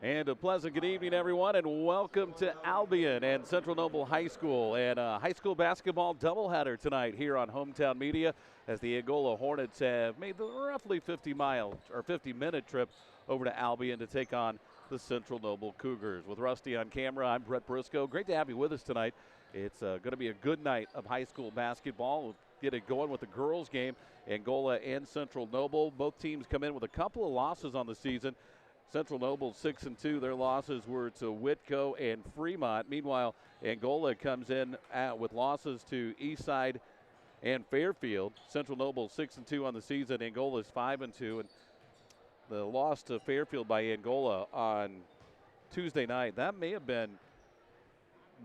And a pleasant good evening, everyone, and welcome to Albion and Central Noble High School and a high school basketball doubleheader tonight here on Hometown Media as the Angola Hornets have made the roughly 50-minute trip over to Albion to take on the Central Noble Cougars. With Rusty on camera, I'm Brett Briscoe. Great to have you with us tonight. It's going to be a good night of high school basketball. We'll get it going with the girls' game. Angola and Central Noble. Both teams come in with a couple of losses on the season. Central Noble 6-2. Their losses were to Whitco and Fremont. Meanwhile, Angola comes in with losses to Eastside and Fairfield. Central Noble 6-2 on the season. Angola is 5-2, and the loss to Fairfield by Angola on Tuesday night, that may have been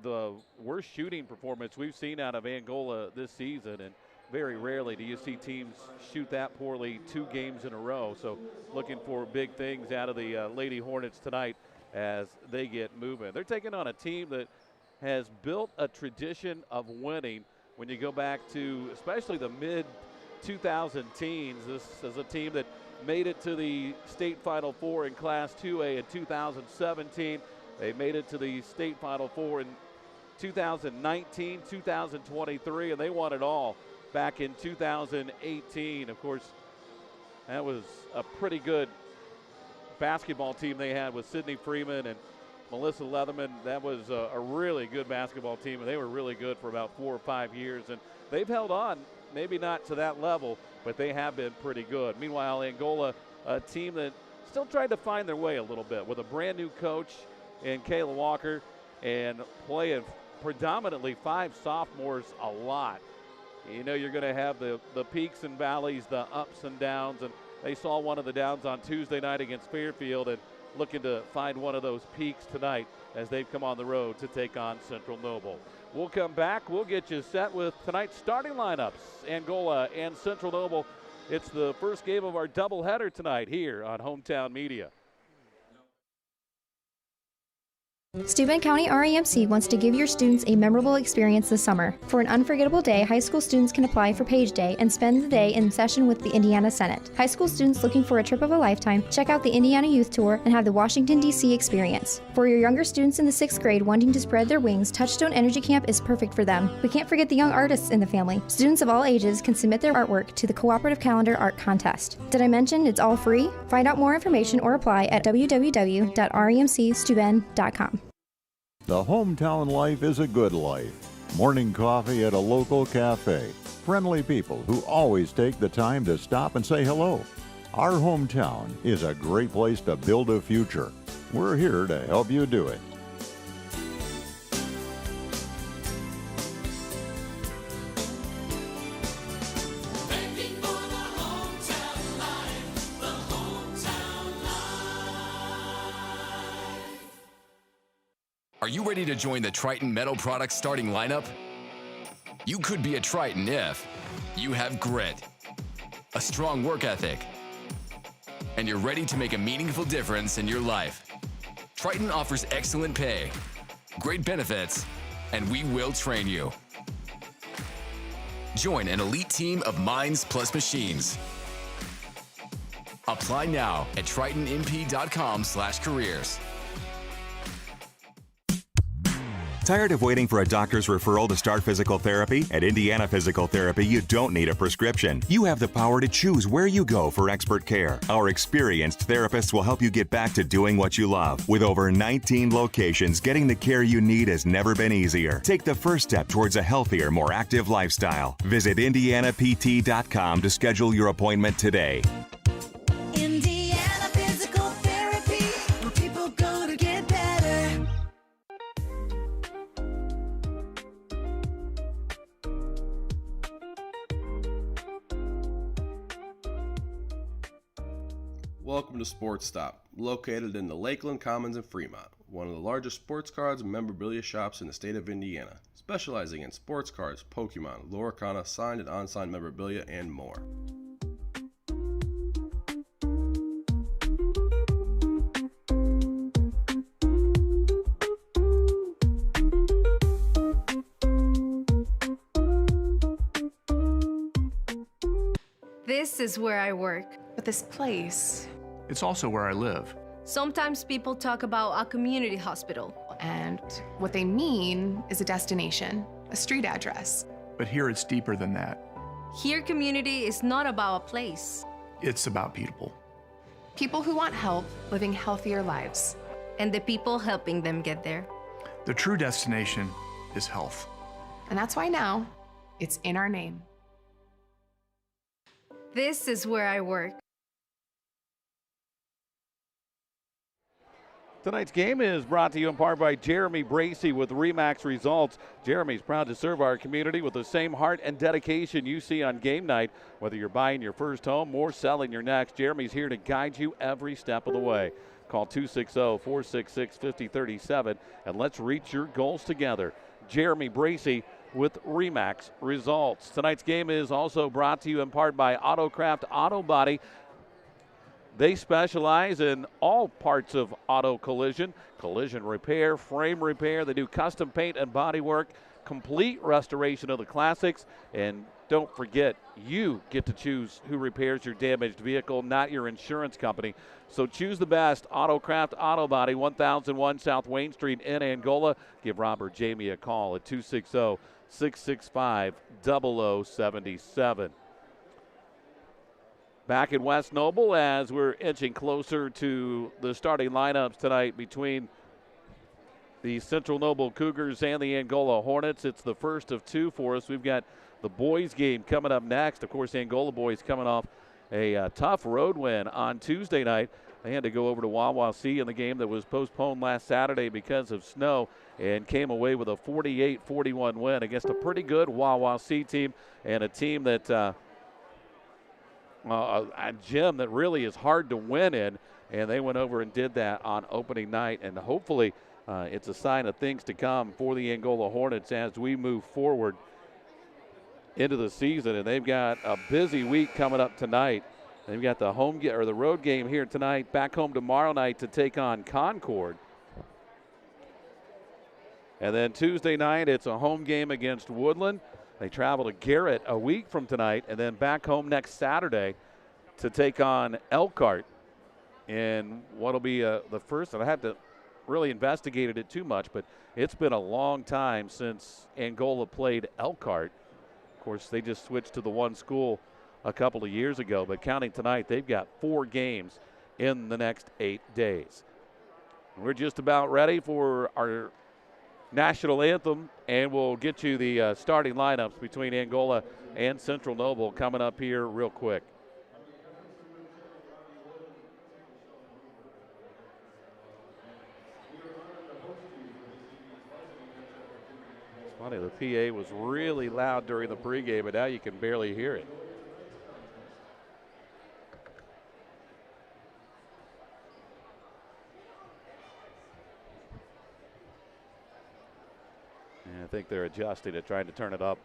the worst shooting performance we've seen out of Angola this season, and very rarely do you see teams shoot that poorly 2 games in a row. So looking for big things out of the Lady Hornets tonight as they get moving. They're taking on a team that has built a tradition of winning. When you go back to especially the mid-2000 teens, this is a team that made it to the state Final Four in Class 2A in 2017. They made it to the state Final Four in 2019, 2023, and they won it all back in 2018. Of course, that was a pretty good basketball team they had with Sydney Freeman and Melissa Leatherman. That was a really good basketball team, and they were really good for about 4 or 5 years. And they've held on, maybe not to that level, but they have been pretty good. Meanwhile, Angola, a team that still tried to find their way a little bit with a brand new coach in Kayla Walker and playing predominantly 5 sophomores a lot. You know you're going to have the peaks and valleys, the ups and downs, and they saw one of the downs on Tuesday night against Fairfield and looking to find one of those peaks tonight as they've come on the road to take on Central Noble. We'll come back. We'll get you set with tonight's starting lineups, Angola and Central Noble. It's the first game of our doubleheader tonight here on Hometown Media. Steuben County REMC wants to give your students a memorable experience this summer. For an unforgettable day, high school students can apply for Page Day and spend the day in session with the Indiana Senate. High school students looking for a trip of a lifetime, check out the Indiana Youth Tour and have the Washington, D.C. experience. For your younger students in the 6th grade wanting to spread their wings, Touchstone Energy Camp is perfect for them. We can't forget the young artists in the family. Students of all ages can submit their artwork to the Cooperative Calendar Art Contest. Did I mention it's all free? Find out more information or apply at www.remcsteuben.com. The hometown life is a good life. Morning coffee at a local cafe. Friendly people who always take the time to stop and say hello. Our hometown is a great place to build a future. We're here to help you do it. Are you ready to join the Triton Metal Products starting lineup? You could be a Triton if you have grit, a strong work ethic, and you're ready to make a meaningful difference in your life. Triton offers excellent pay, great benefits, and we will train you. Join an elite team of minds plus machines. Apply now at tritonmp.com/careers. Tired of waiting for a doctor's referral to start physical therapy? At Indiana Physical Therapy, you don't need a prescription. You have the power to choose where you go for expert care. Our experienced therapists will help you get back to doing what you love. With over 19 locations, getting the care you need has never been easier. Take the first step towards a healthier, more active lifestyle. Visit IndianaPT.com to schedule your appointment today. Indiana Physical Therapy, where people go to get better. Welcome to Sports Stop, located in the Lakeland Commons in Fremont, one of the largest sports cards and memorabilia shops in the state of Indiana, specializing in sports cards, Pokemon, Loricana, signed and unsigned memorabilia, and more. This is where I work. But this place, it's also where I live. Sometimes people talk about a community hospital. And what they mean is a destination, a street address. But here it's deeper than that. Here, community is not about a place. It's about people. People who want help living healthier lives. And the people helping them get there. The true destination is health. And that's why now, it's in our name. This is where I work. Tonight's game is brought to you in part by Jeremy Bracey with RE/MAX Results. Jeremy's proud to serve our community with the same heart and dedication you see on game night. Whether you're buying your first home or selling your next, Jeremy's here to guide you every step of the way. Call 260-466-5037 and let's reach your goals together. Jeremy Bracey with RE/MAX Results. Tonight's game is also brought to you in part by Autocraft Auto Body. They specialize in all parts of auto collision repair, frame repair. They do custom paint and body work, complete restoration of the classics. And don't forget, you get to choose who repairs your damaged vehicle, not your insurance company. So choose the best. Autocraft Auto Body, 1001 South Wayne Street in Angola. Give Rob or Jamie a call at 260-665-0077. Back in West Noble as we're inching closer to the starting lineups tonight between the Central Noble Cougars and the Angola Hornets. It's the first of two for us. We've got the boys game coming up next. Of course, Angola boys coming off a tough road win on Tuesday night. They had to go over to Wawasee in the game that was postponed last Saturday because of snow and came away with a 48-41 win against a pretty good Wawasee team and a team that a gym that really is hard to win in, and they went over and did that on opening night, and hopefully it's a sign of things to come for the Angola Hornets as we move forward into the season. And they've got a busy week coming up tonight. They've got the the road game here tonight, back home tomorrow night to take on Concord. And then Tuesday night, it's a home game against Woodland. They travel to Garrett a week from tonight and then back home next Saturday to take on Elkhart in what'll be the first. And I had to really investigate it too much, but it's been a long time since Angola played Elkhart. Of course, they just switched to the one school a couple of years ago, but counting tonight, they've got 4 games in the next 8 days. We're just about ready for our national anthem, and we'll get you the starting lineups between Angola and Central Noble coming up here real quick. It's funny, the PA was really loud during the pregame, but now you can barely hear it. I think they're adjusting it, trying to turn it up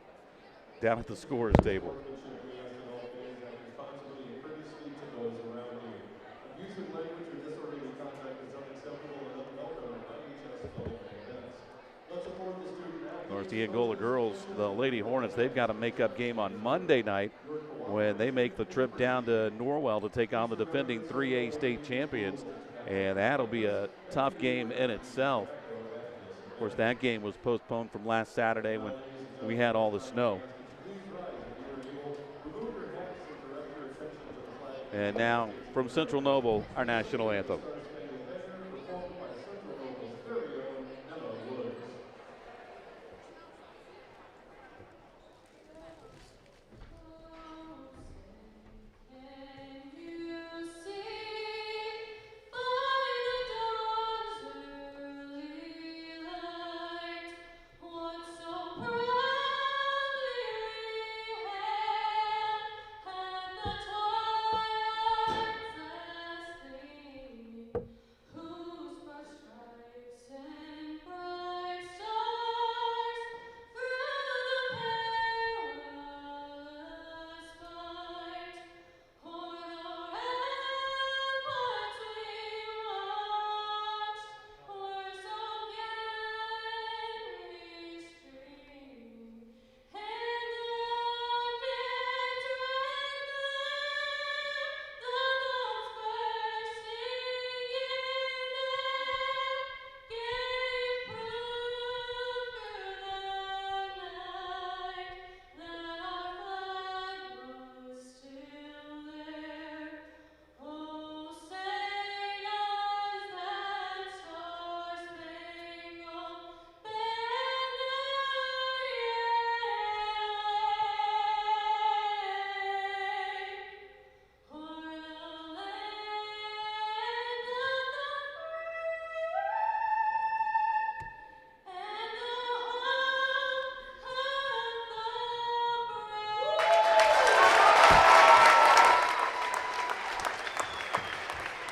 down at the scorers table. Of course, the Angola girls, the Lady Hornets, they've got a makeup game on Monday night when they make the trip down to Norwell to take on the defending 3A state champions. And that'll be a tough game in itself. Of course, that game was postponed from last Saturday when we had all the snow. And now from Central Noble, our national anthem.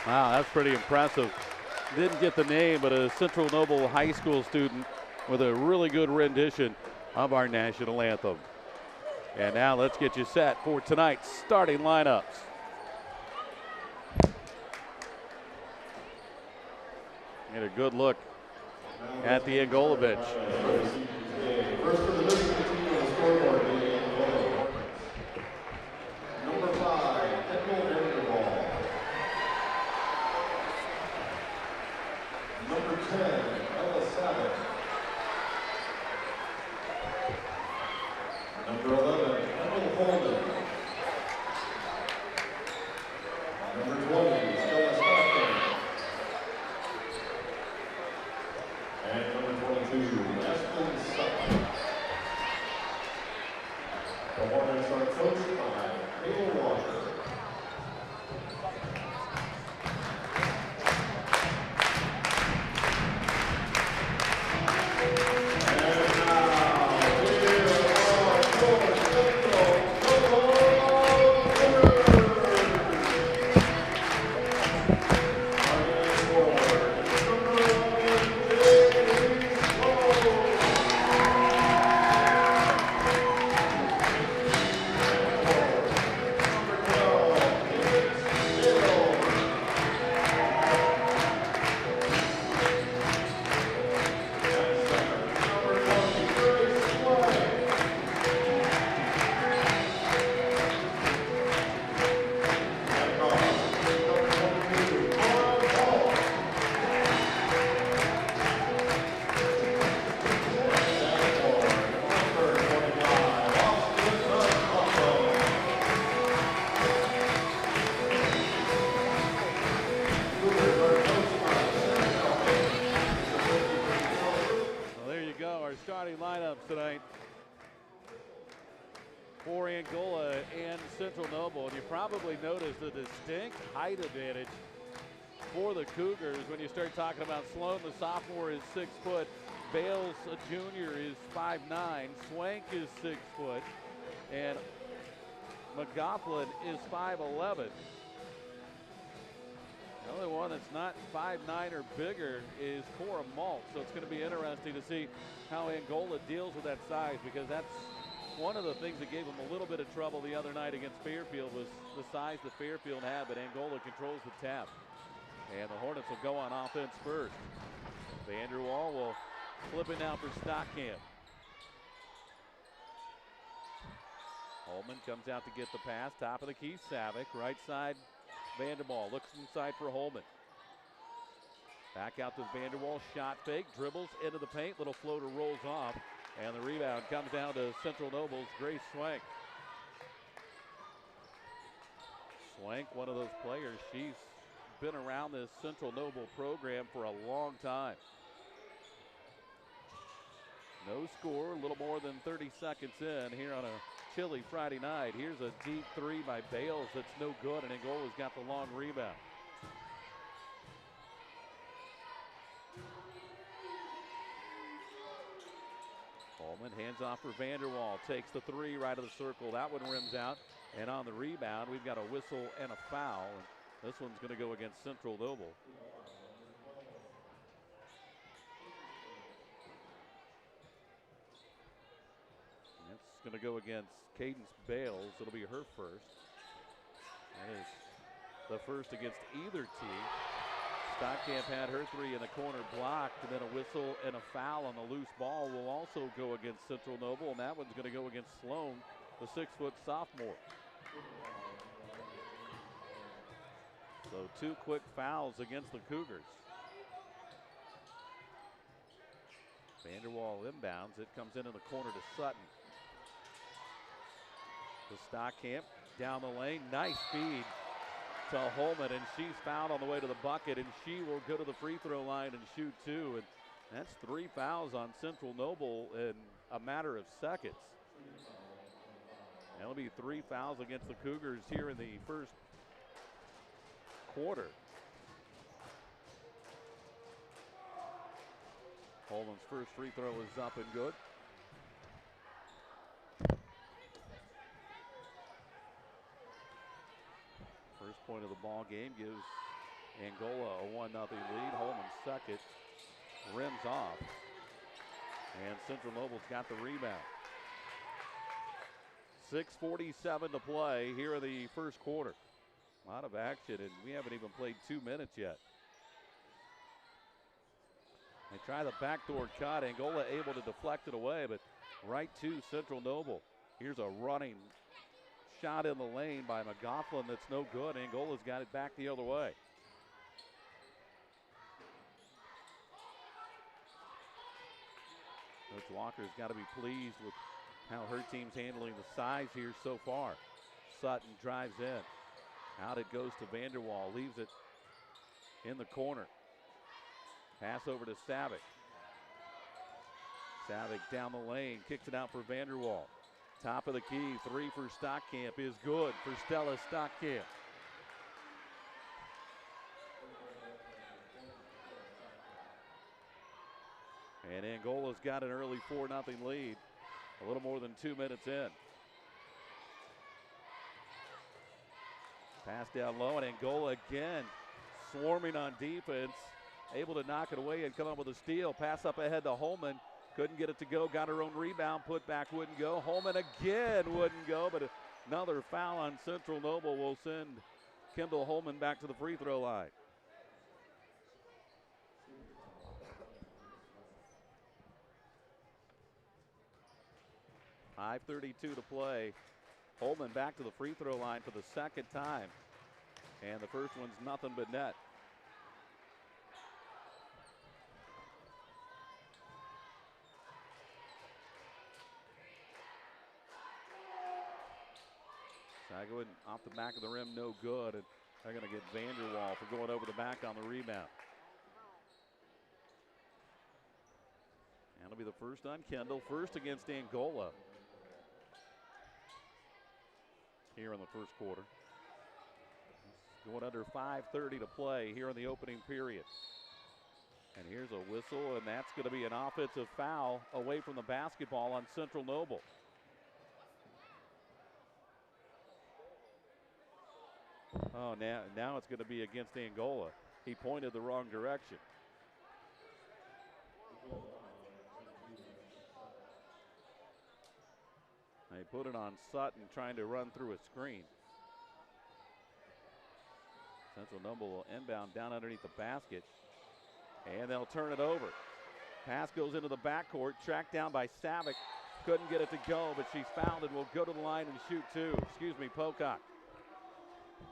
Wow, that's pretty impressive. Didn't get the name, but a Central Noble High School student with a really good rendition of our national anthem. And now let's get you set for tonight's starting lineups. Get a good look at the Angola bench. Number 5, Number 10, Ella Savage. Number 11, Emily Holden. Number 20, Stella Stockton. And number 22, Aspen Sutton. The Hornets are coached by Hale Walker. Tonight for Angola and Central Noble. And you probably noticed the distinct height advantage for the Cougars when you start talking about Sloan, the sophomore, is 6 foot. Bales, a junior, is 5'9". Swank is 6 foot. And McGoughlin is 5'11". The only one that's not 5'9" or bigger is Cora Malt. So it's going to be interesting to see how Angola deals with that size, because that's one of the things that gave them a little bit of trouble the other night against Fairfield, was the size that Fairfield had, but Angola controls the tap. And the Hornets will go on offense first. Vanderwall will flip it now for Stockamp. Holman comes out to get the pass, top of the key, Savick, right side. Vanderwall looks inside for Holman. Back out to Vanderwall, shot fake, dribbles into the paint, little floater rolls off, and the rebound comes down to Central Noble's Grace Swank. Swank, one of those players, she's been around this Central Noble program for a long time. No score, a little more than 30 seconds in here on a chilly Friday night. Here's a deep three by Bales that's no good, and Angola's got the long rebound. Holman hands off for Vanderwall, takes the three right of the circle. That one rims out, and on the rebound, we've got a whistle and a foul. This one's going to go against Central Noble. It's going to go against Cadence Bales. It'll be her first. That is the first against either team. Stockamp had her three in the corner blocked, and then a whistle and a foul on the loose ball will also go against Central Noble, and that one's going to go against Sloan, the 6-foot sophomore. So 2 quick fouls against the Cougars. Vanderwall inbounds. It comes into the corner to Sutton. To Stockamp, down the lane, nice feed to Holman, and she's fouled on the way to the bucket, and she will go to the free throw line and shoot 2, and that's 3 fouls on Central Noble in a matter of seconds. That'll be 3 fouls against the Cougars here in the first quarter. Holman's first free throw is up and good. First point of the ball game gives Angola a 1-0 lead. Holman second. Rims off. And Central Noble's got the rebound. 6:47 to play here in the first quarter. A lot of action, and we haven't even played 2 minutes yet. They try the backdoor cut. Angola able to deflect it away, but right to Central Noble. Here's a running shot in the lane by McGoughlin that's no good. Angola's got it back the other way. Coach Walker's got to be pleased with how her team's handling the size here so far. Sutton drives in. Out it goes to Vanderwall. Leaves it in the corner. Pass over to Savick. Savick down the lane. Kicks it out for Vanderwall. Top of the key. Three for Stockamp is good for Stella Stockamp. And Angola's got an early 4-0 lead. A little more than 2 minutes in. Pass down low, and Angola again swarming on defense. Able to knock it away and come up with a steal. Pass up ahead to Holman. Couldn't get it to go. Got her own rebound. Put back wouldn't go. Holman again wouldn't go, but another foul on Central Noble will send Kendall Holman back to the free throw line. .5:32 to play. Holman back to the free throw line for the second time. And the first one's nothing but net. Sagawin off the back of the rim, no good. And they're going to get Vanderwall for going over the back on the rebound. And it'll be the first on Kendall, first against Angola here in the first quarter. Going under 5:30 to play here in the opening period. And here's a whistle, and that's going to be an offensive foul away from the basketball on Central Noble. Oh, now it's going to be against Angola. He pointed the wrong direction. They put it on Sutton trying to run through a screen. Central Noble will inbound down underneath the basket. And they'll turn it over. Pass goes into the backcourt, tracked down by Savick. Couldn't get it to go, but she's fouled and will go to the line and shoot two. Pocock.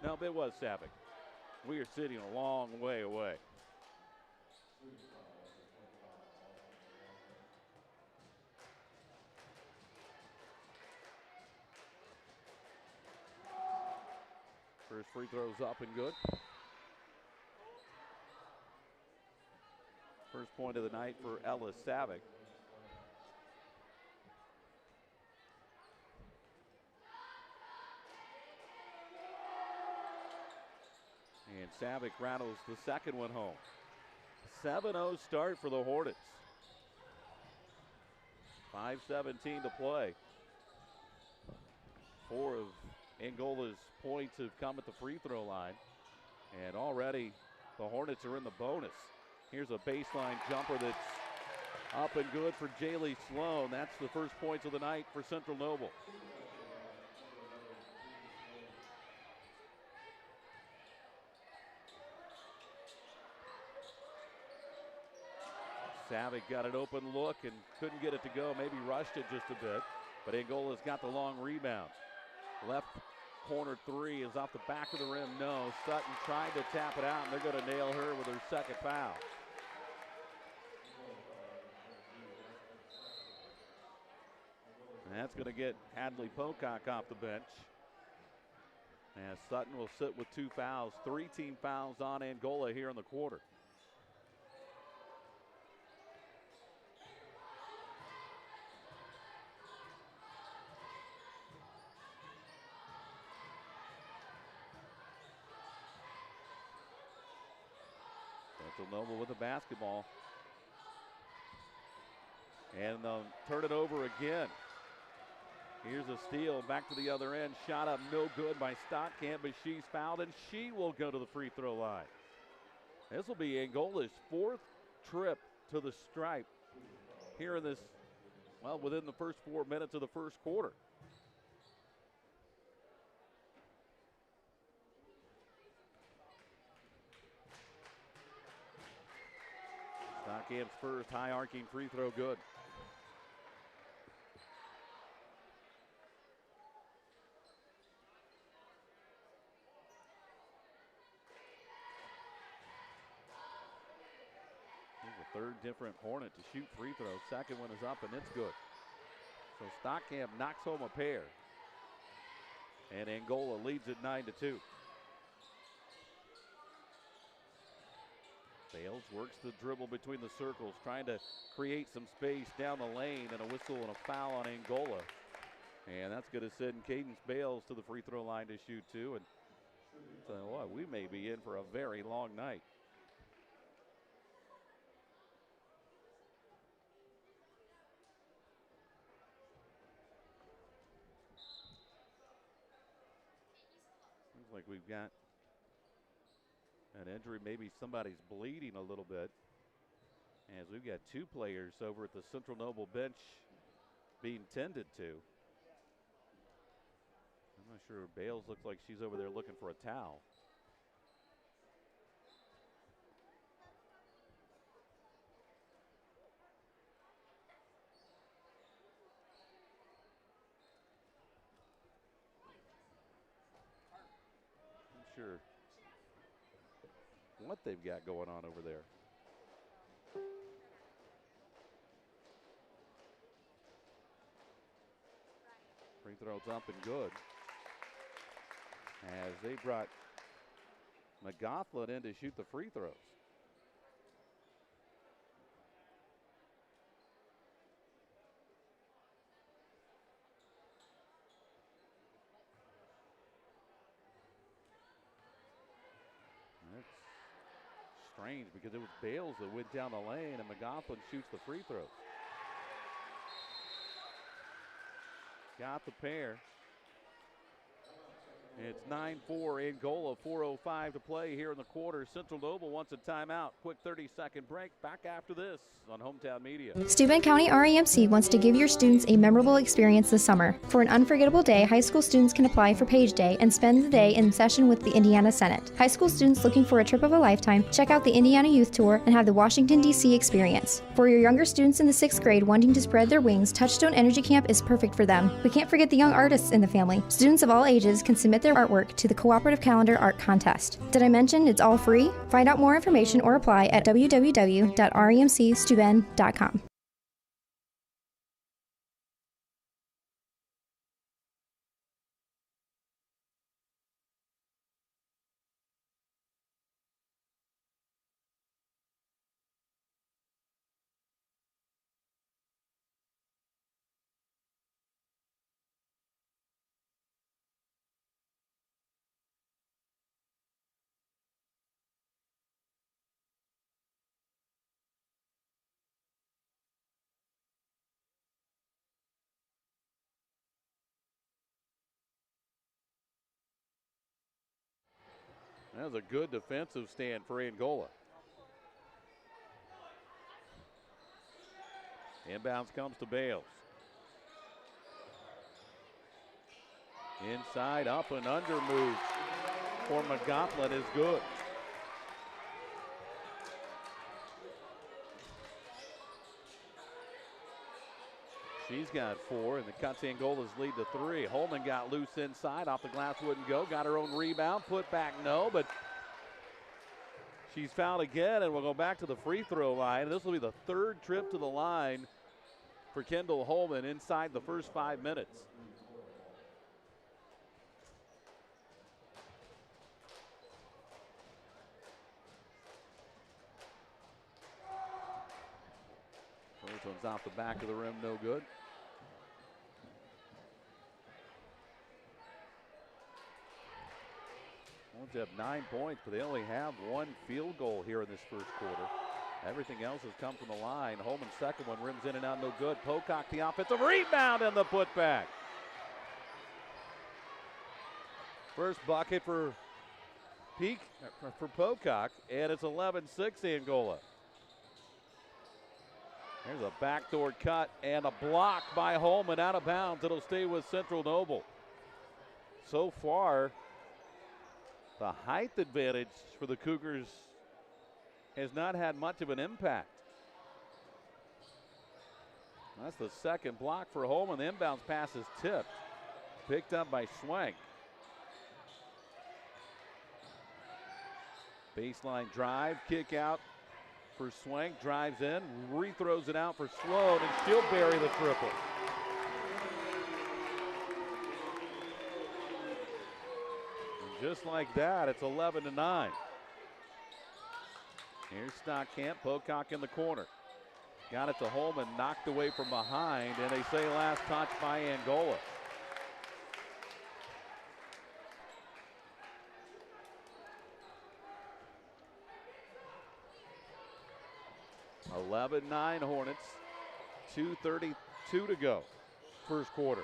No, it was Savick. We are sitting a long way away. First free throw's up and good. First point of the night for Ellis Savick. And Savick rattles the second one home. 7-0 start for the Hornets. 5:17 to play. 4 of Angola's points have come at the free throw line. And already the Hornets are in the bonus. Here's a baseline jumper that's up and good for Jaylee Sloan. That's the first points of the night for Central Noble. Savick got an open look and couldn't get it to go. Maybe rushed it just a bit. But Angola's got the long rebound. Left corner three is off the back of the rim. No. Sutton tried to tap it out, and they're going to nail her with her second foul. And that's going to get Hadley Pocock off the bench. And Sutton will sit with 2 fouls. 3 team fouls on Angola here in the quarter. Central Noble with the basketball. And they'll turn it over again. Here's a steal back to the other end. Shot up no good by Stockamp, but she's fouled, and she will go to the free throw line. This will be Angola's 4th trip to the stripe here in this, well, within the first 4 minutes of the first quarter. Stockhamp's first high arcing free throw good. Third different Hornet to shoot free throws. Second one is up and it's good. So Stockham knocks home a pair. And Angola leads it 9-2. Bales works the dribble between the circles, trying to create some space down the lane, and a whistle and a foul on Angola. And that's going to send Cadence Bales to the free throw line to shoot two. And so what, we may be in for a very long night. Like we've got an injury, maybe somebody's bleeding a little bit, as we've got 2 players over at the Central Noble bench being tended to. I'm not sure. Bales looks like she's over there looking for a towel. Sure what they've got going on over there. Free throws up and good, as they brought McGoughlin in to shoot the free throws. Strange, because it was Bales that went down the lane and McGoughlin shoots the free throws. Got the pair. It's 9-4 Angola, 4:05 to play here in the quarter. Central Noble wants a timeout. Quick 30-second break. Back after this on Hometown Media. Steuben County REMC wants to give your students a memorable experience this summer. For an unforgettable day, high school students can apply for Page Day and spend the day in session with the Indiana Senate. High school students looking for a trip of a lifetime, check out the Indiana Youth Tour and have the Washington, D.C. experience. For your younger students in the 6th grade wanting to spread their wings, Touchstone Energy Camp is perfect for them. We can't forget the young artists in the family. Students of all ages can submit their artwork to the Cooperative Calendar Art Contest. Did I mention it's all free? Find out more information or apply at www.remcsteuben.com. That was a good defensive stand for Angola. Inbounds comes to Bales. Inside, up and under move for McGoughlin is good. She's got 4, and it cuts Angola's lead to 3. Holman got loose inside, off the glass wouldn't go, got her own rebound, put back no, but she's fouled again, and we'll go back to the free throw line. This will be the 3rd trip to the line for Kendall Holman inside the first 5 minutes. First one's off the back of the rim, no good. Ones have 9 points, but they only have 1 field goal here in this first quarter. Everything else has come from the line. Holman's second one rims in and out, no good. Pocock the offensive rebound and the putback. First bucket for peak for Pocock, and it's 11-6 Angola. There's a backdoor cut and a block by Holman out of bounds. It'll stay with Central Noble. So far, the height advantage for the Cougars has not had much of an impact. That's the second block for Holman. The inbounds pass is tipped. Picked up by Swank. Baseline drive, kick out for Swank. Drives in, re-throws it out for Sloan, and she'll bury the triple. And just like that, it's 11-9. Here's Stockamp, Pocock in the corner. Got it to Holman, knocked away from behind, and they say last touch by Angola. (11-9) Hornets, 2:32 to go, first quarter.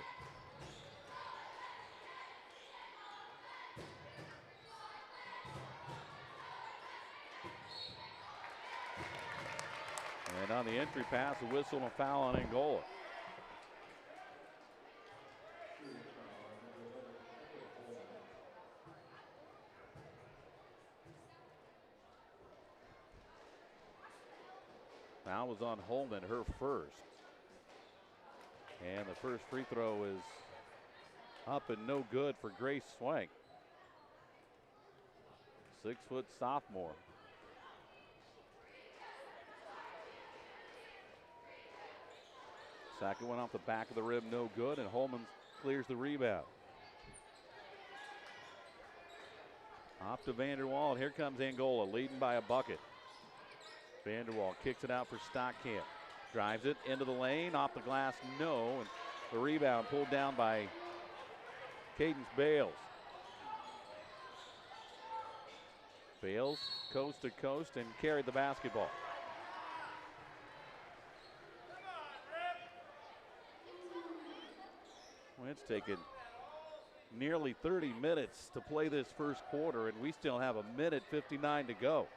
And on the entry pass, a whistle and a foul on Angola. Foul was on Holman, her first. And the first free throw is up and no good for Grace Swank. 6-foot sophomore. Second one off the back of the rim, no good, and Holman clears the rebound. Off to Vanderwall, and here comes Angola, leading by a bucket. Vanderwall kicks it out for Stockamp. Drives it into the lane, off the glass, no, and the rebound pulled down by Cadence Bales. Bales coast to coast and carried the basketball. Well, it's taken nearly 30 minutes to play this first quarter, and we still have 1:59 to go.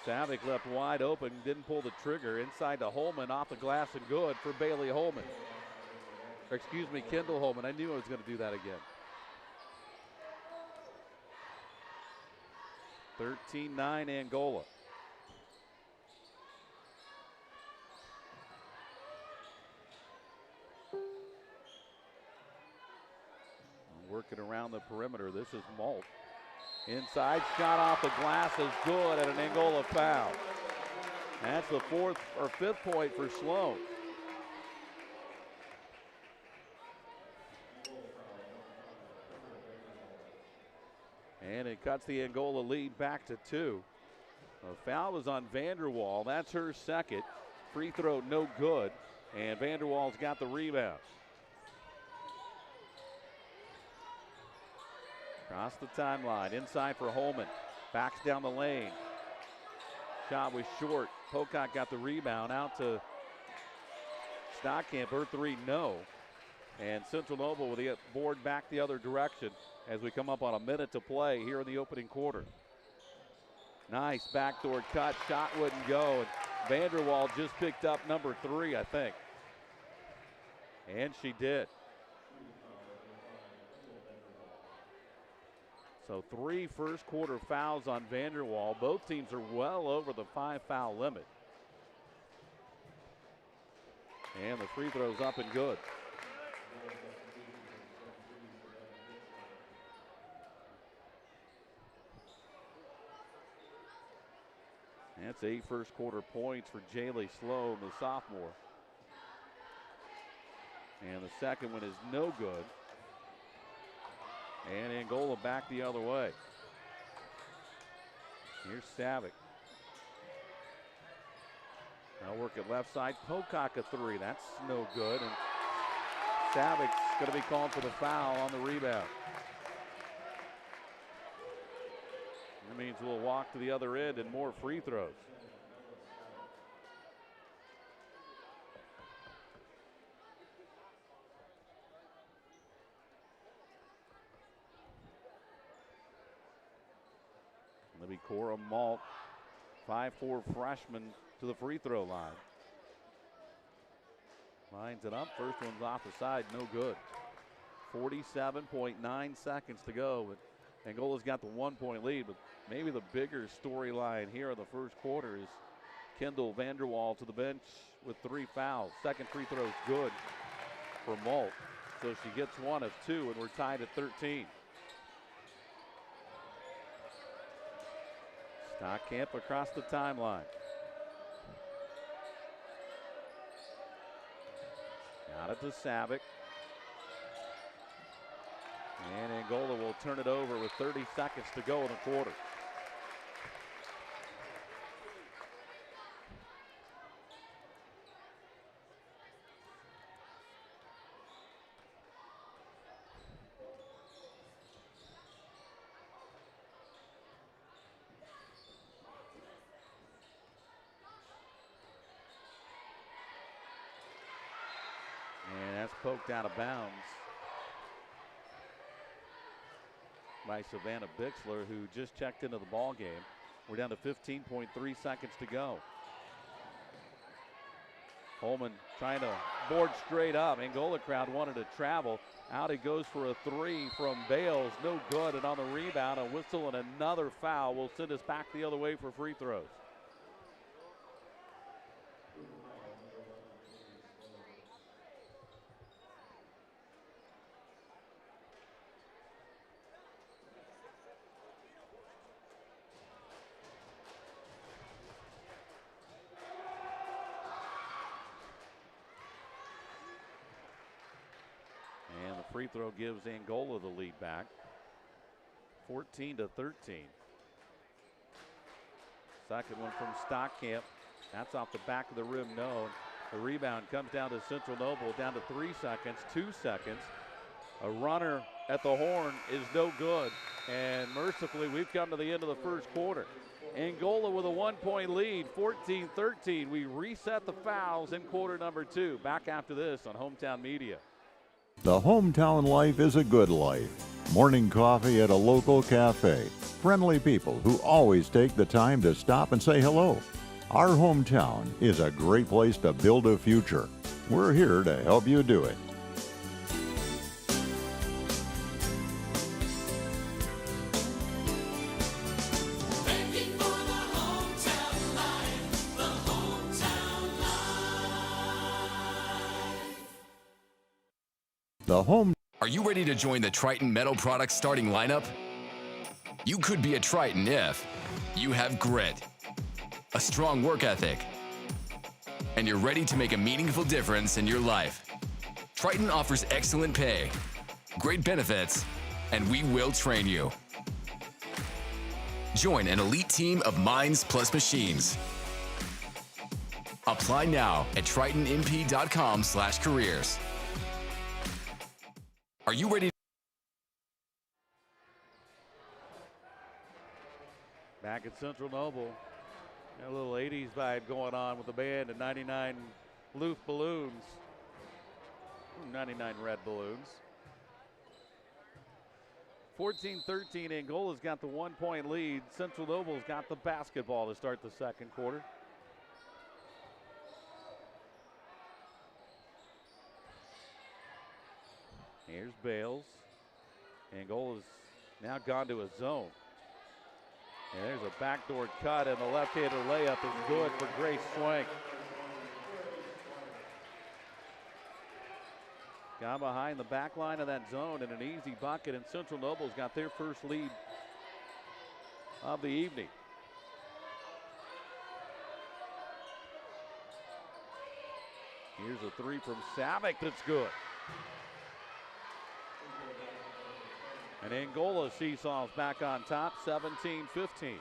Savick left wide open, didn't pull the trigger. Inside to Holman, off the glass and good for Bailey Holman. Or excuse me, Kendall Holman. I knew I was going to do that again. 13-9 Angola. Working around the perimeter. This is Molt. Inside shot off the glass is good at an Angola foul. That's the fourth or fifth point for Sloan. And it cuts the Angola lead back to 2. The foul was on Vanderwall. That's her second. Free throw no good. And Vanderwall's got the rebound. Across the timeline, inside for Holman. Backs down the lane. Shot was short. Pocock got the rebound out to Stockamp. Her three, no. And Central Noble with the board back the other direction as we come up on a minute to play here in the opening quarter. Nice backdoor cut. Shot wouldn't go. And Vanderwall just picked up number 3, I think. And she did. So 3 first quarter fouls on Vanderwall. Both teams are well over the 5-foul limit. And the free throw's up and good. That's 8 first quarter points for Jaylee Sloan, the sophomore. And the second one is no good. And Angola back the other way. Here's Savick. Now work at left side. Pocock a 3. That's no good. And Savick's going to be called for the foul on the rebound. That means we'll walk to the other end and more free throws. be Cora Malt, 5'4" freshman, to the free throw line. Lines it up. First one's off the side, no good. 47.9 seconds to go. But Angola's got the 1-point lead, but maybe the bigger storyline here in the first quarter is Kendall Vanderwall to the bench with 3 fouls. Second free throw is good for Malt. So she gets 1 of 2, and we're tied at 13. Stockamp across the timeline. Got it to Savick. And Angola will turn it over with 30 seconds to go in the quarter. And that's poked out of bounds by Savannah Bixler, who just checked into the ball game. We're down to 15.3 seconds to go. Holman trying to board straight up. Angola crowd wanted to travel. Out it goes for a 3 from Bales. No good, and on the rebound, a whistle and another foul will send us back the other way for free throws. And the free throw gives Angola the lead back, 14-13. Second one from Stockamp. That's off the back of the rim, no. The rebound comes down to Central Noble, down to 3 seconds, 2 seconds. A runner at the horn is no good. And mercifully, we've come to the end of the first quarter. Angola with a 1-point lead, 14-13. We reset the fouls in quarter number 2. Back after this on Hometown Media. The hometown life is a good life. Morning coffee at a local cafe. Friendly people who always take the time to stop and say hello. Our hometown is a great place to build a future. We're here to help you do it. The home. Are you ready to join the Triton Metal Products starting lineup? You could be a Triton if you have grit, a strong work ethic, and you're ready to make a meaningful difference in your life. Triton offers excellent pay, great benefits, and we will train you. Join an elite team of minds plus machines. Apply now at tritonmp.com/careers. Are you ready? Back at Central Noble. Got a little 80s vibe going on with the band and 99 Luth balloons. 99 red balloons. 14-13, Angola's got the 1-point lead. Central Noble's got the basketball to start the second quarter. Here's Bales. Angola's now gone to a zone. And there's a backdoor cut, and the left-handed layup is good for Grace Swank. Got behind the back line of that zone and an easy bucket, and Central Noble's got their first lead of the evening. Here's a 3 from Savick that's good. And Angola seesaws back on top, 17-15.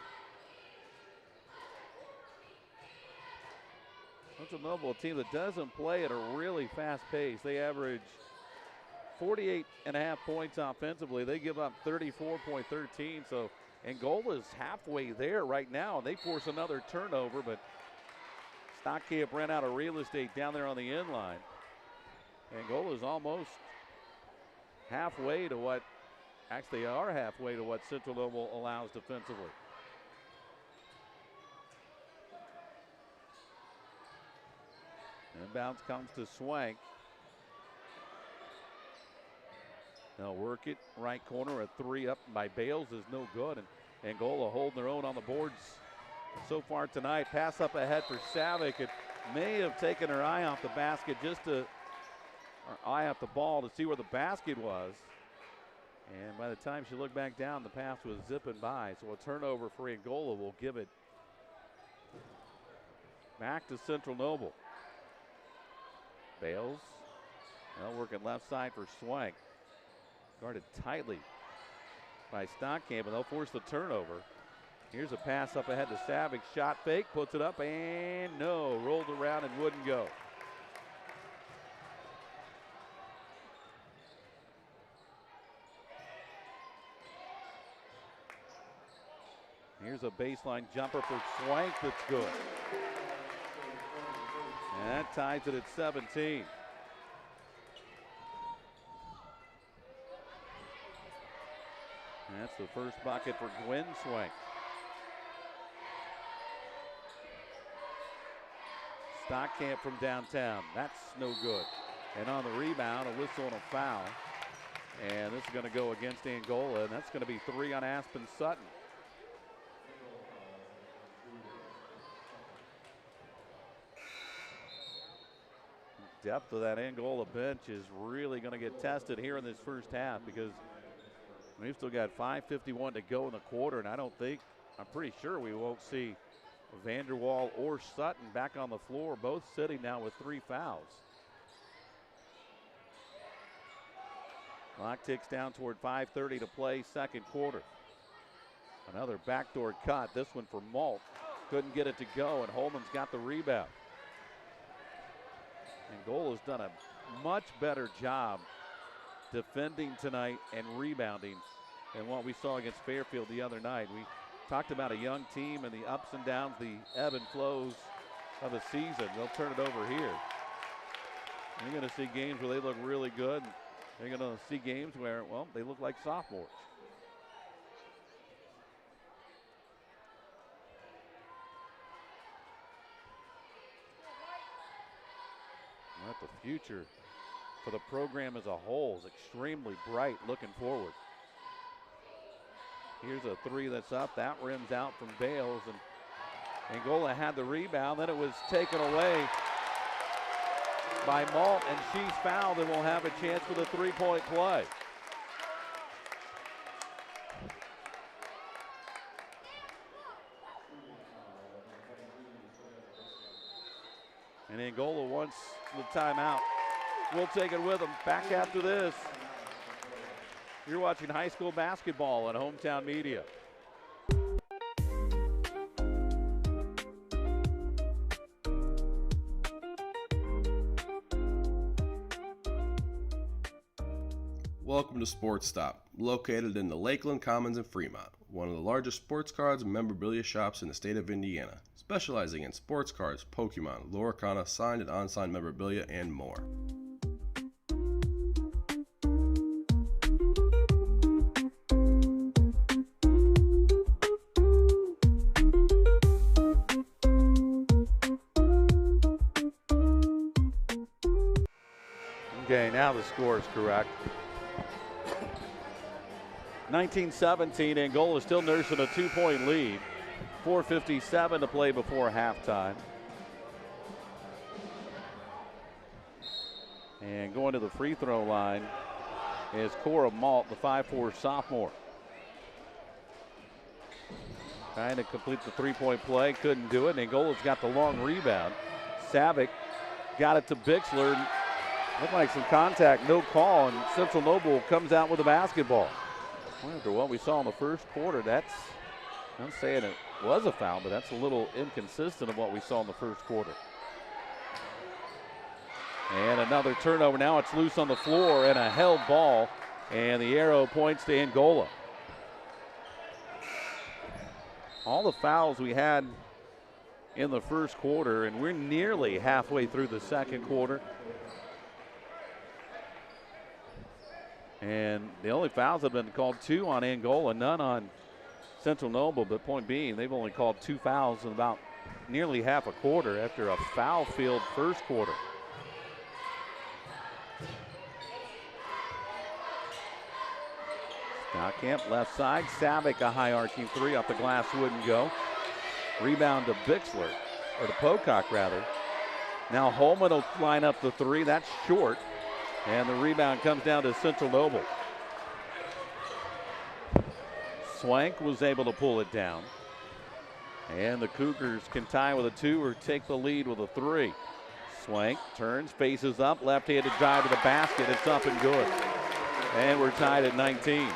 Central Noble, a team that doesn't play at a really fast pace. They average 48.5 points offensively. They give up 34.13, so Angola's halfway there right now. They force another turnover, but Stockamp ran out of real estate down there on the end line. Angola's almost halfway to what, actually are halfway to what Central Noble allows defensively. Inbounds comes to Swank. They'll work it right corner. A three up by Bales is no good. And Angola holding their own on the boards so far tonight. Pass up ahead for Savick. It may have taken her eye off the basket or eye off the ball to see where the basket was. And by the time she looked back down, the pass was zipping by. So a turnover for Angola will give it back to Central Noble. Bales, now working left side for Swank. Guarded tightly by Stockamp, and they'll force the turnover. Here's a pass up ahead to Savick. Shot fake, puts it up, and no. Rolled around and wouldn't go. Here's a baseline jumper for Swank that's good. And that ties it at 17. That's the first bucket for Gwen Swank. Stockamp from downtown. That's no good. And on the rebound, a whistle and a foul. And this is going to go against Angola, and that's going to be 3 on Aspen Sutton. Depth of that Angola bench is really going to get tested here in this first half, because we've still got 5:51 to go in the quarter, and I'm pretty sure we won't see Vanderwall or Sutton back on the floor, both sitting now with 3 fouls. Clock ticks down toward 5:30 to play, second quarter. Another backdoor cut, this one for Malt. Couldn't get it to go, and Holman's got the rebound. Angola's done a much better job defending tonight and rebounding than what we saw against Fairfield the other night. We talked about a young team and the ups and downs, the ebb and flows of the season. They'll turn it over here. You're going to see games where they look really good. You're going to see games where, well, they look like sophomores. Well, the future for the program as a whole is extremely bright looking forward. Here's a 3 that's up. That rims out from Bales, and Angola had the rebound. Then it was taken away by Malt, and she's fouled and will have a chance for the 3-point play. And Angola wants the timeout. We'll take it with them. Back after this. You're watching high school basketball on Hometown Media. Welcome to Sports Stop, located in the Lakeland Commons in Fremont, one of the largest sports cards and memorabilia shops in the state of Indiana, specializing in sports cards, Pokemon, Loricana, signed and unsigned memorabilia, and more. Okay, now the score is correct. 19-17, Angola still nursing a 2-point lead. 4:57 to play before halftime. And going to the free throw line is Cora Malt, the 5'4" sophomore. Trying to complete the 3-point play, couldn't do it. And Angola's got the long rebound. Savick got it to Bixler. Looked like some contact, no call, and Central Noble comes out with the basketball. After what we saw in the first quarter, I'm saying it was a foul, but that's a little inconsistent of what we saw in the first quarter. And another turnover. Now it's loose on the floor and a held ball, and the arrow points to Angola. All the fouls we had in the first quarter, and we're nearly halfway through the second quarter. And the only fouls have been called 2 on Angola, none on Central Noble. But point being, they've only called 2 fouls in about nearly half a quarter after a foul-filled first quarter. Camp left side. Savick, a high arcing three off the glass, wouldn't go. Rebound to Bixler, or to Pocock rather. Now Holman will line up the three. That's short. And the rebound comes down to Central Noble. Swank was able to pull it down. And the Cougars can tie with a two or take the lead with a three. Swank turns, faces up, left-handed drive to the basket. It's up and good. And we're tied at 19.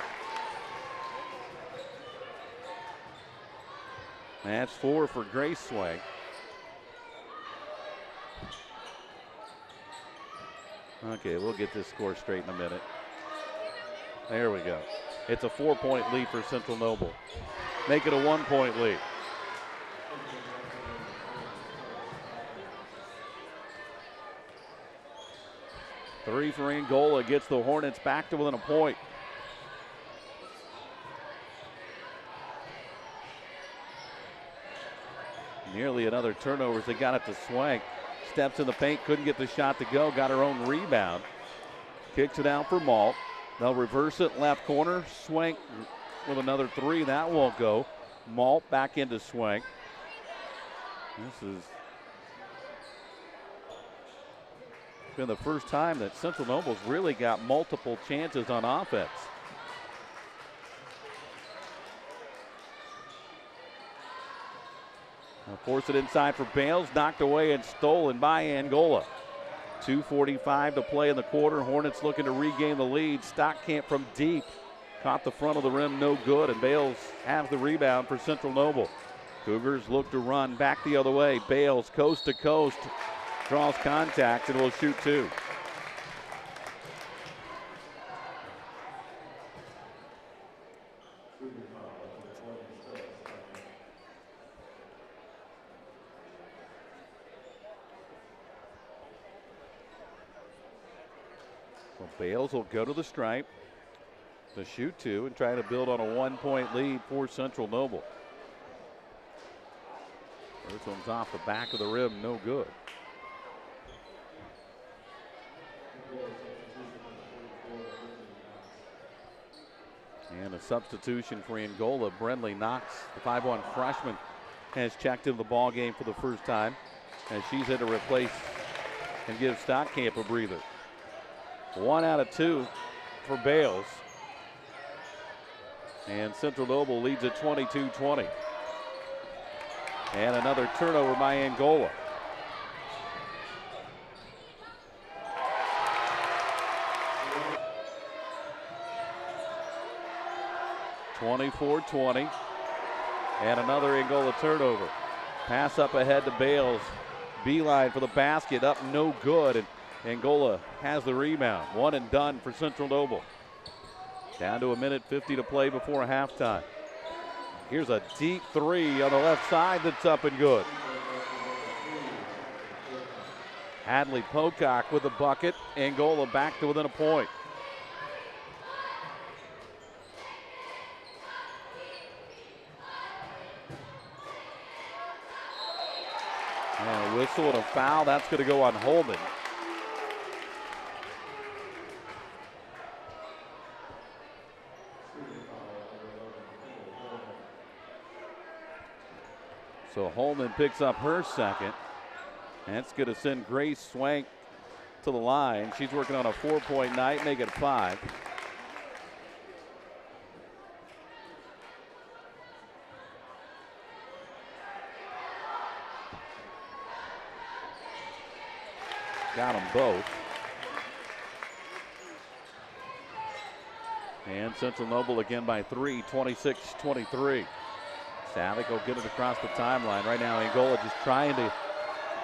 That's 4 for Grace Swank. Okay, we'll get this score straight in a minute. There we go. It's a 4-point lead for Central Noble. Make it a 1-point lead. Three for Angola gets the Hornets back to within a point. Nearly another turnover as they got it to Swank. Steps in the paint, couldn't get the shot to go, got her own rebound. Kicks it out for Malt. They'll reverse it, left corner. Swank with another three, that won't go. Malt back into Swank. This is been the first time that Central Noble's really got multiple chances on offense. Now force it inside for Bales, knocked away and stolen by Angola. 2:45 to play in the quarter. Hornets looking to regain the lead. Stockamp from deep. Caught the front of the rim, no good, and Bales has the rebound for Central Noble. Cougars look to run back the other way. Bales coast to coast. Draws contact and will shoot two. Well, Bales will go to the stripe to shoot two and try to build on a 1-point lead for Central Noble. First one's off the back of the rim, no good. And a substitution for Angola. Brenley Knox, the 5'1" freshman, has checked into the ball game for the first time as she's had to replace and give Stockamp a breather. 1 out of 2 for Bales. And Central Noble leads at 22-20. And another turnover by Angola. (24-20) and another Angola turnover. Pass up ahead to Bales. Beeline for the basket, up no good, and Angola has the rebound. One and done for Central Noble. Down to 1:50 to play before halftime. Here's a deep three on the left side that's up and good. Hadley Pocock with a bucket. Angola back to within a point. And a whistle and a foul. That's going to go on Holman. So Holman picks up her second. That's going to send Grace Swank to the line. She's working on a 4-point night, make it 5. Got them both. And Central Noble again by 3, 26-23. Savick will get it across the timeline. Right now, Angola just trying to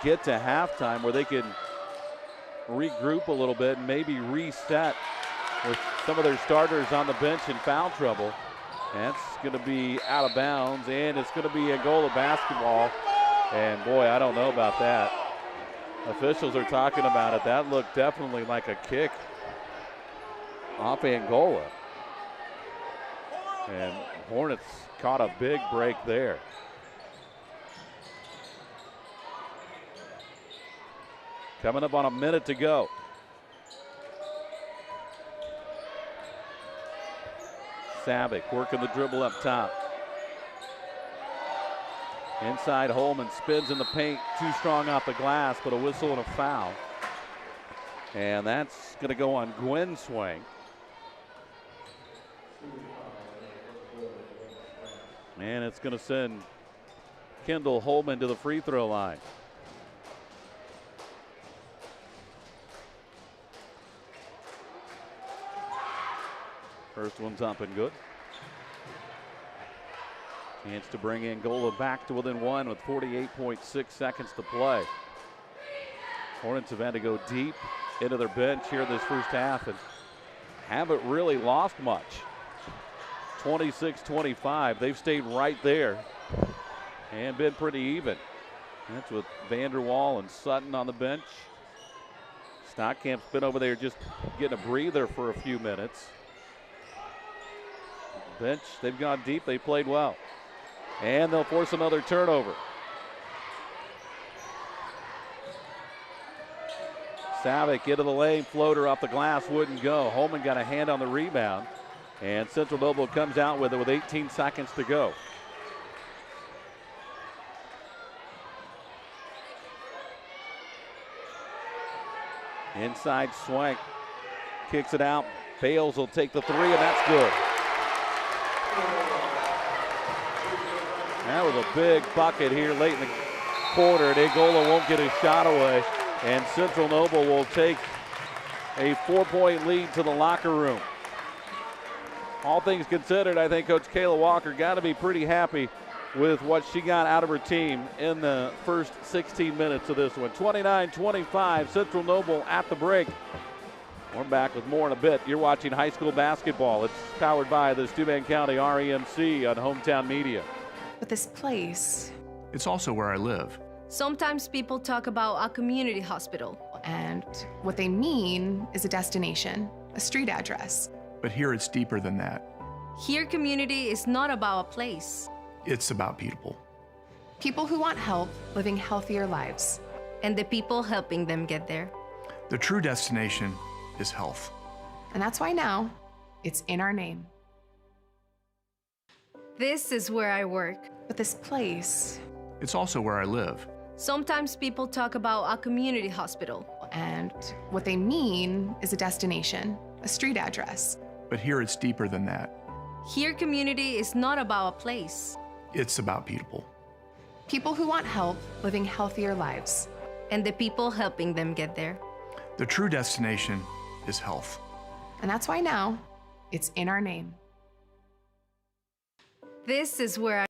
get to halftime where they can regroup a little bit and maybe reset with some of their starters on the bench in foul trouble. That's going to be out of bounds, and it's going to be Angola basketball. And boy, I don't know about that. Officials are talking about it. That looked definitely like a kick off Angola. And Hornets caught a big break there. Coming up on a minute to go. Savick working the dribble up top. Inside Holman spins in the paint, too strong off the glass, but a whistle and a foul. And that's going to go on Gwen's swing. And it's going to send Kendall Holman to the free throw line. First one's up and good. Chance to bring Angola back to within one with 48.6 seconds to play. Hornets have had to go deep into their bench here this first half and haven't really lost much. 26-25. They've stayed right there and been pretty even. That's with Vanderwall and Sutton on the bench. Stockcamp's been over there just getting a breather for a few minutes. Bench, they've gone deep. They played well. And they'll force another turnover. Savick into the lane, floater off the glass, wouldn't go. Holman got a hand on the rebound. And Central Noble comes out with it with 18 seconds to go. Inside Swank kicks it out. Bales will take the three, and that's good. That was a big bucket here late in the quarter, and Angola won't get his shot away. And Central Noble will take a 4-point lead to the locker room. All things considered, I think Coach Kayla Walker got to be pretty happy with what she got out of her team in the first 16 minutes of this one. 29-25, Central Noble at the break. We're back with more in a bit. You're watching high school basketball. It's powered by the Steuben County REMC on Hometown Media. But this place, It's also where I live. Sometimes people talk about a community hospital. and what they mean is a destination, a street address. But here it's deeper than that. Here, community is not about a place. It's about people. People who want help living healthier lives. And the people helping them get there. The true destination is health. And that's why now it's in our name. This is where I work. But this place, It's also where I live. Sometimes people talk about a community hospital. and what they mean is a destination, a street address. But here it's deeper than that. Here, community is not about a place. It's about people. People who want help living healthier lives. And the people helping them get there. The true destination is health. And that's why now it's in our name. This is where I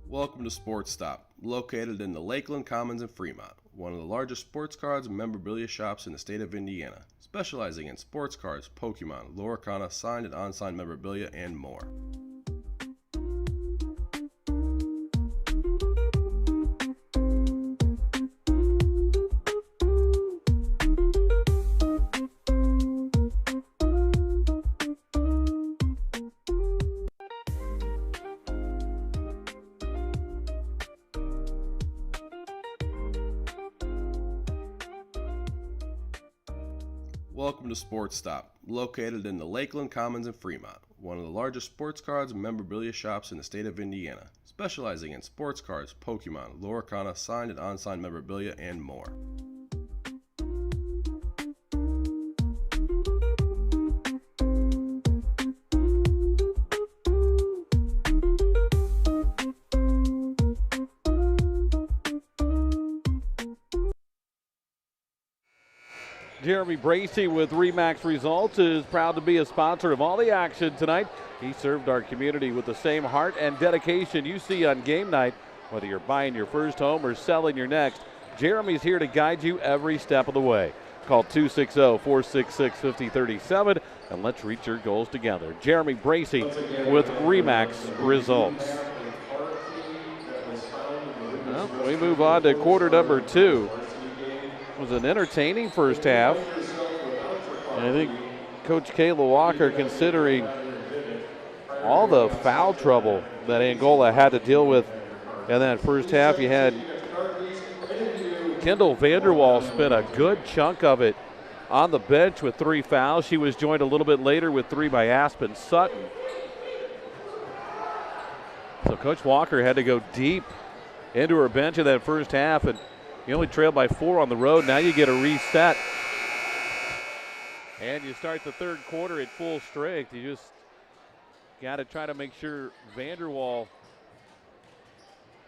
Welcome to Sports Stop, located in the Lakeland Commons in Fremont, one of the largest sports cards and memorabilia shops in the state of Indiana, specializing in sports cards, Pokemon, Loricana, signed and unsigned memorabilia, and more. Welcome to Sports Stop, located in the Lakeland Commons in Fremont, one of the largest sports cards and memorabilia shops in the state of Indiana, specializing in sports cards, Pokemon, Loricana, signed and unsigned memorabilia, and more. Jeremy Bracey with RE/MAX Results is proud to be a sponsor of all the action tonight. He served our community with the same heart and dedication you see on game night. Whether you're buying your first home or selling your next, Jeremy's here to guide you every step of the way. Call 260-466-5037 and let's reach your goals together. Jeremy Bracey with RE/MAX Results. Well, we move on to quarter number 2. It was an entertaining first half. And I think Coach Kayla Walker, considering all the foul trouble that Angola had to deal with in that first half, you had Kendall Vanderwall spent a good chunk of it on the bench with 3 fouls. She was joined a little bit later with 3 by Aspen Sutton. So Coach Walker had to go deep into her bench in that first half, and you only trailed by 4 on the road. Now you get a reset. And you start the third quarter at full strength. You just got to try to make sure Vanderwall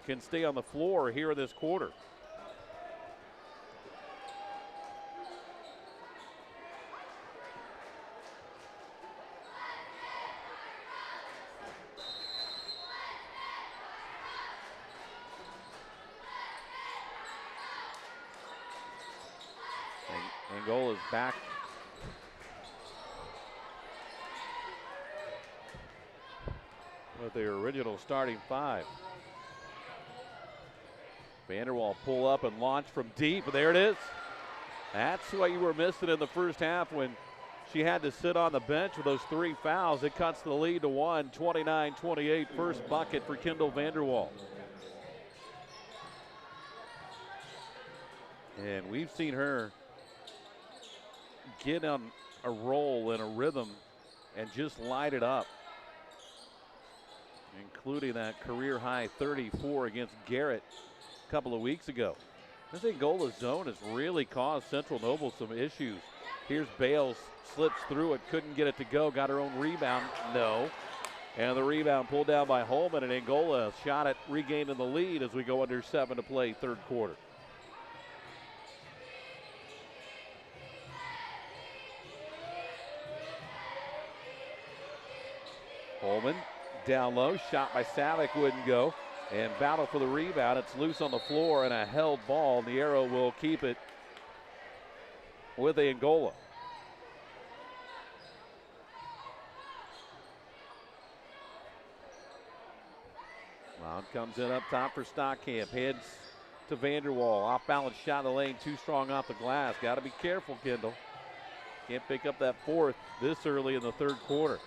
can stay on the floor here in this quarter. Angola's back. With their original starting 5. Vanderwall pull up and launch from deep. There it is. That's what you were missing in the first half when she had to sit on the bench with those 3 fouls. It cuts the lead to 1, 29-28. First bucket for Kendall Vanderwall. And we've seen her get on a roll and a rhythm and just light it up, including that career-high 34 against Garrett a couple of weeks ago. This Angola zone has really caused Central Noble some issues. Here's Bales, slips through it, couldn't get it to go, got her own rebound, no. And the rebound pulled down by Holman, and Angola shot it, regaining the lead as we go under 7 to play third quarter. Holman down low, shot by Savick, wouldn't go, and battle for the rebound. It's loose on the floor and a held ball. The arrow will keep it with Angola. Loud comes in up top for Stockamp, heads to Vanderwall, off balance shot in the lane, too strong off the glass. Got to be careful, Kendall. Can't pick up that 4th this early in the third quarter.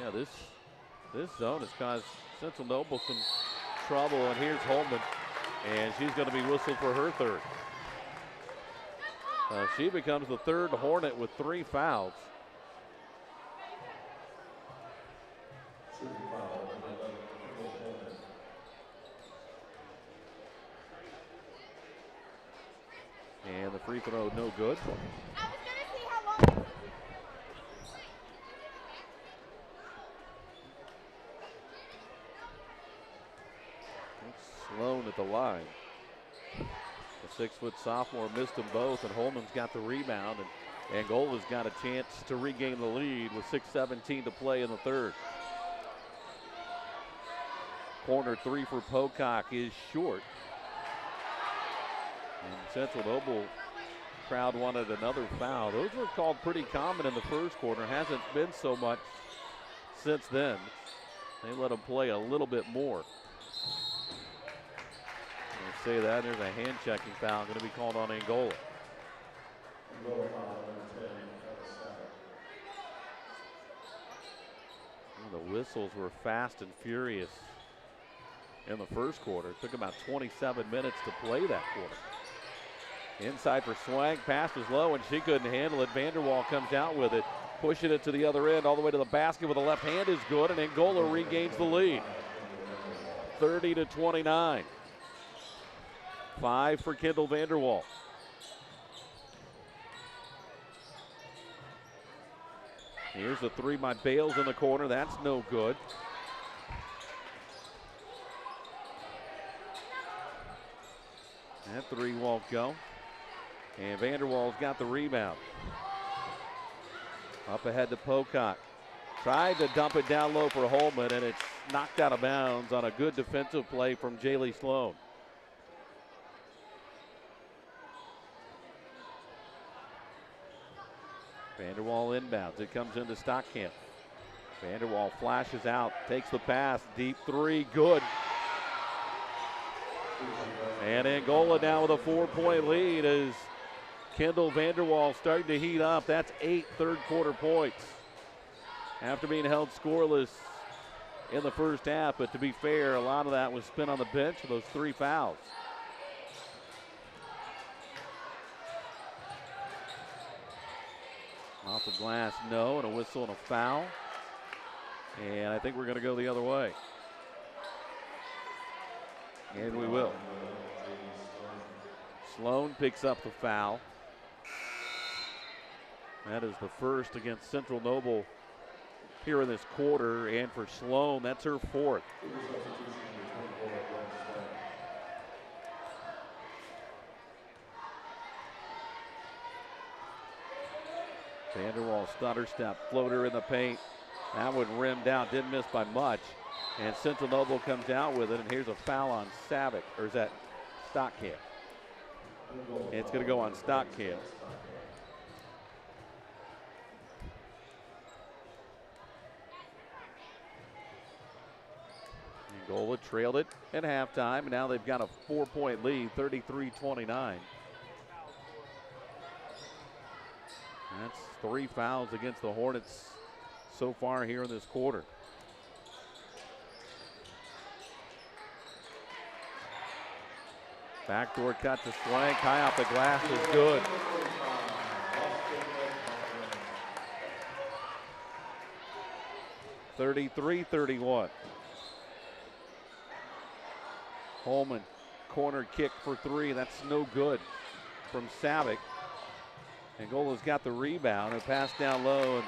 Yeah, this zone has caused Central Noble some trouble, and here's Holman, and she's going to be whistled for her 3rd. She becomes the 3rd Hornet with 3 fouls. And the free throw no good. Sloan at the line. The 6-foot sophomore missed them both, and Holman's got the rebound. And Angola's got a chance to regain the lead with 6:17 to play in the third. Corner three for Pocock is short. And Central Noble crowd wanted another foul. Those were called pretty common in the first quarter. Hasn't been so much since then. They let them play a little bit more. I'll say that. There's a hand checking foul going to be called on Angola. The whistles were fast and furious in the first quarter. It took about 27 minutes to play that quarter. Inside for Swank, pass was low and she couldn't handle it. Vanderwall comes out with it, pushing it to the other end, all the way to the basket with the left hand is good, and Angola regains the lead. 30-29. 5 for Kendall Vanderwall. Here's the three by Bales in the corner. That's no good. That three won't go. And Vanderwall's got the rebound. Up ahead to Pocock. Tried to dump it down low for Holman, and it's knocked out of bounds on a good defensive play from Jaylee Sloan. Vanderwall inbounds. It comes into Stockamp. Vanderwall flashes out, takes the pass, deep three, good. And Angola now with a 4-point lead as Kendall Vanderwall starting to heat up. That's 8 third-quarter points after being held scoreless in the first half. But to be fair, a lot of that was spent on the bench for those 3 fouls. Off the glass, no, and a whistle and a foul. And I think we're going to go the other way. And we will. Sloan picks up the foul. That is the first against Central Noble here in this quarter. And for Sloan, that's her 4th. Vanderwall stutter step, floater in the paint. That one rimmed out, didn't miss by much. And Central Noble comes out with it, and here's a foul on Savick, or is that Stockamp? It's going to go on Stockamp. Angola trailed it at halftime, and now they've got a 4-point lead, 33-29. That's 3 fouls against the Hornets so far here in this quarter. Backdoor cut to Swank, high off the glass is good. (33-31). Holman, corner kick for 3, that's no good from Savick. Angola's got the rebound and pass down low, and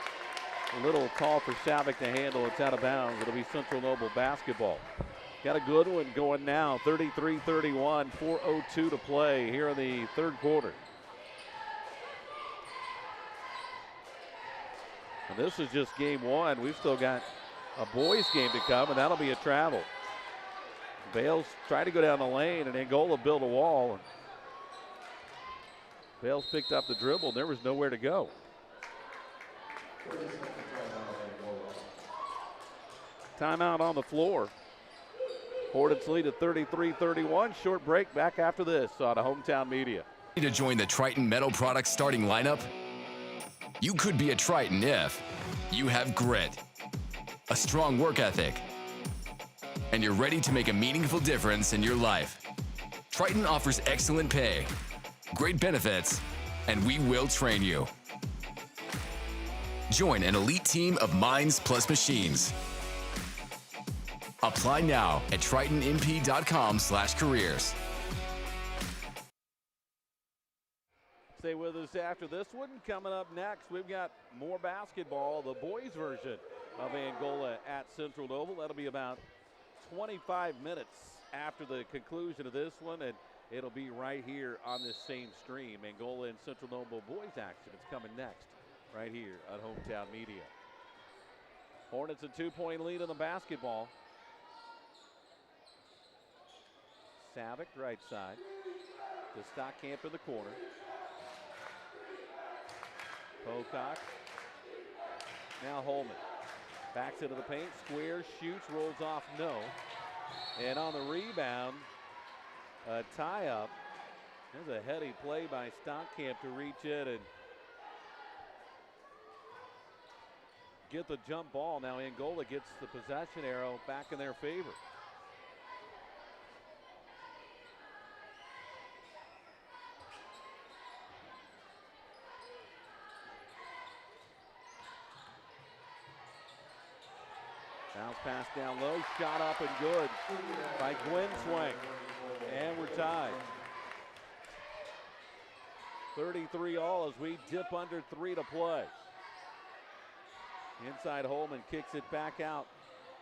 a little tall for Savick to handle. It's out of bounds. It'll be Central Noble basketball. Got a good one going now, 33-31, 4:02 to play here in the third quarter. And this is just game 1. We've still got a boys game to come, and that'll be a travel. Bales tried to go down the lane, and Angola built a wall. Bales picked up the dribble, and there was nowhere to go. Timeout on the floor. Hornets lead at 33-31. Short break, back after this on Hometown Media. Ready to join the Triton Metal Products starting lineup? You could be a Triton if you have grit, a strong work ethic, and you're ready to make a meaningful difference in your life. Triton offers excellent pay, great benefits, and we will train you. Join an elite team of minds plus machines. Apply now at tritonmp.com/careers. Stay with us after this one. Coming up next, we've got more basketball, the boys version of Angola at Central Noble. That'll be about 25 minutes after the conclusion of this one. And it'll be right here on this same stream. Angola and Central Noble boys action. It's coming next right here on Hometown Media. Hornets a 2-point lead in the basketball. Savick right side to Stockamp in the corner. Pocock. Now Holman. Backs into the paint, squares, shoots, rolls off, no. And on the rebound, a tie-up. There's a heady play by Stockamp to reach in and get the jump ball. Now Angola gets the possession arrow back in their favor. Bounce pass down low, shot up and good by Gwen Swank. And we're tied. 33 all as we dip under 3 to play. Inside Holman kicks it back out.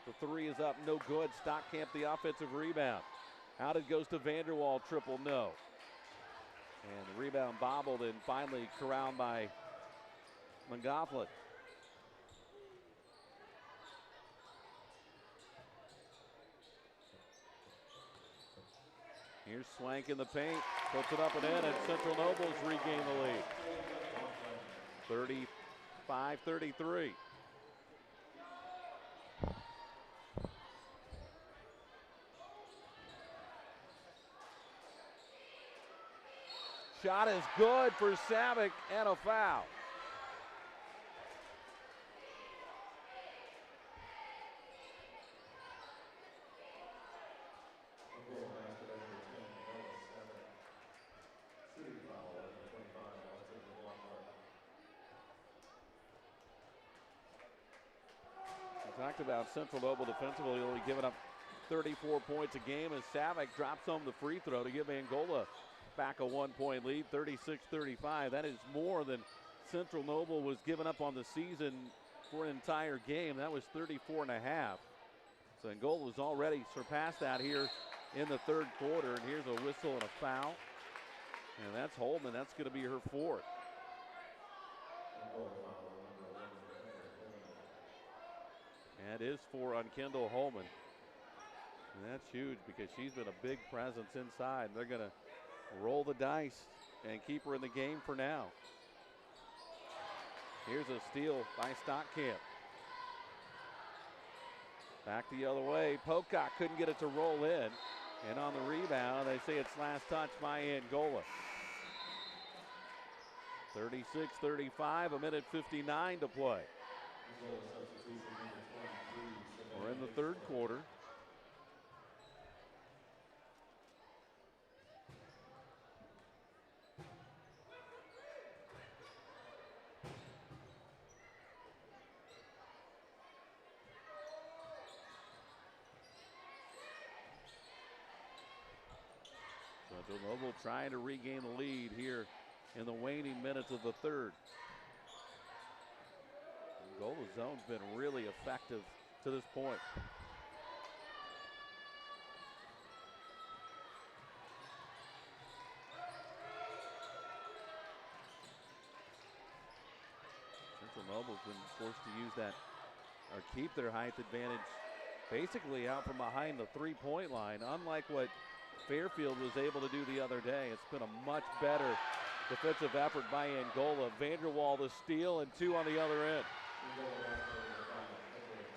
The 3 is up, no good. Stockamp the offensive rebound. Out it goes to Vanderwall, triple no. And the rebound bobbled and finally corralled by McGoughlin. Here's Swank in the paint, puts it up and in, and Central Nobles regain the lead. 35-33. Shot is good for Savick and a foul. Talked about Central Noble defensively only giving up 34 points a game as Savick drops home the free throw to give Angola back a 1-point lead, 36-35. That is more than Central Noble was giving up on the season for an entire game. That was 34.5. So Angola's already surpassed that here in the third quarter. And here's a whistle and a foul. And that's Holman. That's going to be her 4th. That is for on Kendall Holman. And that's huge because she's been a big presence inside. They're going to roll the dice and keep her in the game for now. Here's a steal by Stockamp. Back the other way. Pocock couldn't get it to roll in. And on the rebound, they say it's last touch by Angola. 36-35, a minute 59 to play. We're in the third quarter. Central Noble trying to regain the lead here in the waning minutes of the third. Angola's zone's been really effective to this point. Central Noble's been forced to use that or keep their height advantage basically out from behind the three-point line, unlike what Fairfield was able to do the other day. It's been a much better defensive effort by Angola. Vanderwall the steal and 2 on the other end.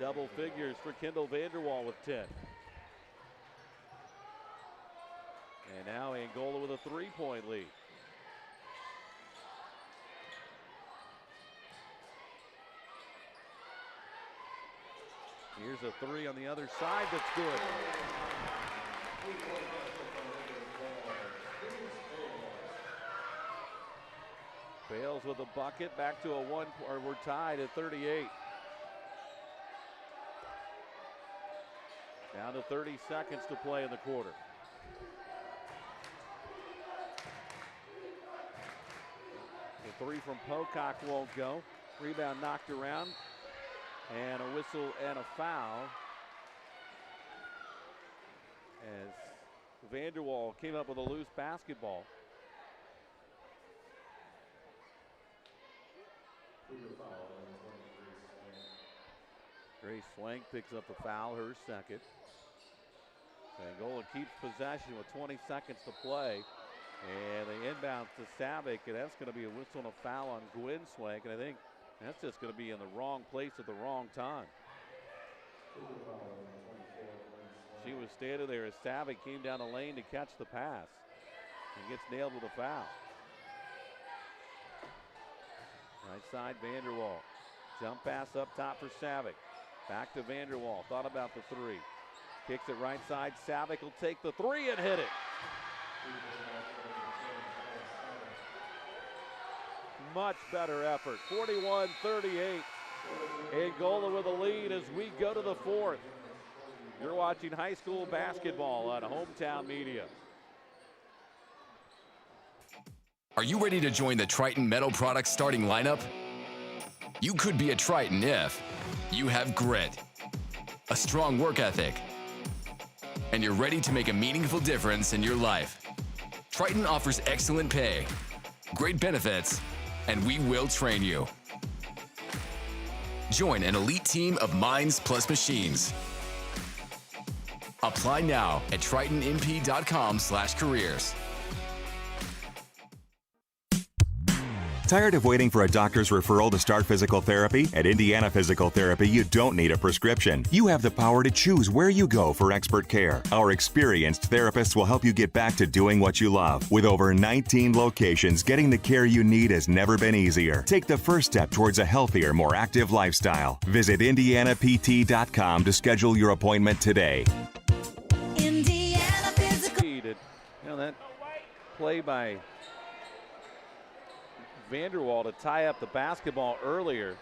Double figures for Kendall Vanderwall with 10. And now Angola with a 3-point lead. Here's a 3 on the other side that's good. Bales with a bucket, back to a 1, or we're tied at 38. Down to 30 seconds to play in the quarter. The 3 from Pocock won't go. Rebound knocked around. And a whistle and a foul as Vanderwall came up with a loose basketball. Grace Swank picks up the foul, her second. Angola keeps possession with 20 seconds to play. And they inbound to Savick, and that's going to be a whistle and a foul on Gwen Swank. And I think that's just going to be in the wrong place at the wrong time. She was standing there as Savick came down the lane to catch the pass and gets nailed with a foul. Right side, Vanderwall. Jump pass up top for Savick. Back to Vanderwall. Thought about the three. Kicks it right side. Savick will take the three and hit it. Much better effort. 41-38. Angola with a lead as we go to the fourth. You're watching high school basketball on Hometown Media. Are you ready to join the Triton Metal Products starting lineup? You could be a Triton if you have grit, a strong work ethic, and you're ready to make a meaningful difference in your life. Triton offers excellent pay, great benefits, and we will train you. Join an elite team of minds plus machines. Apply now at tritonmp.com/careers. Tired of waiting for a doctor's referral to start physical therapy? At Indiana Physical Therapy, you don't need a prescription. You have the power to choose where you go for expert care. Our experienced therapists will help you get back to doing what you love. With over 19 locations, getting the care you need has never been easier. Take the first step towards a healthier, more active lifestyle. Visit IndianaPT.com to schedule your appointment today. Indiana Physical. You know, that play by Vanderwall to tie up the basketball earlier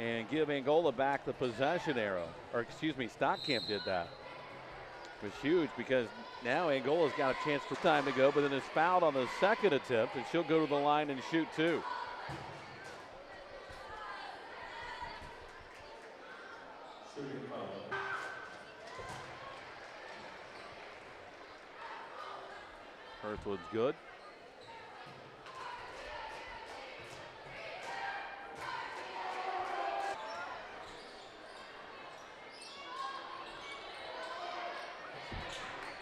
and give Angola back the possession arrow. Or excuse me, Stockamp did that. It was huge because now Angola's got a chance for time to go, but then is fouled on the second attempt, and she'll go to the line and shoot two. First one's good.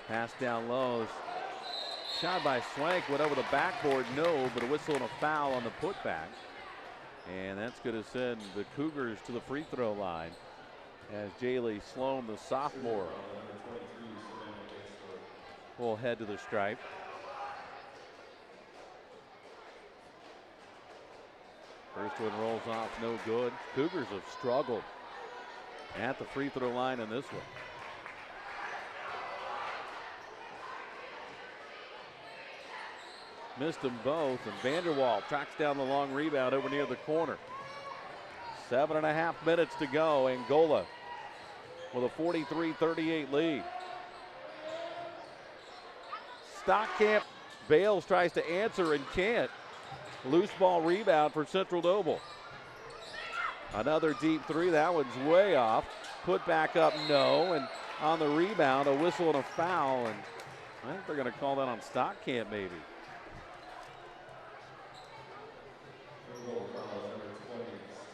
Pass down low. Shot by Swank, went over the backboard, no, but a whistle and a foul on the putback. And that's going to send the Cougars to the free throw line as Jaylee Sloan, the sophomore, will head to the stripe. First one rolls off, no good. Cougars have struggled at the free throw line in this one. Missed them both, and Vanderwall tracks down the long rebound over near the corner. 7.5 minutes to go. Angola with a 43-38 lead. Stockamp Bales tries to answer and can't. Loose ball rebound for Central Noble. Another deep three. That one's way off. Put back up, no. And on the rebound, a whistle and a foul. And I think they're going to call that on Stockamp maybe.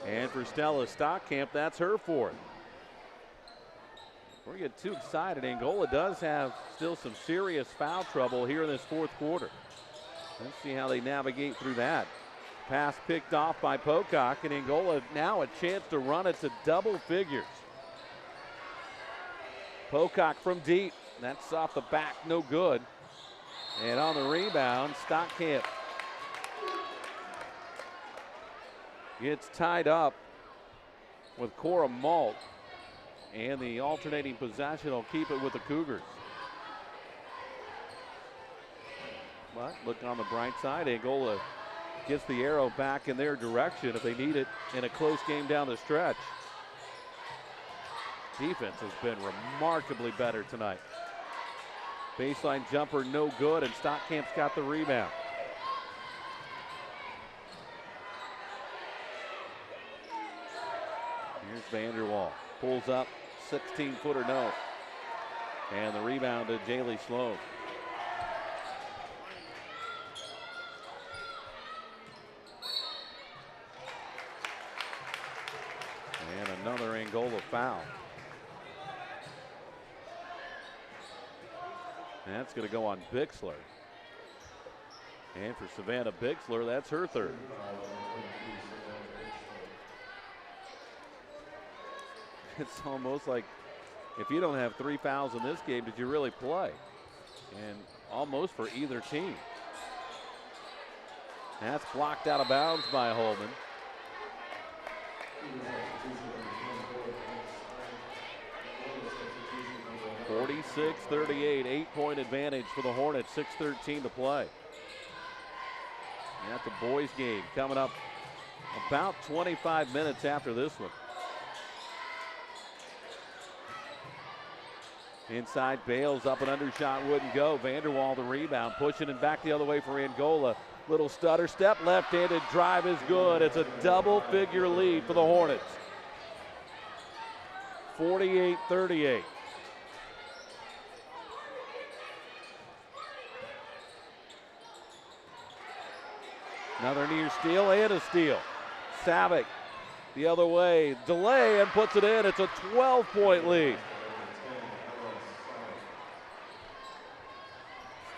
And for Stella Stockamp, that's her fourth. Before we get too excited, Angola does have still some serious foul trouble here in this fourth quarter. Let's see how they navigate through that. Pass picked off by Pocock, and Angola now a chance to run it to double figures. Pocock from deep. That's off the back, no good. And on the rebound, Stockamp gets tied up with Cora Malt, and the alternating possession will keep it with the Cougars. But look on the bright side, Angola gets the arrow back in their direction if they need it in a close game down the stretch. Defense has been remarkably better tonight. Baseline jumper no good, and Stockamp's got the rebound. Here's Vanderwall. Pulls up, 16-footer no. And the rebound to Jaylee Sloan. Angola foul. And that's going to go on Bixler. And for Savannah Bixler, that's her third. It's almost like if you don't have 3 fouls in this game, did you really play? And almost for either team. That's blocked out of bounds by Holman. (46-38), 8-point advantage for the Hornets, 6:13 to play. At the boys game coming up about 25 minutes after this one. Inside Bales, up and under shot wouldn't go. Vanderwall the rebound, pushing it back the other way for Angola. Little stutter step, left-handed drive is good. It's a double-figure lead for the Hornets. 48-38. Another near steal and a steal. Savick the other way, delay and puts it in. It's a 12-point lead.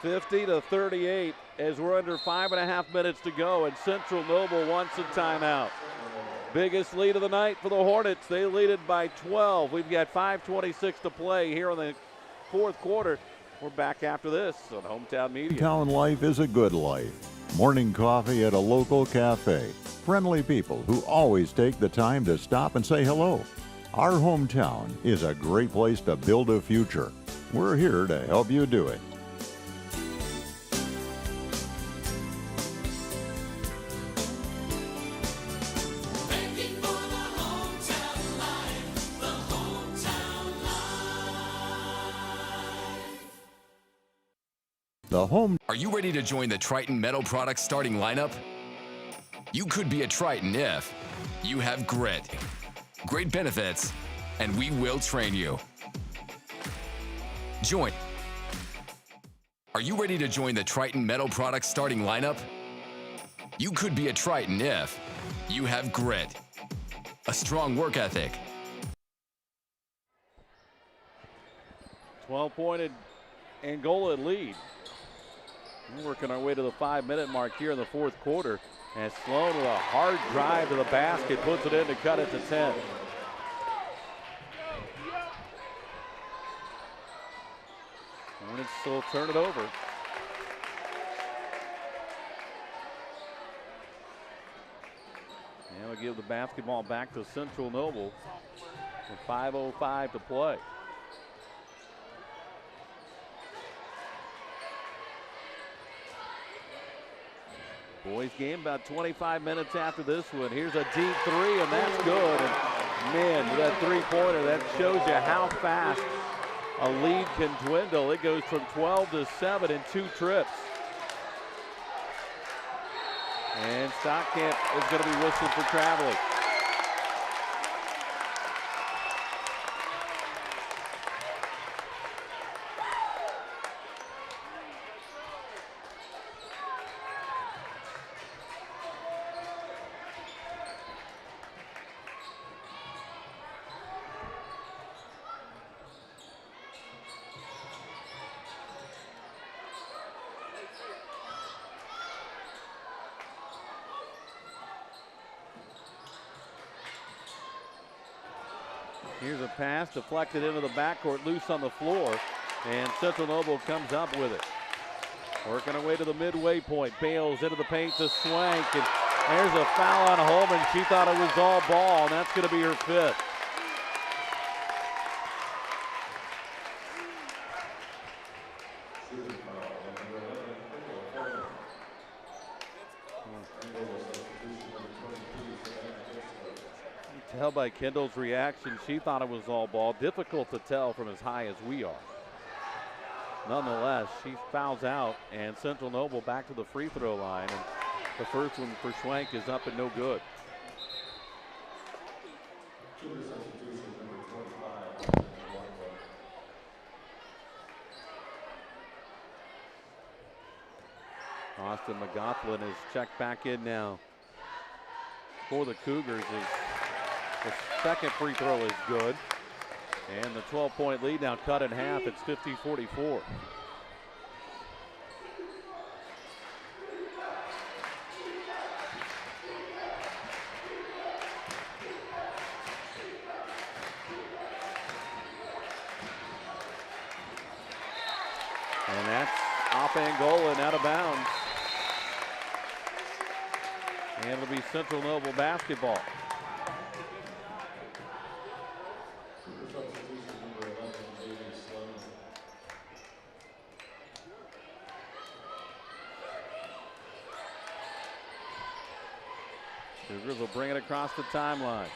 50-38 as we're under 5.5 minutes to go, and Central Noble wants a timeout. Biggest lead of the night for the Hornets. They lead it by 12. We've got 5:26 to play here in the fourth quarter. We're back after this on Hometown Media. Town life is a good life. Morning coffee at a local cafe. Friendly people who always take the time to stop and say hello. Our hometown is a great place to build a future. We're here to help you do it. Are you ready to join the Triton Metal Products starting lineup? You could be a Triton if you have grit, great benefits, and we will train you. Join. Are you ready to join the Triton Metal Products starting lineup? You could be a Triton if you have grit, a strong work ethic. 12-pointed Angola lead. We're working our way to the 5-minute mark here in the fourth quarter. And Sloan with a hard drive to the basket, puts it in to cut it to 10. Hornets still turn it over. And we'll give the basketball back to Central Noble with 5:05 to play. Boys game about 25 minutes after this one. Here's a deep three, and that's good. And man, with that three-pointer, that shows you how fast a lead can dwindle. It goes from 12 to 7 in 2 trips. And Stockamp is going to be whistled for traveling. Here's a pass deflected into the backcourt, loose on the floor, and Central Noble comes up with it. Working our way to the midway point. Bales into the paint to Swank, and there's a foul on Holman. She thought it was all ball, and that's going to be her 5th. Tell by Kendall's reaction, she thought it was all ball. Difficult to tell from as high as we are. Nonetheless, she fouls out, and Central Noble back to the free throw line. And the first one for Schwank is up and no good. Austin McGoughlin is checked back in now for the Cougars as The second free throw is good. And the 12-point lead now cut in half. It's 50-44. And that's off Angola and out of bounds. And it'll be Central Noble basketball. Cougars will bring it across the timeline.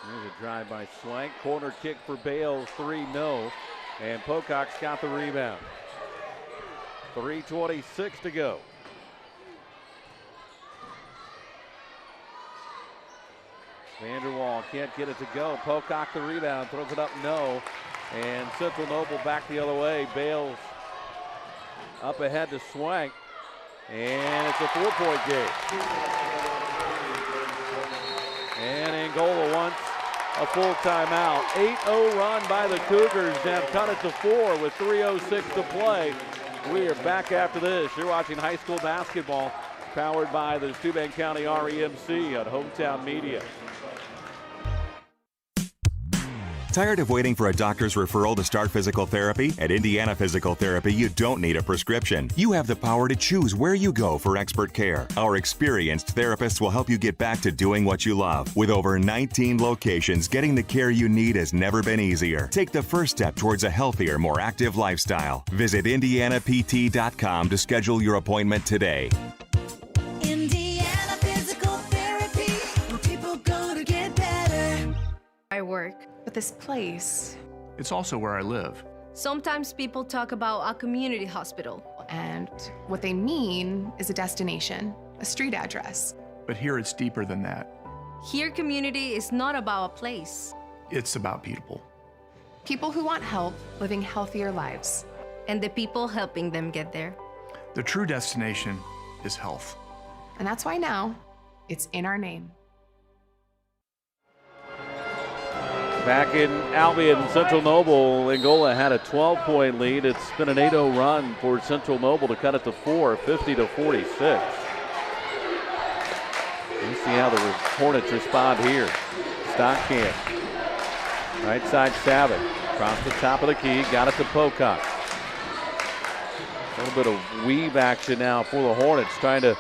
There's a drive by Swank. Corner kick for Bales. 3, no. And Pocock's got the rebound. 3:26 to go. Vanderwall can't get it to go. Pocock the rebound. Throws it up, no. And Central Noble back the other way. Bales up ahead to Swank. And it's a 4-point game. And Angola wants a full timeout. 8-0 run by the Cougars. Have cut it to 4 with 3:06 to play. We are back after this. You're watching high school basketball powered by the Steuben County REMC on Hometown Media. Tired of waiting for a doctor's referral to start physical therapy? At Indiana Physical Therapy, you don't need a prescription. You have the power to choose where you go for expert care. Our experienced therapists will help you get back to doing what you love. With over 19 locations, getting the care you need has never been easier. Take the first step towards a healthier, more active lifestyle. Visit IndianaPT.com to schedule your appointment today. Indiana Physical Therapy, where people go to get better. I work. But this place, It's also where I live. Sometimes people talk about a community hospital. and what they mean is a destination, a street address. But here it's deeper than that. Here, community is not about a place. It's about people. People who want help living healthier lives. And the people helping them get there. The true destination is health. And that's why now it's in our name. Back in Albion, Central Noble, Angola had a 12-point lead. It's been an 8-0 run for Central Noble to cut it to 4, 50-46. Let's see how the Hornets respond here. Stockamp, right side Savick, across the top of the key, got it to Pocock. A little bit of weave action now for the Hornets, trying to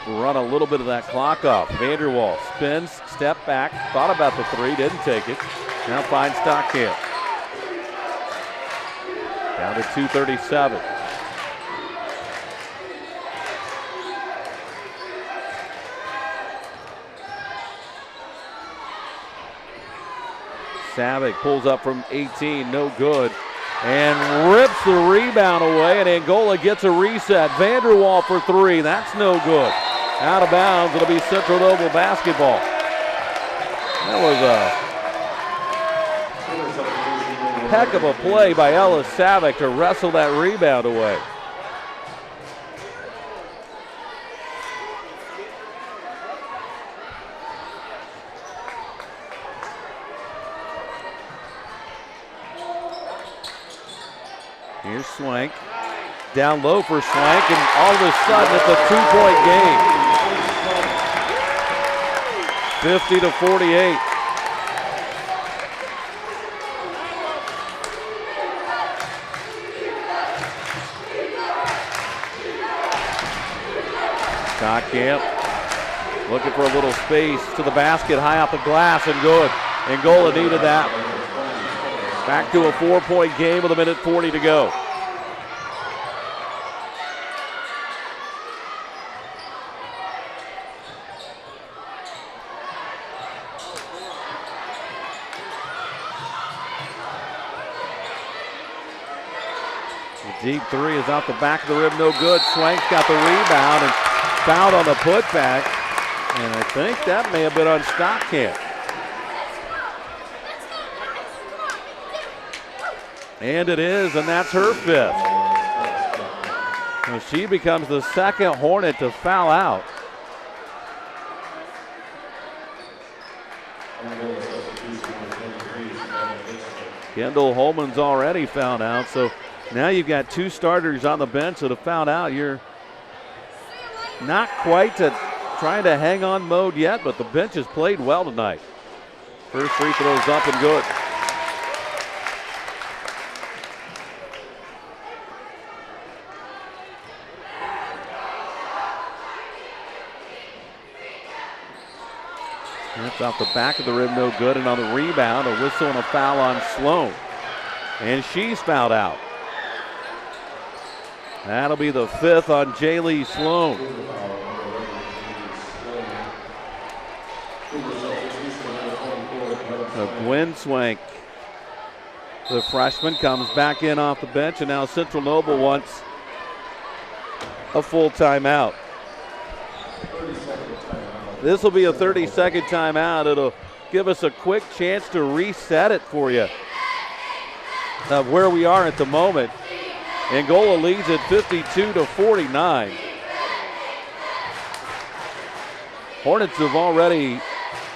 run a little bit of that clock off. Vanderwall spins, step back, thought about the 3, didn't take it. Now finds Stockamp. Down to 2:37. Savick pulls up from 18, no good. And rips the rebound away, and Angola gets a reset. Vanderwall for 3, that's no good. Out of bounds, it'll be Central Noble basketball. That was a heck of a play by Ellis Savick to wrestle that rebound away. Here's Swank. Down low for Swank, and all of a sudden it's a 2-point game. 50-48. Stockamp looking for a little space to the basket, high off the glass, and good. Angola needed that. Back to a 4-point game with 1:40 to go. The deep 3 is out the back of the rim, no good. Swank's got the rebound and fouled on the putback. And I think that may have been on Stockamp. And it is, and that's her 5th. So she becomes the second Hornet to foul out. Kendall Holman's already fouled out, so now you've got two starters on the bench that have fouled out. You're not quite trying to hang on mode yet, but the bench has played well tonight. First free throw's up and good. That's off the back of the rim, no good. And on the rebound, a whistle and a foul on Sloan. And she's fouled out. That'll be the fifth on Jaylee Sloan. So Gwen Swank, the freshman, comes back in off the bench, and now Central Noble wants a full timeout. This will be a 30-second timeout. It'll give us a quick chance to reset it for you of where we are at the moment. Angola leads at 52-49. Hornets have already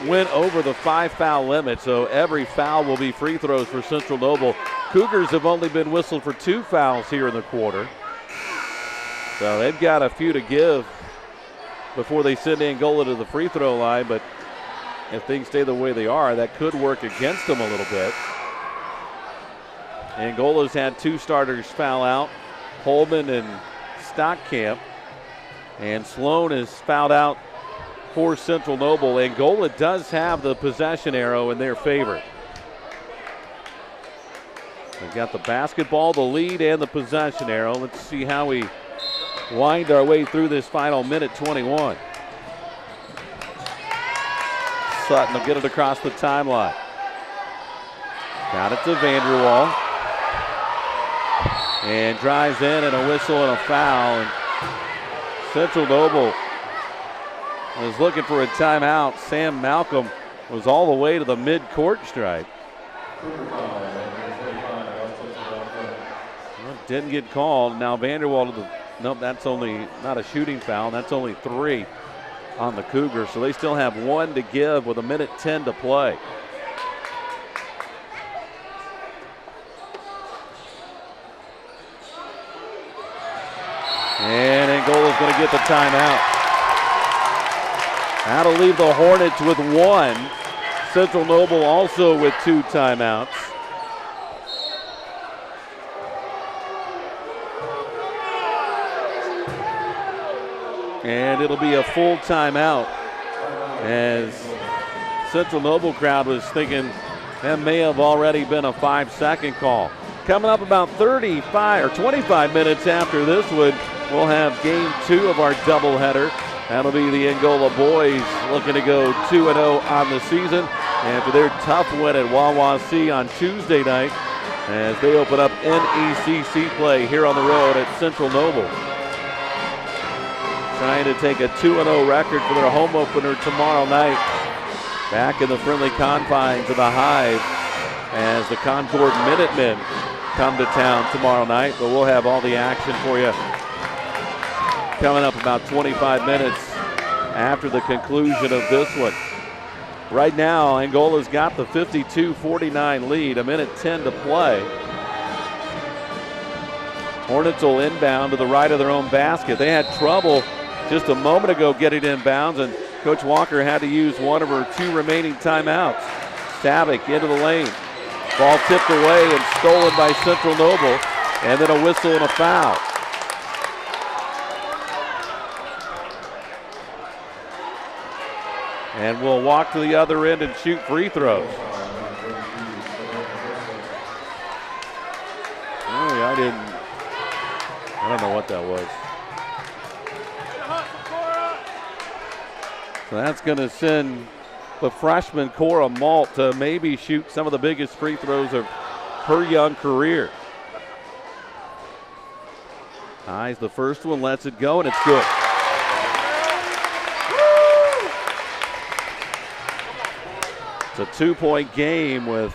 went over the 5-foul limit, so every foul will be free throws for Central Noble. Cougars have only been whistled for 2 fouls here in the quarter, so they've got a few to give before they send Angola to the free throw line, but if things stay the way they are, that could work against them a little bit. Angola's had 2 starters foul out, Holman and Stockcamp, and Sloan is fouled out for Central Noble. Angola does have the possession arrow in their favor. They've got the basketball, the lead, and the possession arrow. Let's see how we wind our way through this final minute 21. Sutton will get it across the timeline. Got it to Vanderwall. And drives in, and a whistle and a foul. And Central Noble was looking for a timeout. Sam Malcolm was all the way to the mid-court stripe. Well, didn't get called. Now Vanderwall to the, nope, that's only not a shooting foul. That's only 3 on the Cougars. So they still have 1 to give with 1:10 to play. And Angola's going to get the timeout. That'll leave the Hornets with 1. Central Noble also with 2 timeouts. And it'll be a full timeout, as Central Noble crowd was thinking that may have already been a 5-second call. Coming up about 35 or 25 minutes after this one, we'll have game 2 of our doubleheader. That'll be the Angola boys looking to go 2-0 on the season after their tough win at Wawasee on Tuesday night, as they open up NECC play here on the road at Central Noble. Trying to take a 2-0 record for their home opener tomorrow night, back in the friendly confines of the Hive, as the Concord Minutemen come to town tomorrow night. But we'll have all the action for you coming up about 25 minutes after the conclusion of this one. Right now, Angola's got the 52-49 lead, 1:10 to play. Hornets will inbound to the right of their own basket. They had trouble just a moment ago getting inbounds, and Coach Walker had to use one of her 2 remaining timeouts. Savick into the lane. Ball tipped away and stolen by Central Noble, and then a whistle and a foul. And we'll walk to the other end and shoot free throws. I don't know what that was. So that's going to send the freshman Cora Malt to maybe shoot some of the biggest free throws of her young career. Eyes the first one, lets it go, and it's good. It's a 2-point game with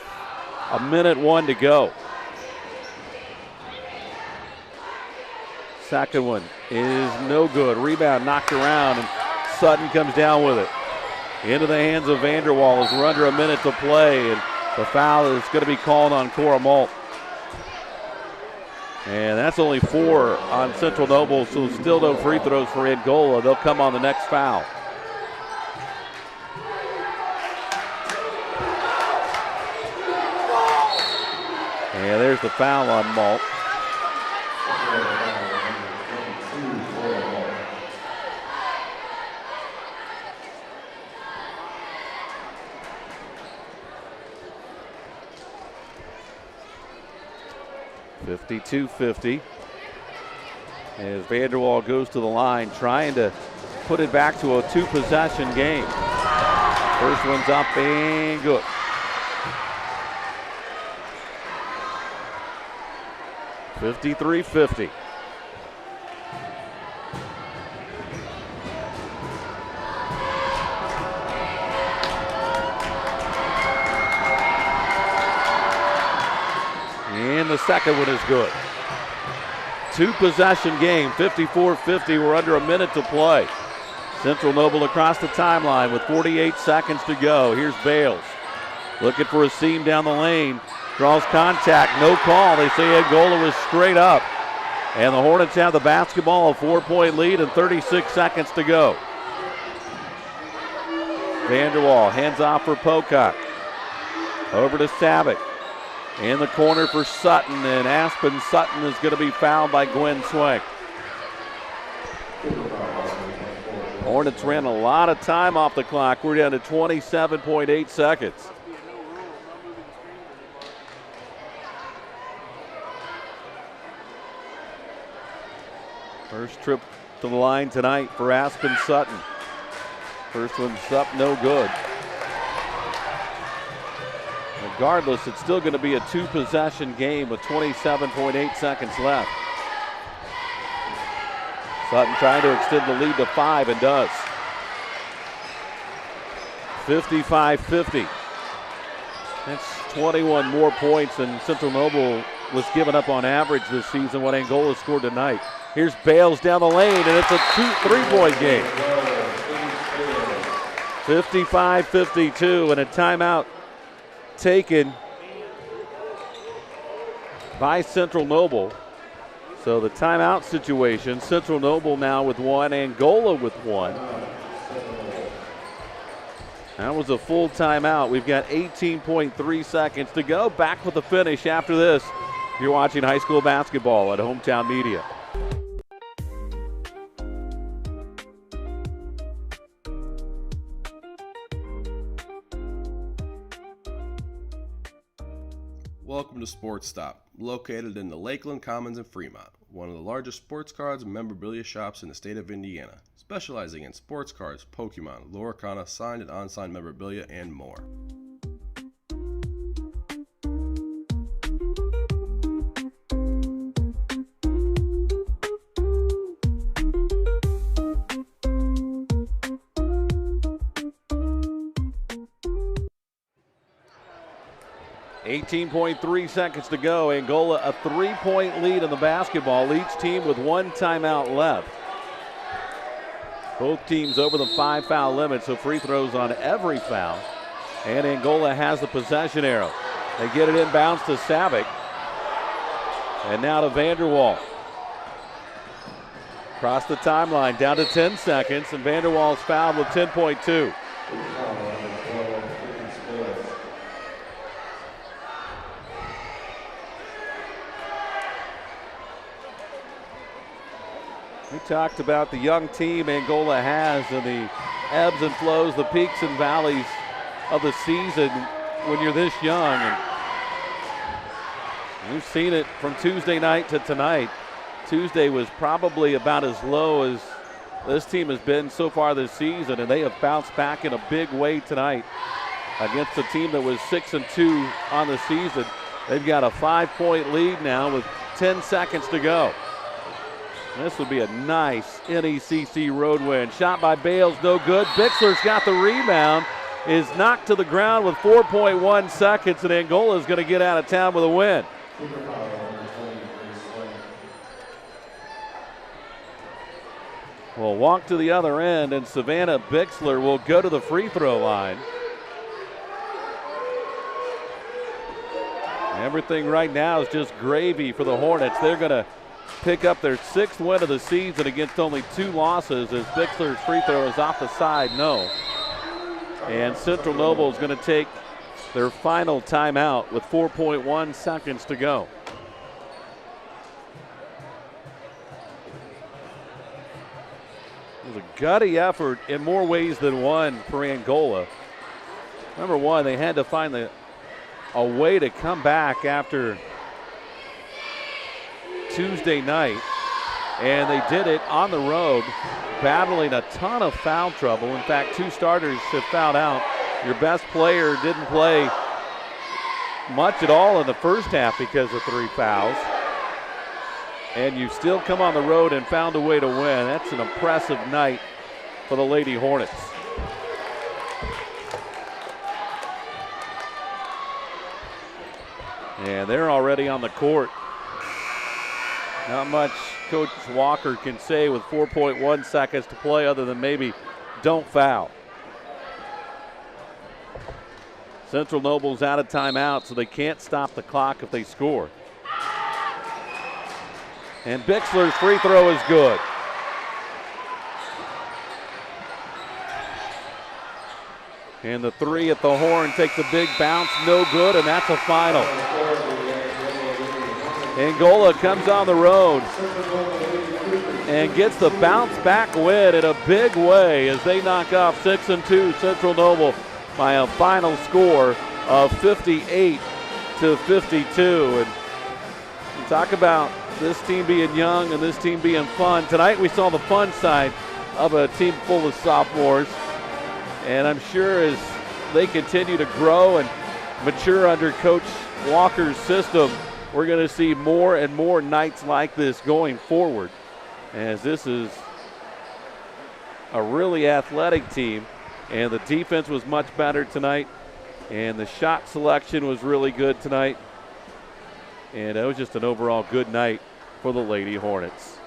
1:01 to go. Second one is no good. Rebound knocked around, and Sutton comes down with it. Into the hands of Vanderwall as we're under a minute to play, and the foul is going to be called on Cora Malt. And that's only 4 on Central Noble, so still no free throws for Angola. They'll come on the next foul. And there's the foul on Malt. (52-50) as Vanderwall goes to the line, trying to put it back to a 2-possession game. First one's up and good. (53-50). And the second one is good. 2-possession game, 54-50. We're under a minute to play. Central Noble across the timeline with 48 seconds to go. Here's Bales looking for a seam down the lane. Draws contact, no call. They say Angola was straight up. And the Hornets have the basketball, a 4-point lead and 36 seconds to go. Vanderwall hands off for Pocock. Over to Savick. In the corner for Sutton, and Aspen Sutton is going to be fouled by Gwen Swank. Hornets ran a lot of time off the clock. We're down to 27.8 seconds. First trip to the line tonight for Aspen Sutton. First one's up, no good. Regardless, it's still going to be a 2-possession game with 27.8 seconds left. Sutton trying to extend the lead to 5 and does. 55-50. That's 21 more points than Central Noble was giving up on average this season, what Angola scored tonight. Here's Bales down the lane, and it's a 2-3-point game. 55-52, and a timeout taken by Central Noble. So the timeout situation, Central Noble now with 1, Angola with 1. That was a full timeout. We've got 18.3 seconds to go. Back with the finish after this. You're watching high school basketball at Hometown Media. Welcome to Sports Stop, located in the Lakeland Commons in Fremont, one of the largest sports cards and memorabilia shops in the state of Indiana, specializing in sports cards, Pokemon, Loricana, signed and unsigned memorabilia, and more. .3 seconds to go. Angola a 3-point lead in the basketball. Each team with 1 timeout left. Both teams over the 5-foul limit, so free throws on every foul. And Angola has the possession arrow. They get it inbounds to Savick. And now to Vanderwall. Across the timeline, down to 10 seconds, and Vanderwall's fouled with 10.2. We talked about the young team Angola has and the ebbs and flows, the peaks and valleys of the season when you're this young. And we've seen it from Tuesday night to tonight. Tuesday was probably about as low as this team has been so far this season, and they have bounced back in a big way tonight against a team that was 6-2 on the season. They've got a 5-point lead now with 10 seconds to go. This would be a nice NECC road win. Shot by Bales, no good. Bixler's got the rebound, is knocked to the ground with 4.1 seconds, and Angola is going to get out of town with a win. will walk to the other end, and Savannah Bixler will go to the free throw line. Everything right now is just gravy for the Hornets. They're going to pick up their 6th win of the season against only 2 losses, as Bixler's free throw is off the side, no. And Central Noble is going to take their final timeout with 4.1 seconds to go. It was a gutty effort in more ways than one for Angola. Number one, they had to find a way to come back after Tuesday night, and they did it on the road, battling a ton of foul trouble. In fact, 2 starters have fouled out. Your best player didn't play much at all in the first half because of 3 fouls. And you still come on the road and found a way to win. That's an impressive night for the Lady Hornets. And they're already on the court. Not much Coach Walker can say with 4.1 seconds to play other than maybe don't foul. Central Noble's out of timeout, so they can't stop the clock if they score. And Bixler's free throw is good. And the 3 at the horn takes a big bounce, no good, and that's a final. Angola comes on the road and gets the bounce back win in a big way as they knock off 6-2 Central Noble by a final score of 58-52. And you talk about this team being young and this team being fun. Tonight we saw the fun side of a team full of sophomores. And I'm sure as they continue to grow and mature under Coach Walker's system, we're going to see more and more nights like this going forward, as this is a really athletic team, and the defense was much better tonight, and the shot selection was really good tonight, and it was just an overall good night for the Lady Hornets.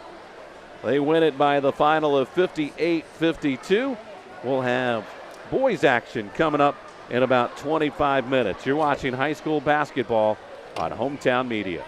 They win it by the final of 58-52. We'll have boys action coming up in about 25 minutes. You're watching high school basketball on Hometown Media.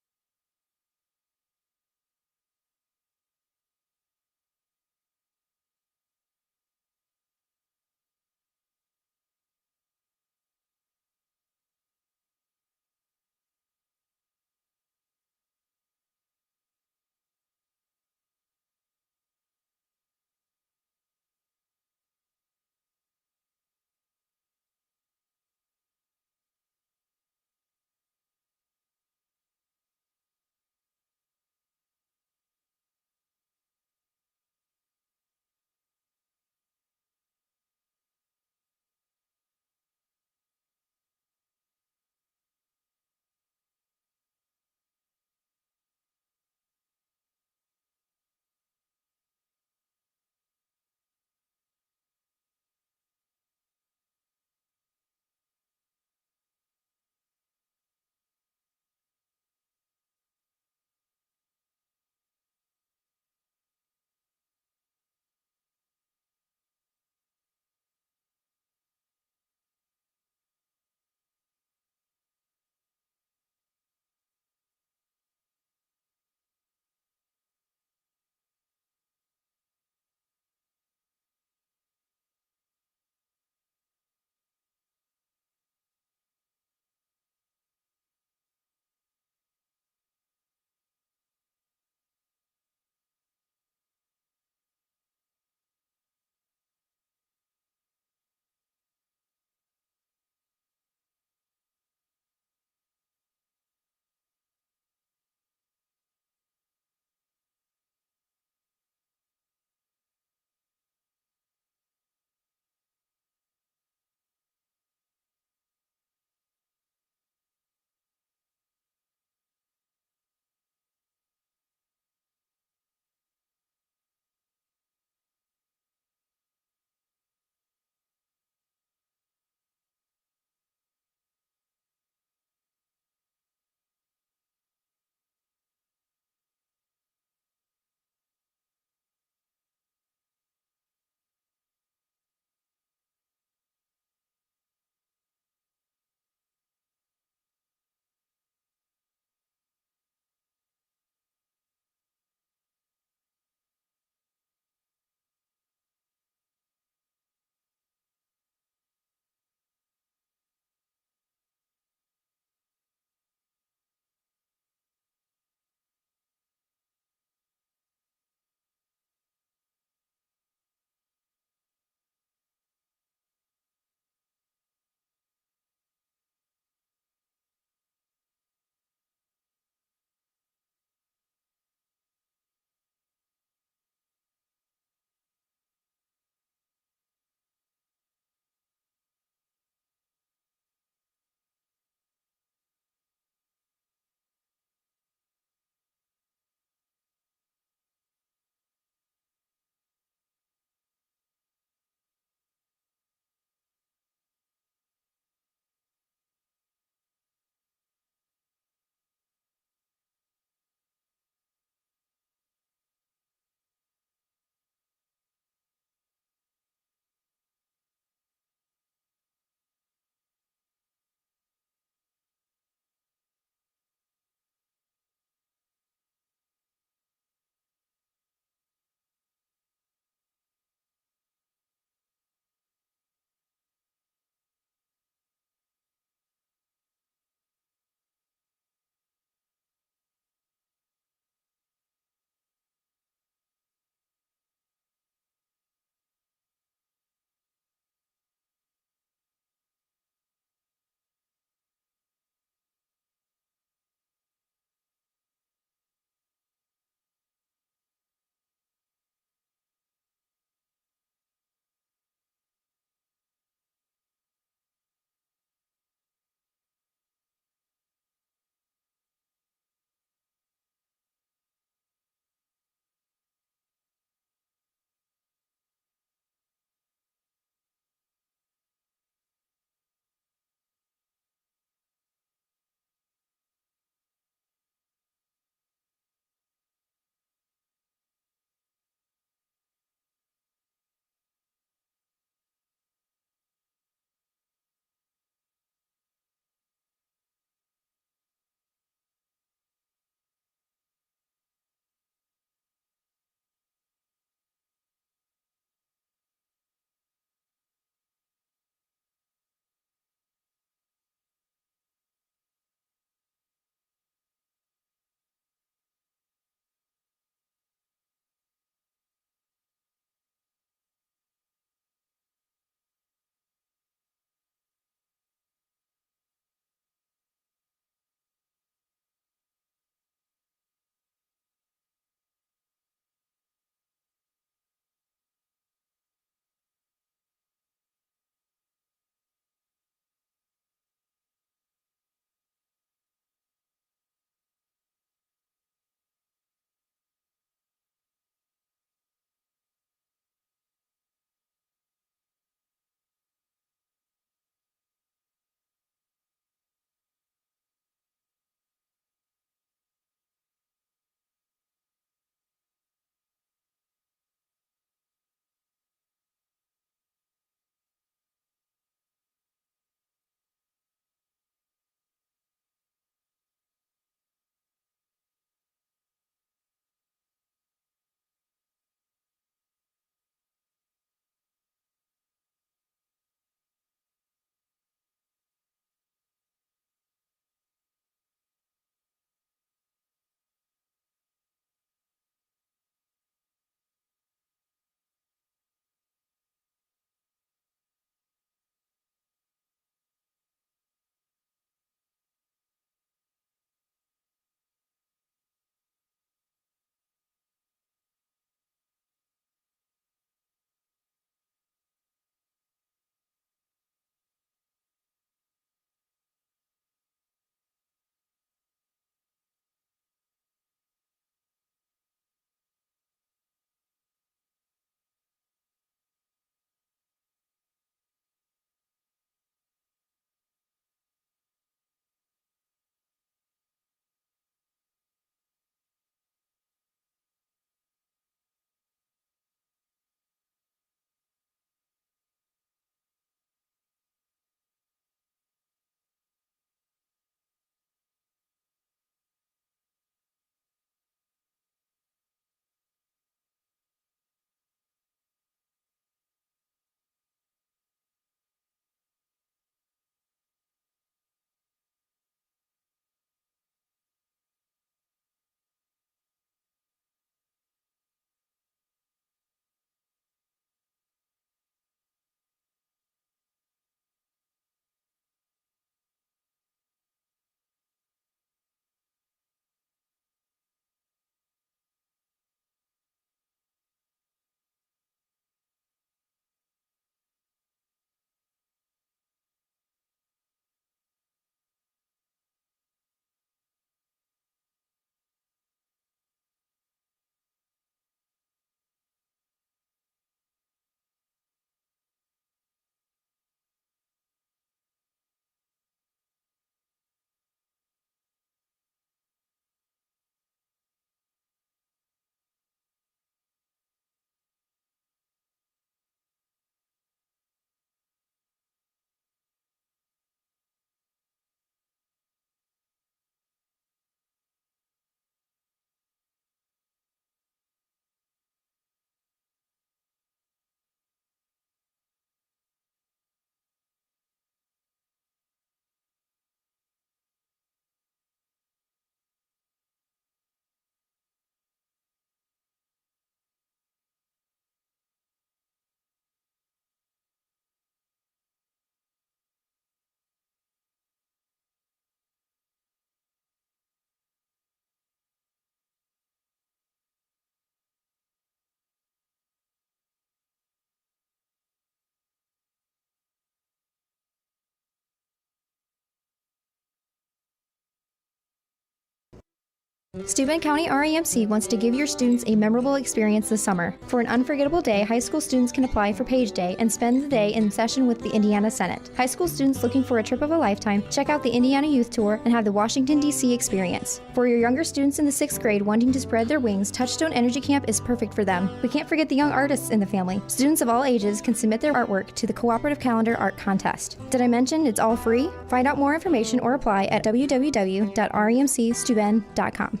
Steuben County REMC wants to give your students a memorable experience this summer. For an unforgettable day, high school students can apply for Page Day and spend the day in session with the Indiana Senate. High school students looking for a trip of a lifetime, check out the Indiana Youth Tour and have the Washington, D.C. experience. For your younger students in the 6th grade wanting to spread their wings, Touchstone Energy Camp is perfect for them. We can't forget the young artists in the family. Students of all ages can submit their artwork to the Cooperative Calendar Art Contest. Did I mention it's all free? Find out more information or apply at www.remcsteuben.com.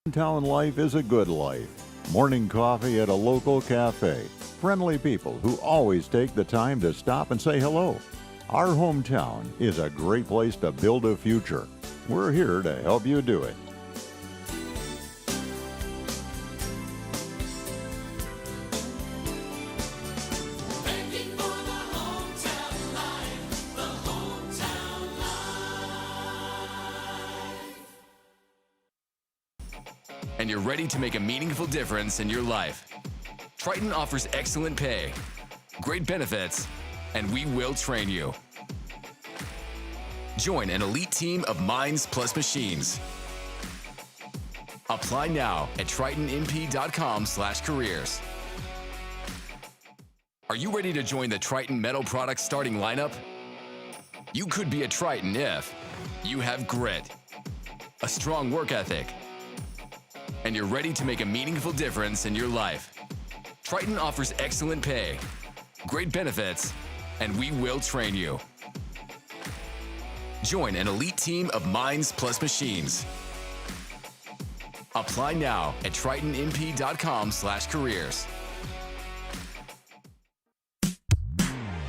Hometown life is a good life. Morning coffee at a local cafe. Friendly people who always take the time to stop and say hello. Our hometown is a great place to build a future. We're here to help you do it. And you're ready to make a meaningful difference in your life. Triton offers excellent pay, great benefits, and we will train you. Join an elite team of minds plus machines. Apply now at tritonmp.com/careers. Are you ready to join the Triton Metal Products starting lineup? You could be a Triton if you have grit, a strong work ethic, and you're ready to make a meaningful difference in your life. Triton offers excellent pay, great benefits, and we will train you. Join an elite team of minds plus machines. Apply now at tritonmp.com/careers.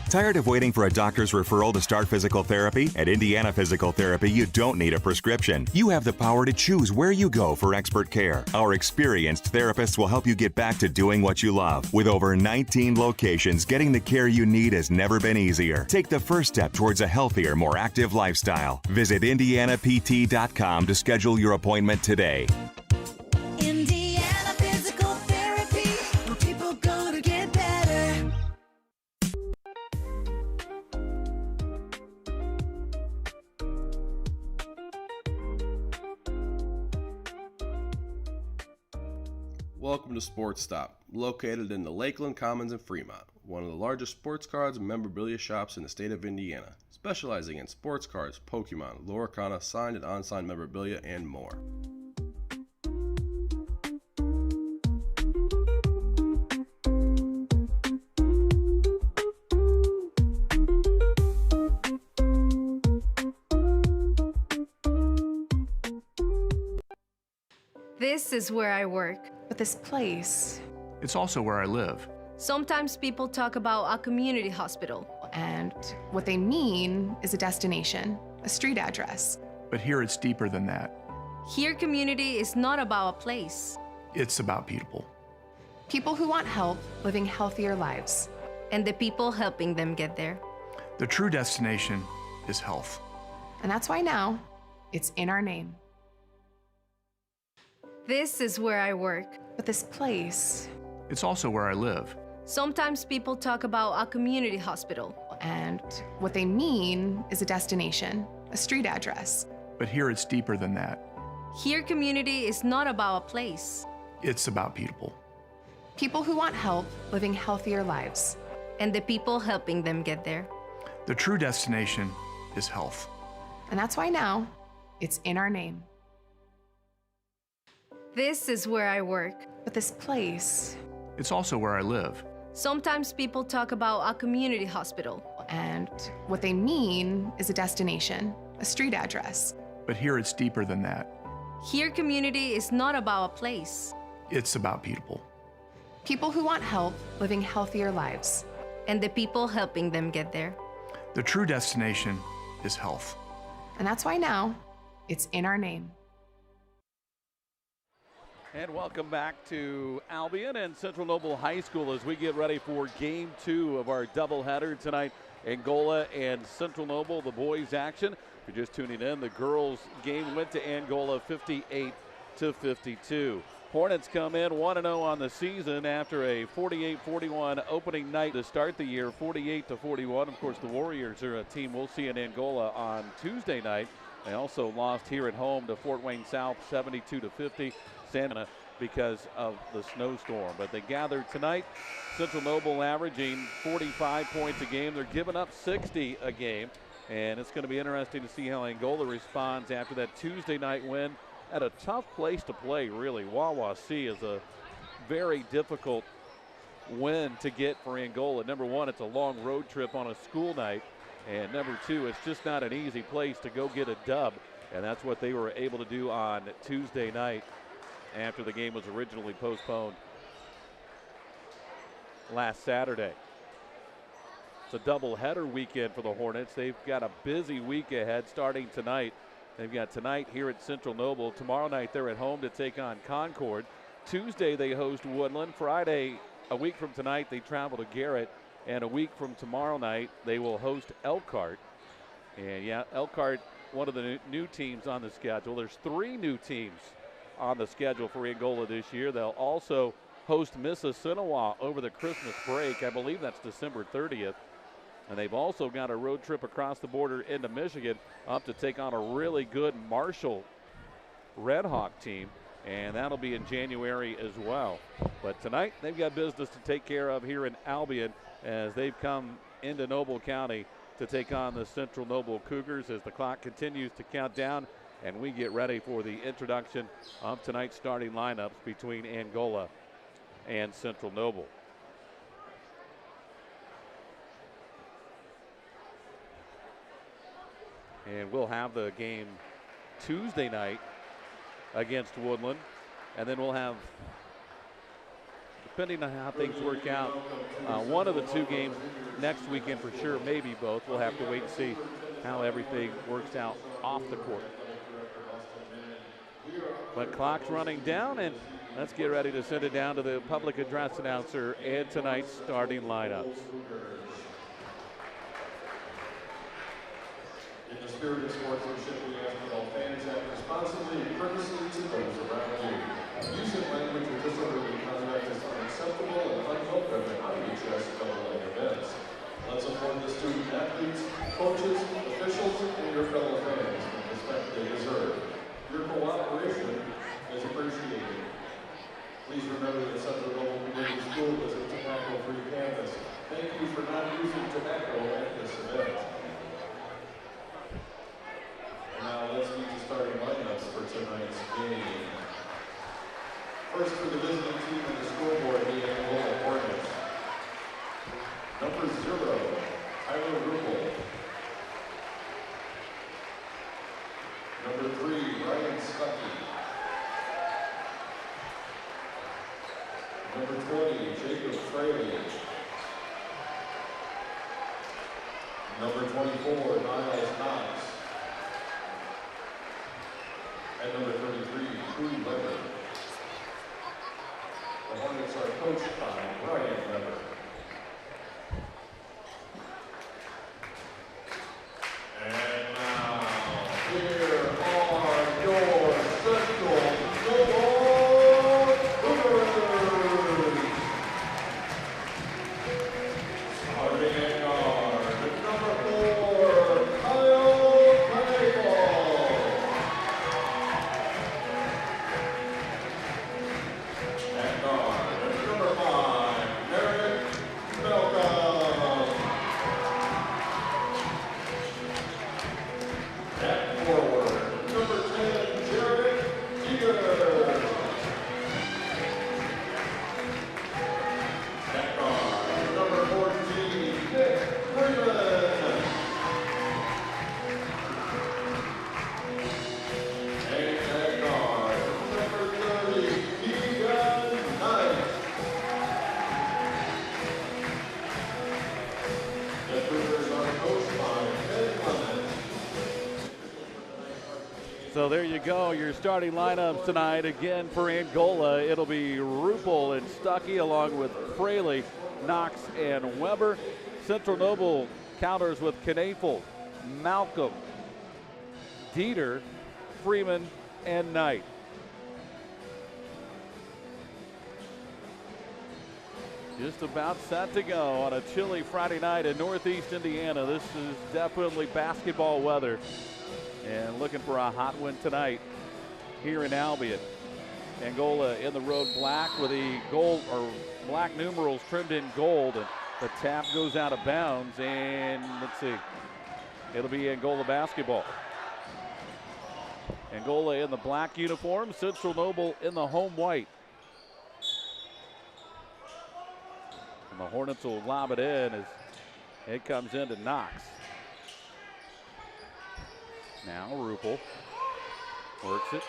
Tired of waiting for a doctor's referral to start physical therapy? At Indiana Physical Therapy, you don't need a prescription. You have the power to choose where you go for expert care. Our experienced therapists will help you get back to doing what you love. With over 19 locations, getting the care you need has never been easier. Take the first step towards a healthier, more active lifestyle. Visit IndianaPT.com to schedule your appointment today. Indiana Physical Therapy, where people go to get better. Welcome to Sports Stop, located in the Lakeland Commons in Fremont, one of the largest sports cards and memorabilia shops in the state of Indiana, specializing in sports cards, Pokemon, Loricana, signed and unsigned memorabilia, and more. This is where I work. But this place, It's also where I live. Sometimes people talk about a community hospital. and what they mean is a destination, a street address. But here it's deeper than that. Here, community is not about a place. It's about people. People who want help living healthier lives. And the people helping them get there. The true destination is health. And that's why now it's in our name. This is where I work. But this place, It's also where I live. Sometimes people talk about a community hospital. and what they mean is a destination, a street address. But here it's deeper than that. Here, community is not about a place. It's about people. People who want help living healthier lives. And the people helping them get there. The true destination is health. And that's why now it's in our name. This is where I work. But this place, It's also where I live. Sometimes people talk about a community hospital. and what they mean is a destination, a street address. But here it's deeper than that. Here, community is not about a place. It's about people. People who want help living healthier lives. And the people helping them get there. The true destination is health. And that's why now it's in our name. And welcome back to Albion and Central Noble High School as we get ready for Game 2 of our doubleheader tonight. Angola and Central Noble, the boys' action. If you're just tuning in, the girls' game went to Angola 58-52. Hornets come in 1-0 on the season after a 48-41 opening night to start the year, 48-41. Of course, the Warriors are a team we'll see in Angola on Tuesday night They also lost here at home to Fort Wayne South 72-50. Santa because of the snowstorm. But they gathered tonight. Central Noble averaging 45 points a game. They're giving up 60 a game. And it's going to be interesting to see how Angola responds after that Tuesday night win at a tough place to play, really. Wawasee is a very difficult win to get for Angola. Number one, it's a long road trip on a school night. And number two, it's just not an easy place to go get a dub. And that's what they were able to do on Tuesday night after the game was originally postponed last Saturday. It's a doubleheader weekend for the Hornets. They've got a busy week ahead starting tonight. They've got tonight here at Central Noble. Tomorrow night they're at home to take on Concord. Tuesday they host Woodland. Friday, a week from tonight, they travel to Garrett. And a week from tomorrow night, they will host Elkhart. And yeah, Elkhart, one of the new teams on the schedule. There's 3 new teams on the schedule for Angola this year. They'll also host Mississinewa over the Christmas break. I believe that's December 30th. And they've also got a road trip across the border into Michigan up to take on a really good Marshall Red Hawk team. And that'll be in January as well. But tonight, they've got business to take care of here in Albion as they've come into Noble County to take on the Central Noble Cougars as the clock continues to count down and we get ready for the introduction of tonight's starting lineups between Angola and Central Noble. And we'll have the game Tuesday night against Woodland, and then we'll have, depending on how things work out, one of the 2 games next weekend for sure, maybe both. We'll have to wait and see how everything works out off the court. But clock's running down, and let's get ready to send it down to the public address announcer and tonight's starting lineups. In the spirit of sportsmanship, we ask that all fans act responsibly and courteously to those around you. Use of language or disorderly conduct is unacceptable and unwelcome at IHSAA events. Let's afford the student athletes, coaches, officials, and your fellow fans the respect they deserve. Your cooperation is appreciated. Please remember that Central Noble Community School is a tobacco-free campus. Thank you for not using tobacco at this event. Now let's meet the starting lineups for tonight's game. First for the visiting team on the scoreboard, the Angola Hornets. Number 0, Tyler Ruppel. Number 3, Ryan Stuckey. Number 20, Jacob Fraley. Number 24, Niles Knox. And number 33, Drew Weber. The Hornets are coached by Brian Weber. And now, here are your Central Noble Cougars. Starting at guard, number 4, Kyle Claypool. At guard, number 5, Eric Malcolm. At forward, number 10, Jared Eager. At guard, number 14, Nick Freeman. And at guard, number 30, Keegan Knight. The Cougars are coached by Ben Clement. So there you go, your starting lineups tonight. Again for Angola, it'll be Ruppel and Stuckey along with Fraley, Knox, and Weber. Central Noble counters with Knafel, Malcolm, Dieter, Freeman, and Knight. Just about set to go on a chilly Friday night in Northeast Indiana. This is definitely basketball weather and looking for a hot win tonight here in Albion. Angola in the road black with the gold or black numerals trimmed in gold, and the tap goes out of bounds, and let's see, it'll be Angola basketball. Angola in the black uniform, Central Noble in the home white. And the Hornets will lob it in as it comes into Knox. Now Ruppel works it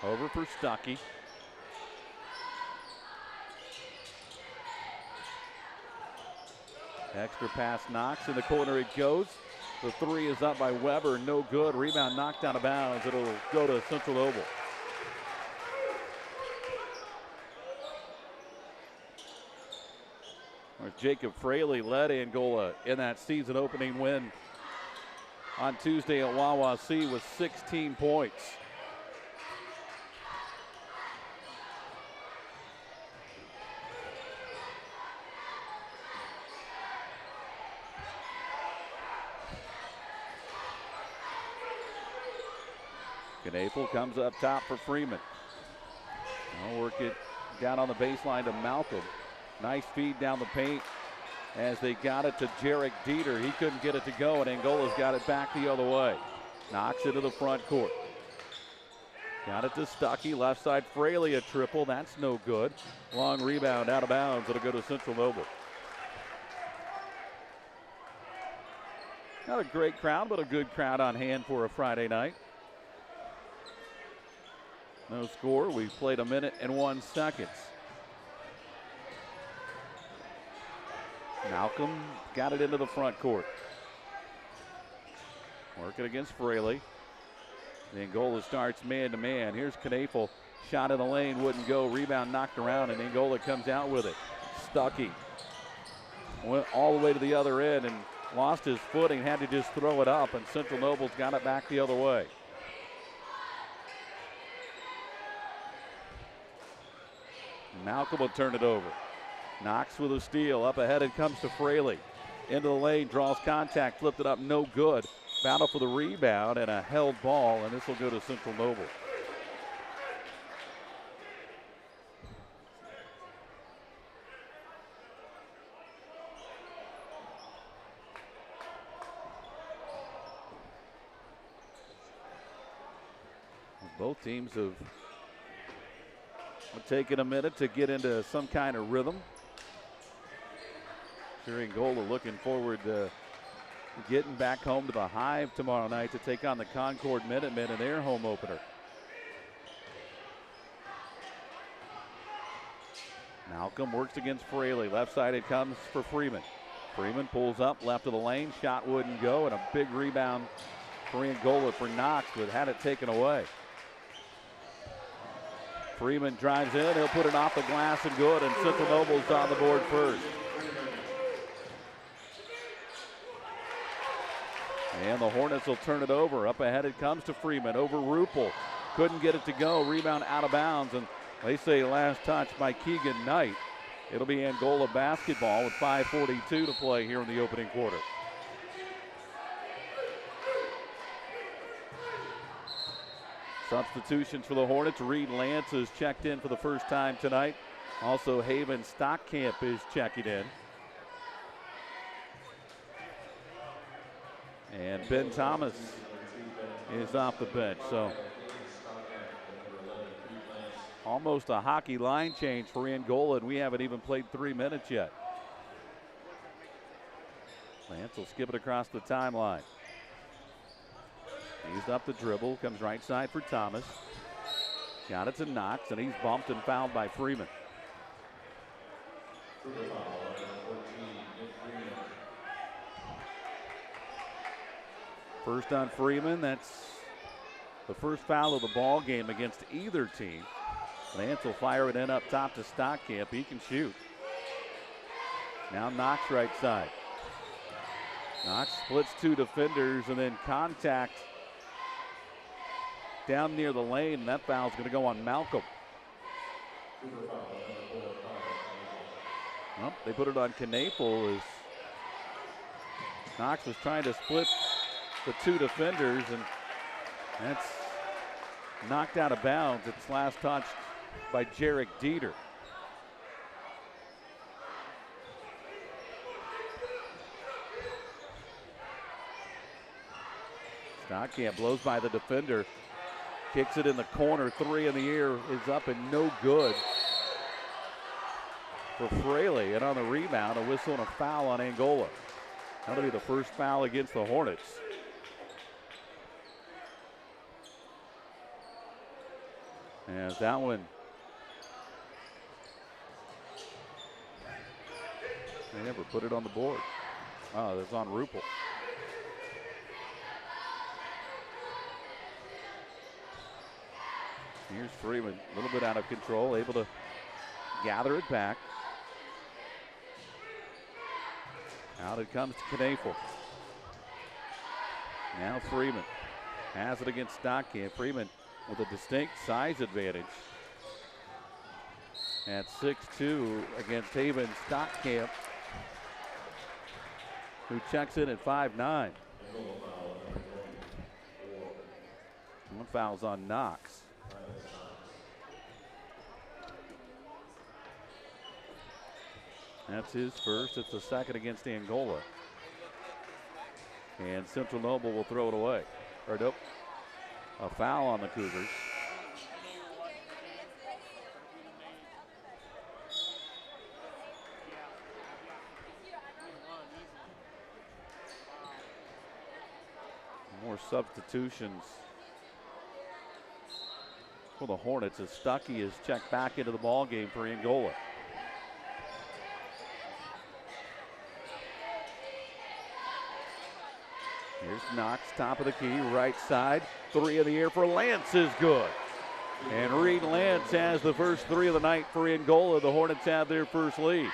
over for Stuckey. Extra pass, Knox in the corner it goes. The three is up by Weber, no good. Rebound knocked out of bounds. It'll go to Central Noble. Jacob Fraley led Angola in that season opening win on Tuesday at Wawasee with 16 points. Knapel comes up top for Freeman. I'll work it down on the baseline to Malcolm. Nice feed down the paint as they got it to Jarek Dieter. He couldn't get it to go, and Angola's got it back the other way. Knocks into the front court. Got it to Stuckey, left side Fraley, a triple. That's no good. Long rebound out of bounds. It'll go to Central Noble. Not a great crowd, but a good crowd on hand for a Friday night. No score. We've played a minute and 1 second. Malcolm got it into the front court. Working against Fraley. The Angola starts man-to-man. Here's Knapel. Shot in the lane, wouldn't go. Rebound knocked around, and Angola comes out with it. Stuckey went all the way to the other end and lost his footing, had to just throw it up, and Central Noble's got it back the other way. Malcolm will turn it over. Knox with a steal. Up ahead it comes to Fraley. Into the lane, draws contact, flipped it up, no good. Battle for the rebound and a held ball, and this will go to Central Noble. Both teams have taken a minute to get into some kind of rhythm. Sure, Angola looking forward to getting back home to the Hive tomorrow night to take on the Concord Minutemen in their home opener. Malcolm works against Fraley. Left side it comes for Freeman. Freeman pulls up left of the lane. Shot wouldn't go, and a big rebound for Angola for Knox, but had it taken away. Freeman drives in. He'll put it off the glass and good, and Central Noble's on the board first. And the Hornets will turn it over. Up ahead it comes to Freeman over Ruppel. Couldn't get it to go. Rebound out of bounds, and they say last touch by Keegan Knight. It'll be Angola basketball with 5:42 to play here in the opening quarter. Substitutions for the Hornets. Reed Lance is checked in for the first time tonight. Also, Haven Stockcamp is checking in. And Ben Thomas is off the bench. So almost a hockey line change for Angola, and we haven't even played 3 minutes yet. Lance will skip it across the timeline. He's up the dribble, comes right side for Thomas. Got it to Knox, and he's bumped and fouled by Freeman. First on Freeman. That's the first foul of the ball game against either team. Lance will fire it in up top to Stockcamp. He can shoot. Now Knox right side. Knox splits 2 defenders and then contact down near the lane, and that foul's going to go on Malcolm. Well, they put it on Knapel as Knox was trying to split the two defenders, and that's knocked out of bounds. It's last touched by Jarek Dieter. Stockamp blows by the defender, kicks it in the corner, three in the air is up and no good for Fraley. And on the rebound, a whistle and a foul on Angola. That'll be the first foul against the Hornets. And that one, they never put it on the board. Oh, that's on Rupel. Here's Freeman, a little bit out of control, able to gather it back. Out it comes to Knafel. Now Freeman has it against Stockamp. Freeman with a distinct size advantage at 6'2" against Haven Stockamp, who checks in at 5'9". One foul's on Knox. That's his first. It's the second against Angola. And Central Noble will throw it away. Or nope. A foul on the Cougars. More substitutions for the Hornets as Stuckey is checked back into the ball game for Angola. Here's Knox, top of the key, right side. Three in the air for Lance is good. And Reed Lance has the first three of the night for Angola. The Hornets have their first lead.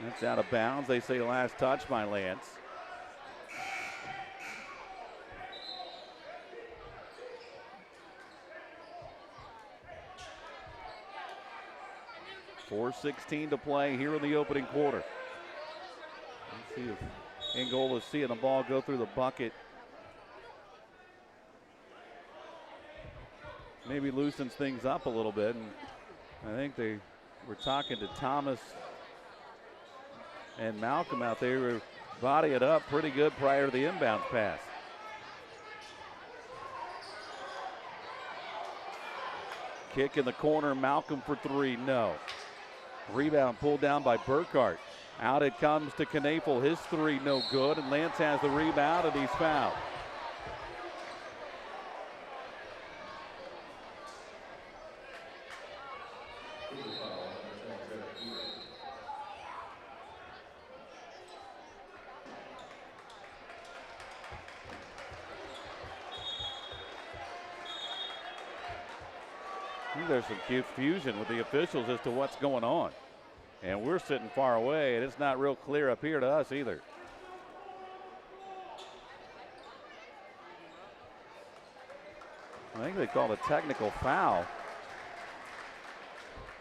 That's out of bounds. They say last touch by Lance. .4:16 to play here in the opening quarter. Let's see if Angola's seeing the ball go through the bucket. Maybe loosens things up a little bit. And I think they were talking to Thomas and Malcolm out there. Were body it up pretty good prior to the inbound pass. Kick in the corner, Malcolm for three, no. Rebound pulled down by Burkhart. Out it comes to Knafel, his three no good, and Lance has the rebound and he's fouled. There's some confusion with the officials as to what's going on. And we're sitting far away, and it's not real clear up here to us either. I think they called a technical foul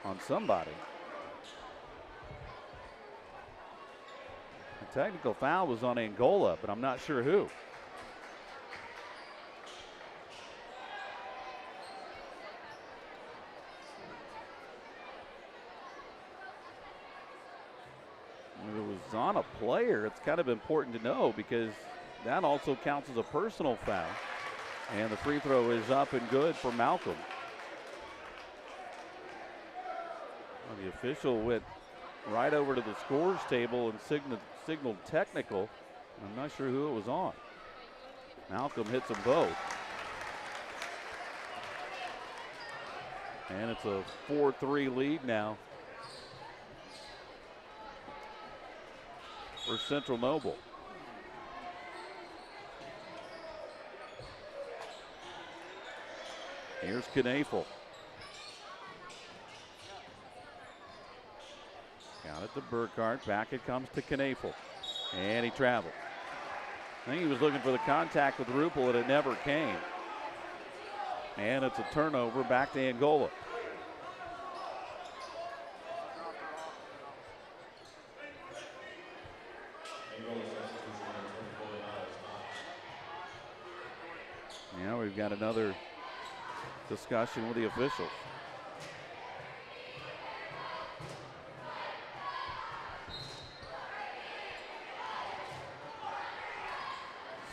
on somebody. The technical foul was on Angola, but I'm not sure who. On a player, it's kind of important to know because that also counts as a personal foul. And the free throw is up and good for Malcolm. Well, the official went right over to the scores table and signaled technical. I'm not sure who it was on. Malcolm hits them both. And it's a 4-3 lead now for Central Noble. Here's Knafel. Got it to Burkhart. Back it comes to Knafel. And he traveled. I think he was looking for the contact with Rupel and it never came. And it's a turnover back to Angola. Now we've got another discussion with the officials.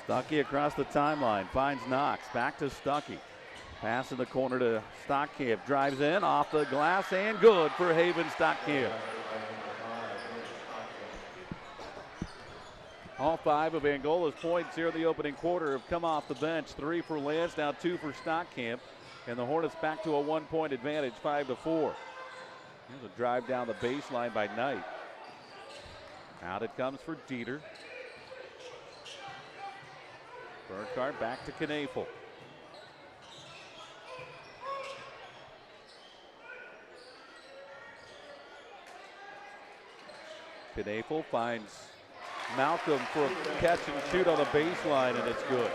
Stuckey across the timeline, finds Knox, back to Stuckey. Pass in the corner to Stockamp, drives in, off the glass, and good for Haven Stockamp. All 5 of Angola's points here in the opening quarter have come off the bench. 3 for Lance, now 2 for Stockamp. And the Hornets back to a 1-point advantage, 5-4. Here's a drive down the baseline by Knight. Out it comes for Dieter. Burkhardt back to Knafel. Knafel finds Malcolm for a catch and shoot on the baseline, and it's good.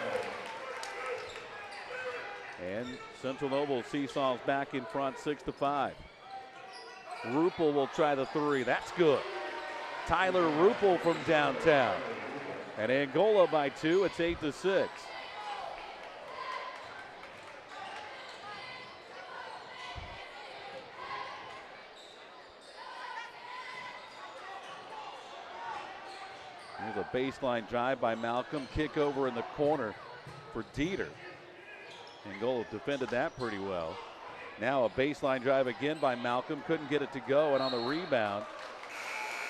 And Central Noble seesaws back in front, 6-5. Ruppel will try the 3. That's good. Tyler Ruppel from downtown. And Angola by 2. It's 8-6. Here's a baseline drive by Malcolm. Kick over in the corner for Dieter. Angola defended that pretty well. Now a baseline drive again by Malcolm. Couldn't get it to go, and on the rebound,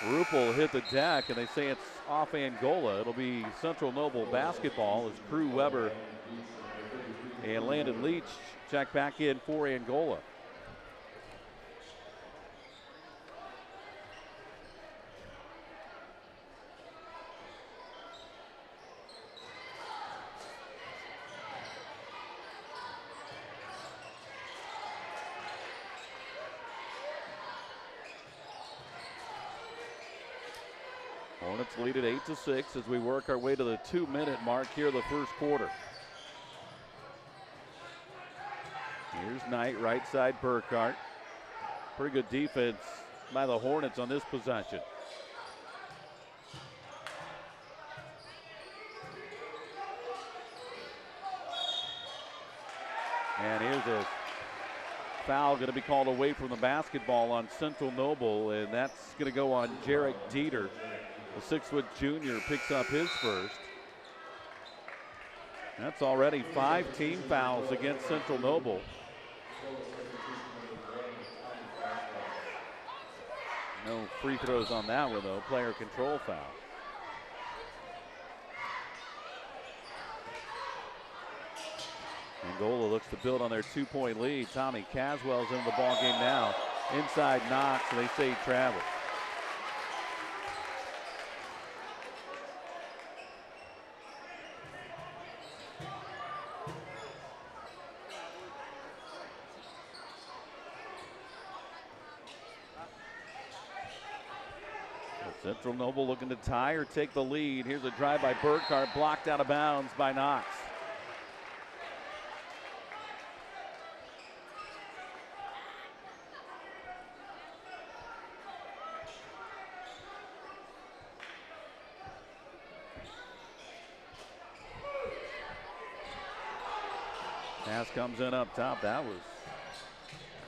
Ruppel hit the deck, and they say it's off Angola. It'll be Central Noble basketball as Crew Weber and Landon Leach check back in for Angola. Hornets lead at 8-6 as we work our way to the 2-minute mark here in the first quarter. Here's Knight, right side Burkhardt. Pretty good defense by the Hornets on this possession. And here's a foul going to be called away from the basketball on Central Noble, and that's going to go on Jarek Dieter. The 6-foot junior picks up his first. That's already 5 team fouls against Central Noble. No free throws on that one, though. Player control foul. Angola looks to build on their 2-point lead. Tommy Caswell's in the ball game now. Inside Knox, and they say he traveled. Central Noble looking to tie or take the lead. Here's a drive by Burkhardt, blocked out of bounds by Knox. Pass comes in up top. That was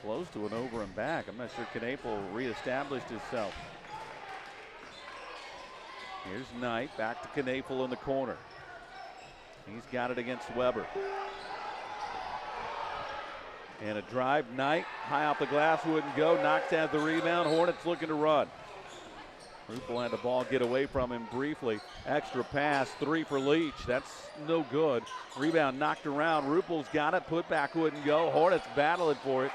close to an over and back. I'm not sure Knafel reestablished himself. Here's Knight, back to Knafel in the corner. He's got it against Weber. And a drive, Knight, high off the glass, wouldn't go. Knox has the rebound, Hornets looking to run. Ruppel had the ball get away from him briefly. Extra pass, 3 for Leach, that's no good. Rebound knocked around, Ruppel's got it, put back wouldn't go. Hornets battling for it.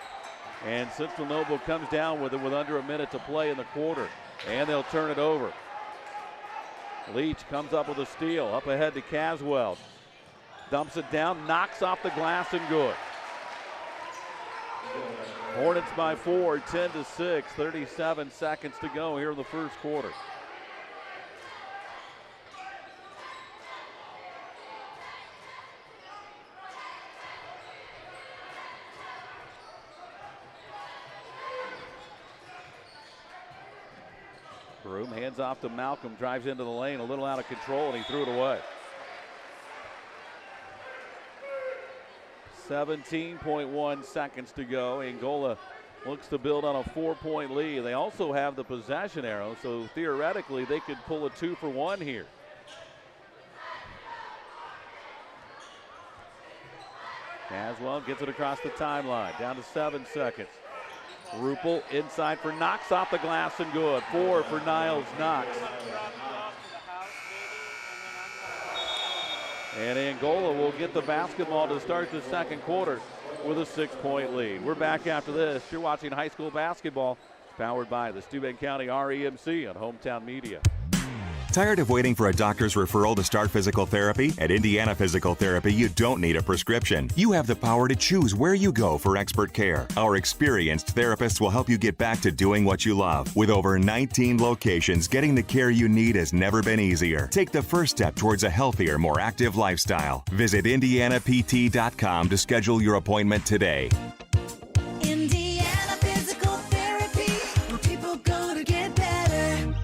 And Central Noble comes down with it with under a minute to play in the quarter. And they'll turn it over. Leach comes up with a steal, up ahead to Caswell. Dumps it down, knocks off the glass and good. Hornets by 4, 10-6, 37 seconds to go here in the first quarter. Broom hands off to Malcolm, drives into the lane, a little out of control, and he threw it away. 17.1 seconds to go. Angola looks to build on a 4-point lead. They also have the possession arrow, so theoretically they could pull a 2-for-1 here. Caswell gets it across the timeline, down to 7 seconds. Ruppel inside for Knox, off the glass and good. 4 for Niles Knox. And Angola will get the basketball to start the second quarter with a 6-point lead. We're back after this. You're watching high school basketball, powered by the Steuben County REMC on Hometown Media. Tired of waiting for a doctor's referral to start physical therapy? At Indiana Physical Therapy, you don't need a prescription. You have the power to choose where you go for expert care. Our experienced therapists will help you get back to doing what you love. With over 19 locations, getting the care you need has never been easier. Take the first step towards a healthier, more active lifestyle. Visit IndianaPT.com to schedule your appointment today. Indiana Physical Therapy, where people go to get better.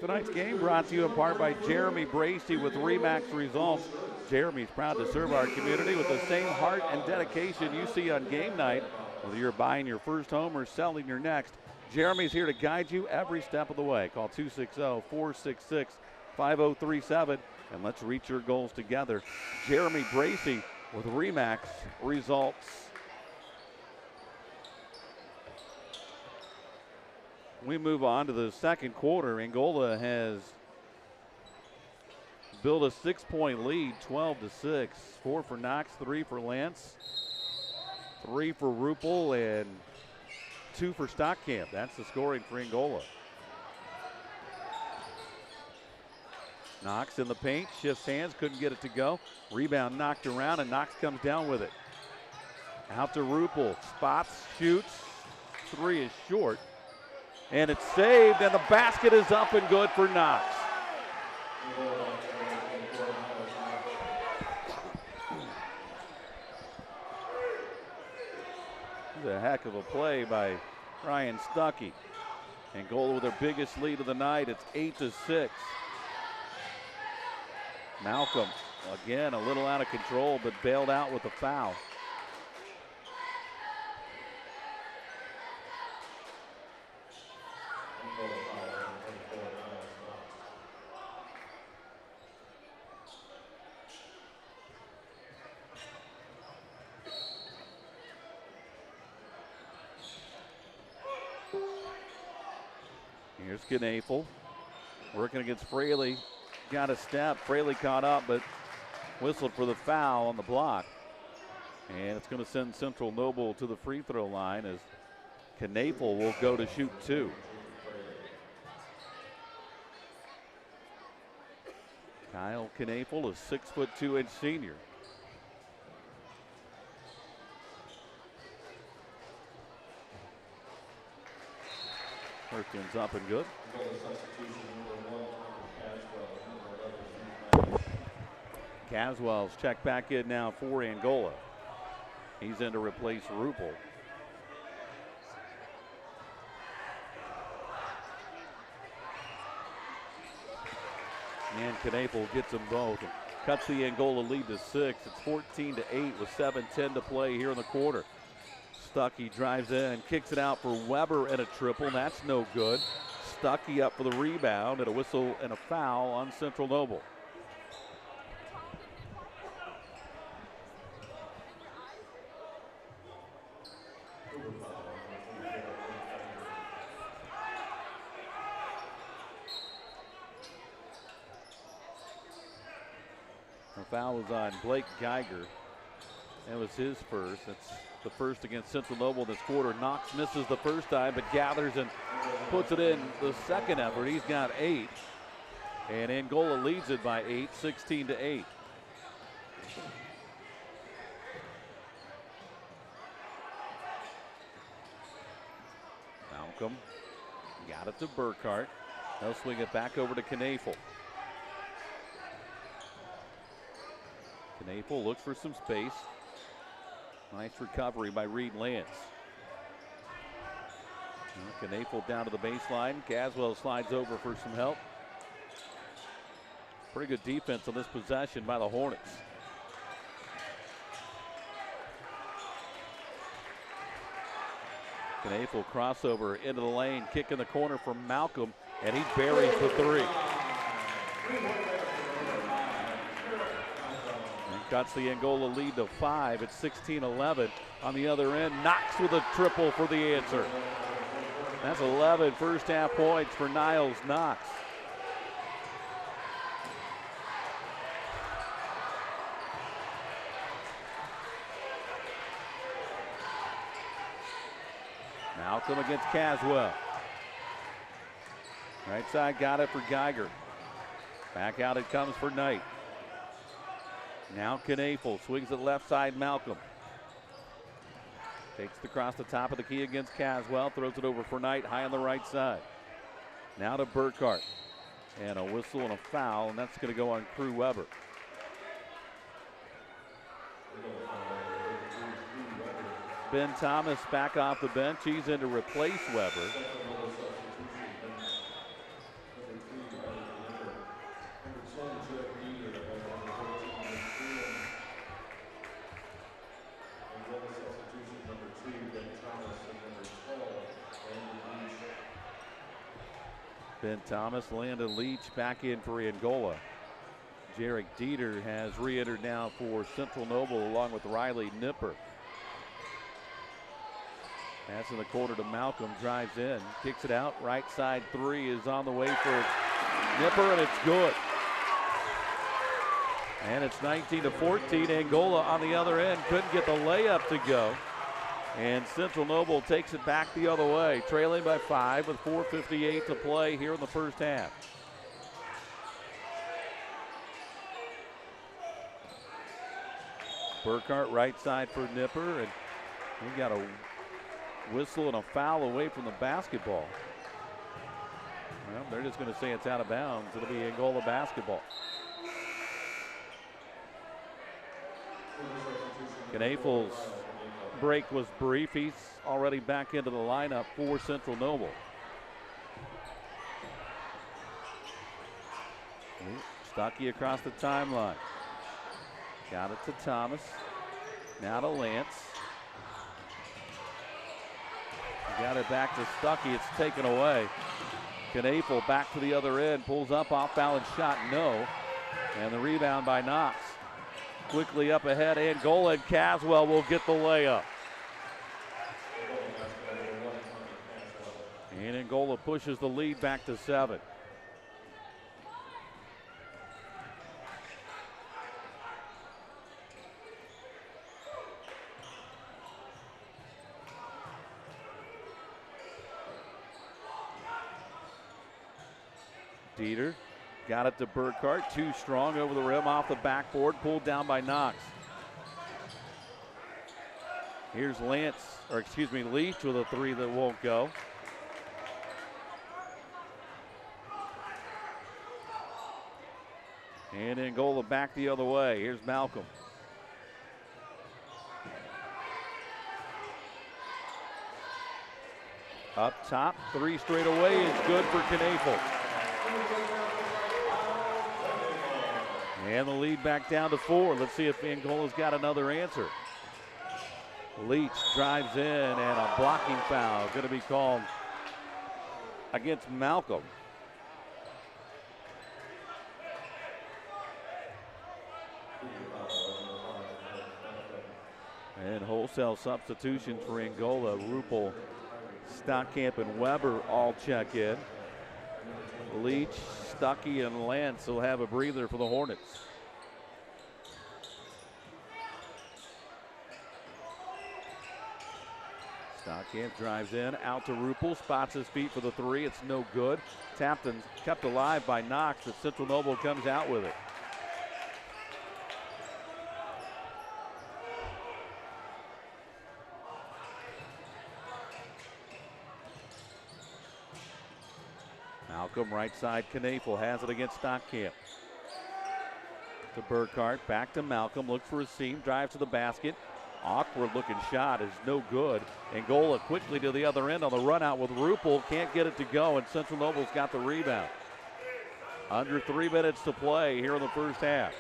Tonight's game brought to you in part by Jeremy Bracey with RE/MAX Results. Jeremy's proud to serve our community with the same heart and dedication you see on game night. Whether you're buying your first home or selling your next, Jeremy's here to guide you every step of the way. Call 260-466-5037 and let's reach your goals together. Jeremy Bracey with RE/MAX Results. We move on to the second quarter. Angola has built a 6-point lead, 12-6. 4 for Knox, 3 for Lance, 3 for Ruppel, and 2 for Stockamp. That's the scoring for Angola. Knox in the paint, shifts hands, couldn't get it to go. Rebound knocked around, and Knox comes down with it. Out to Ruppel, spots, shoots, 3 is short. And it's saved, and the basket is up and good for Knox. This is a heck of a play by Ryan Stuckey. Angola with their biggest lead of the night. It's 8-6. Malcolm, again, a little out of control, but bailed out with a foul. Here's Knafel working against Fraley. Got a step. Fraley caught up, but whistled for the foul on the block. And it's going to send Central Noble to the free throw line as Knafel will go to shoot 2. Kyle Knafel, a 6'2" senior. First one's up and good. Caswell's checked back in now for Angola. He's in to replace Ruppel. And Knafel gets them both. Cuts the Angola lead to 6. It's 14-8 with 7:10 to play here in the quarter. Stuckey drives in, kicks it out for Weber and a triple. That's no good. Stuckey up for the rebound and a whistle and a foul on Central Noble. The foul was on Blake Geiger. That was his first. That's the first against Central Noble this quarter. Knox misses the first time, but gathers and puts it in the second effort. He's got 8. And Angola leads it by 8, 16-8. Malcolm got it to Burkhart. They'll swing it back over to Knafel. Knafel looks for some space. Nice recovery by Reed Lance. Knafel down to the baseline. Caswell slides over for some help. Pretty good defense on this possession by the Hornets. Knafel crossover into the lane, kick in the corner from Malcolm, and he buries the three. And cuts the Angola lead to 5 at 16-11. On the other end, Knox with a triple for the answer. That's 11 first half points for Niles Knox. Malcolm against Caswell. Right side got it for Geiger. Back out it comes for Knight. Now Knafel swings it left side, Malcolm. Takes it across the top of the key against Caswell, throws it over for Knight, high on the right side. Now to Burkhart. And a whistle and a foul, and that's going to go on Crew Weber. Ben Thomas back off the bench. He's in to replace Weber. Ben Thomas, Landon Leach back in for Angola. Jarek Dieter has re-entered now for Central Noble along with Riley Nipper. Pass in the corner to Malcolm, drives in, kicks it out. Right side three is on the way for Nipper, and it's good. And it's 19-14. Angola on the other end couldn't get the layup to go. And Central Noble takes it back the other way, trailing by 5 with 4:58 to play here in the first half. Burkhart right side for Nipper, and we got a whistle and a foul away from the basketball. Well, they're just going to say it's out of bounds. It'll be Angola basketball. Knafel's break was brief. He's already back into the lineup for Central Noble. Stuckey across the timeline. Got it to Thomas. Now to Lance. Got it back to Stuckey. It's taken away. Knafel back to the other end. Pulls up, off balance shot, no. And the rebound by Knox. Quickly up ahead, Angola, and Caswell will get the layup. And Angola pushes the lead back to 7. Dieter got it to Burkhart, too strong over the rim, off the backboard, pulled down by Knox. Here's Leach with a three that won't go. And Angola back the other way. Here's Malcolm. Up top, three straight away is good for Knafel. And the lead back down to 4. Let's see if Angola's got another answer. Leach drives in, and a blocking foul going to be called against Malcolm. And wholesale substitutions for Angola. Rupel, Stockamp, and Weber all check in. Leach, Stuckey, and Lance will have a breather for the Hornets. Stockamp drives in, out to Rupel, spots his feet for the three. It's no good. Tapped and kept alive by Knox, but Central Noble comes out with it. Malcolm, right side, Knafel has it against Stockamp. To Burkhart, back to Malcolm, looks for a seam, drives to the basket. Awkward looking shot is no good. Angola quickly to the other end on the run out with Rupel. Can't get it to go, and Central Noble's got the rebound. Under 3 minutes to play here in the first half.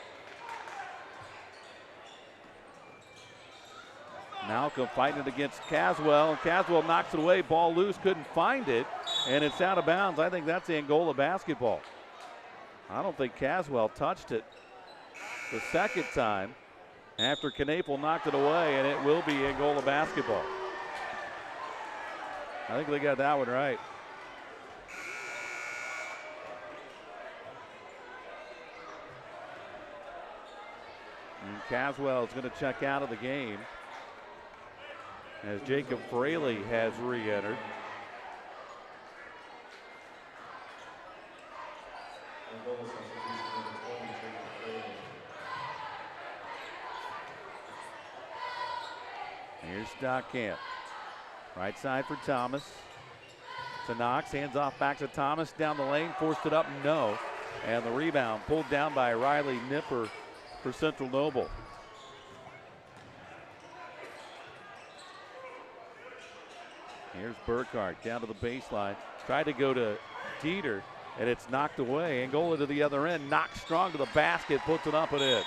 Malcolm fighting it against Caswell, and Caswell knocks it away. Ball loose, couldn't find it, and it's out of bounds. I think that's Angola basketball. I don't think Caswell touched it the second time after Knapel knocked it away, and it will be Angola basketball. I think they got that one right. And Caswell is going to check out of the game as Jacob Fraley has re-entered. Here's Stockamp. Right side for Thomas. To Knox, hands off back to Thomas. Down the lane, forced it up, no. And the rebound pulled down by Riley Nipper for Central Noble. Here's Burkhart down to the baseline. Tried to go to Dieter, and it's knocked away. Angola to the other end. Knox strong to the basket, puts it up and in.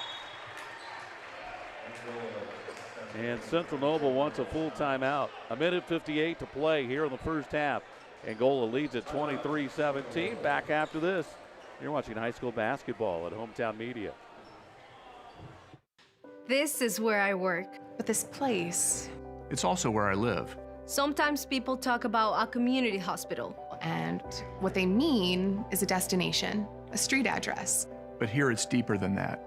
And Central Noble wants a full timeout. A minute 58 to play here in the first half. Angola leads at 23-17. Back after this. You're watching high school basketball at Hometown Media. This is where I work. But this place, It's also where I live. Sometimes people talk about a community hospital. and what they mean is a destination, a street address. But here it's deeper than that.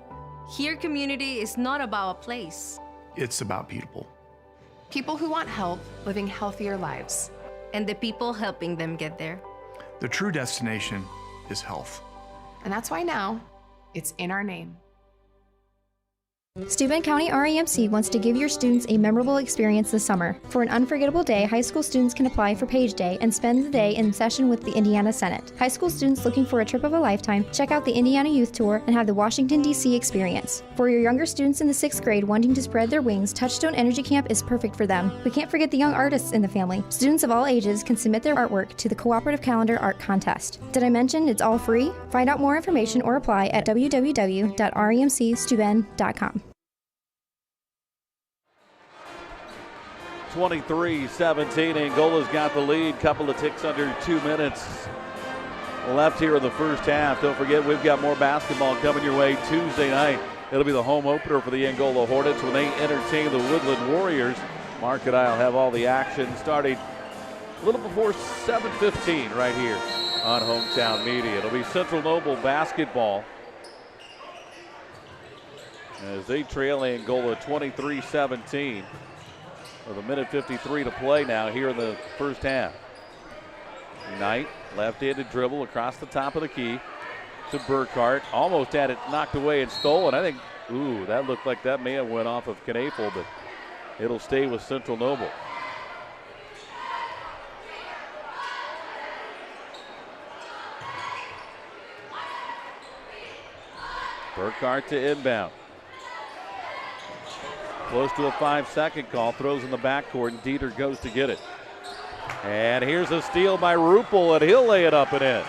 Here, community is not about a place. It's about people. People who want help living healthier lives. And the people helping them get there. The true destination is health. And that's why now it's in our name. Steuben County REMC wants to give your students a memorable experience this summer. For an unforgettable day, high school students can apply for Page Day and spend the day in session with the Indiana Senate. High school students looking for a trip of a lifetime, check out the Indiana Youth Tour and have the Washington, D.C. experience. For your younger students in the 6th grade wanting to spread their wings, Touchstone Energy Camp is perfect for them. We can't forget the young artists in the family. Students of all ages can submit their artwork to the Cooperative Calendar Art Contest. Did I mention it's all free? Find out more information or apply at www.remcsteuben.com. 23-17, Angola's got the lead. Couple of ticks under 2 minutes left here in the first half. Don't forget, we've got more basketball coming your way Tuesday night. It'll be the home opener for the Angola Hornets when they entertain the Woodland Warriors. Mark and I will have all the action starting a little before 7:15 right here on Hometown Media. It'll be Central Noble basketball as they trail Angola 23-17. With a minute 53 to play now here in the first half. Knight, left-handed dribble across the top of the key to Burkhart. Almost had it knocked away and stolen. I think, that looked like that may have went off of Knapel, but it'll stay with Central Noble. Burkhart to inbound. Close to a 5-second call, throws in the backcourt, and Dieter goes to get it. And here's a steal by Rupel, and he'll lay it up and in.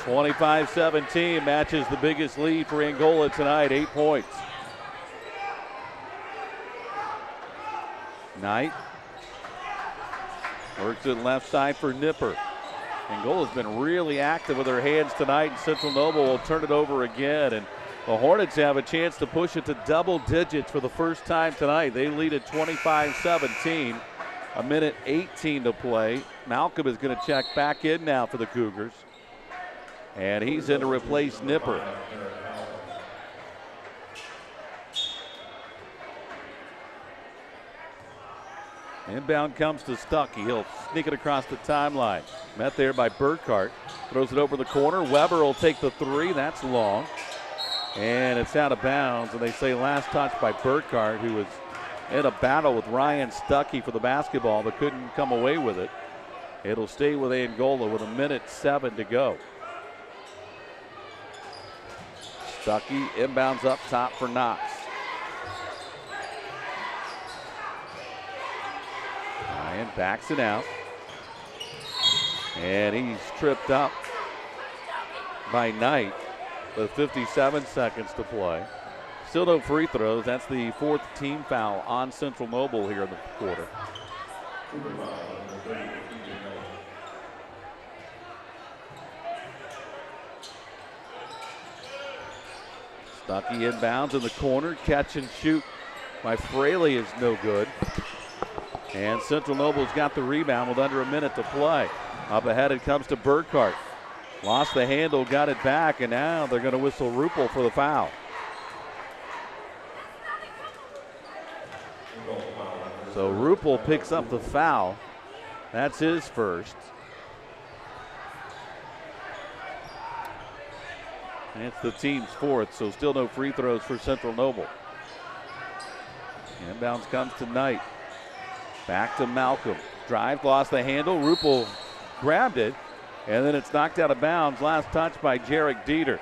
25-17 matches the biggest lead for Angola tonight, 8 points. Knight works it left side for Nipper. Angola's been really active with their hands tonight, and Central Noble will turn it over again. And the Hornets have a chance to push it to double digits for the first time tonight. They lead at 25-17. A minute 18 to play. Malcolm is going to check back in now for the Cougars. And he's in to replace Nipper. Inbound comes to Stuckey. He'll sneak it across the timeline. Met there by Burkhart. Throws it over the corner. Weber will take the three. That's long. And it's out of bounds, and they say last touch by Burkhart, who was in a battle with Ryan Stuckey for the basketball but couldn't come away with it. It'll stay with Angola with a minute 7 to go. Stuckey inbounds up top for Knox. Ryan backs it out. And he's tripped up by Knight with 57 seconds to play. Still no free throws. That's the 4th team foul on Central Noble here in the quarter. Stuckey inbounds in the corner. Catch and shoot by Fraley is no good. And Central Noble's got the rebound with under a minute to play. Up ahead it comes to Burkhart. Lost the handle, got it back, and now they're going to whistle Ruppel for the foul. So Ruppel picks up the foul. That's his first. And it's the team's 4th, so still no free throws for Central Noble. Inbounds comes to Knight. Back to Malcolm. Drive, lost the handle. Ruppel grabbed it, and then it's knocked out of bounds. Last touch by Jarek Dieter.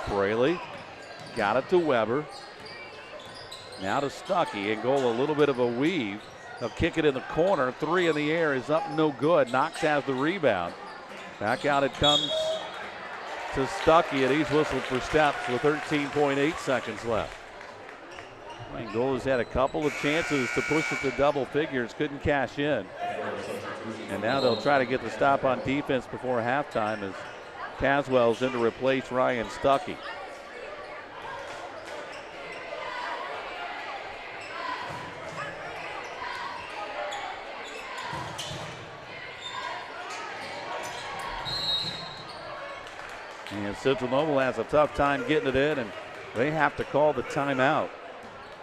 Fraley got it to Weber. Now to Stuckey. Angola, a little bit of a weave. They'll kick it in the corner. 3 in the air is up, no good. Knox has the rebound. Back out it comes to Stuckey, and he's whistled for steps with 13.8 seconds left. Angola's had a couple of chances to push it to double figures, couldn't cash in. And now they'll try to get the stop on defense before halftime as Caswell's in to replace Ryan Stuckey. And Central Noble has a tough time getting it in, and they have to call the timeout.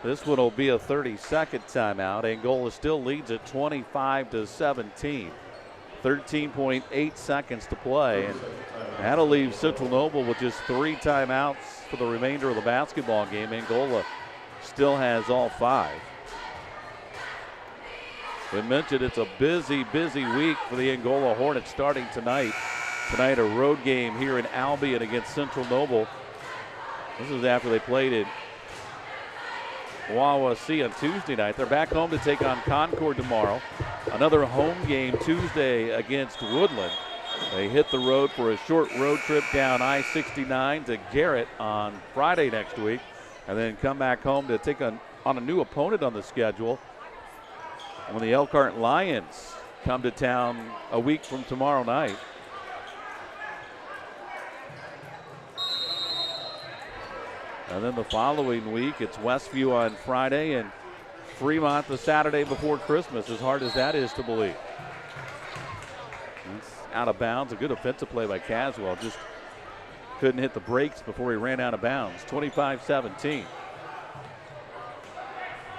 This one will be a 30-second timeout. Angola still leads at 25-17. 13.8 seconds to play, and that'll leave Central Noble with just 3 timeouts for the remainder of the basketball game. Angola still has all 5. We mentioned it's a busy week for the Angola Hornets starting tonight. Tonight a road game here in Albion against Central Noble. This is after they played in Wawasee on Tuesday night. They're back home to take on Concord tomorrow. Another home game Tuesday against Woodland. They hit the road for a short road trip down I-69 to Garrett on Friday next week, and then come back home to take on a new opponent on the schedule when the Elkhart Lions come to town a week from tomorrow night. And then the following week, it's Westview on Friday and Fremont the Saturday before Christmas, as hard as that is to believe. It's out of bounds. A good offensive play by Caswell. Just couldn't hit the brakes before he ran out of bounds. 25-17.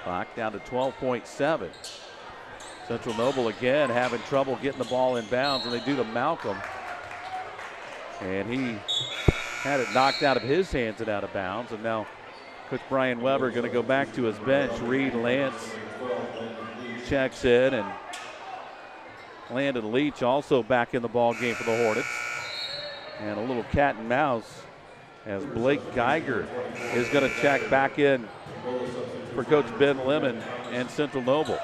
Clock down to 12.7. Central Noble again having trouble getting the ball in bounds, and they do to Malcolm. And he had it knocked out of his hands and out of bounds, and now Coach Brian Weber going to go back to his bench. Reed Lance checks in, and Landon Leach also back in the ball game for the Hornets. And a little cat and mouse as Blake Geiger is going to check back in for Coach Ben Lemon and Central Noble.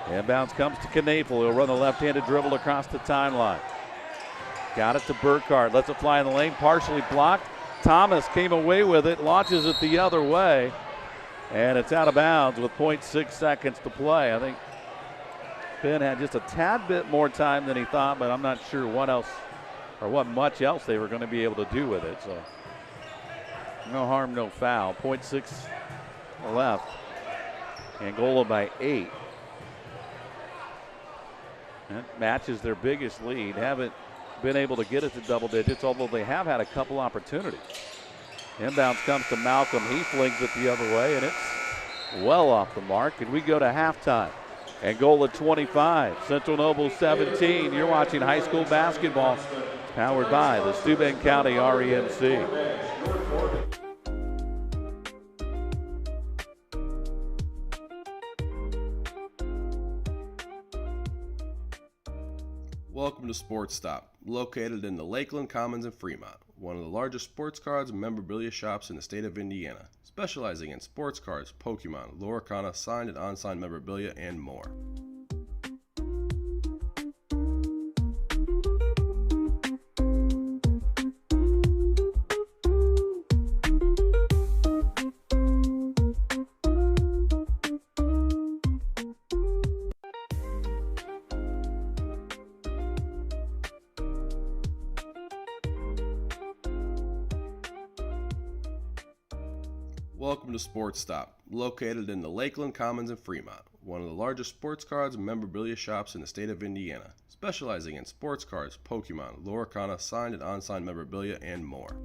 Inbounds comes to Knaefel. He'll run the left-handed dribble across the timeline. Got it to Burkhart. Lets it fly in the lane. Partially blocked. Thomas came away with it. Launches it the other way. And it's out of bounds with 0.6 seconds to play. I think Ben had just a tad bit more time than he thought, but I'm not sure what else or what much else they were going to be able to do with it. So no harm, no foul. 0.6 left. Angola by 8. That matches their biggest lead. Haven't been able to get it to double digits, although they have had a couple opportunities. Inbounds comes to Malcolm. He flings it the other way, and it's well off the mark. And we go to halftime. Angola 25, Central Noble 17. You're watching high school basketball powered by the Steuben County REMC. Welcome to Sports Stop, located in the Lakeland Commons in Fremont, one of the largest sports cards and memorabilia shops in the state of Indiana, specializing in sports cards, Pokemon, Loricana, signed and unsigned memorabilia, and more. Welcome to Sports Stop, located in the Lakeland Commons in Fremont, one of the largest sports cards and memorabilia shops in the state of Indiana, specializing in sports cards, Pokemon, Loricana, signed and unsigned memorabilia, and more.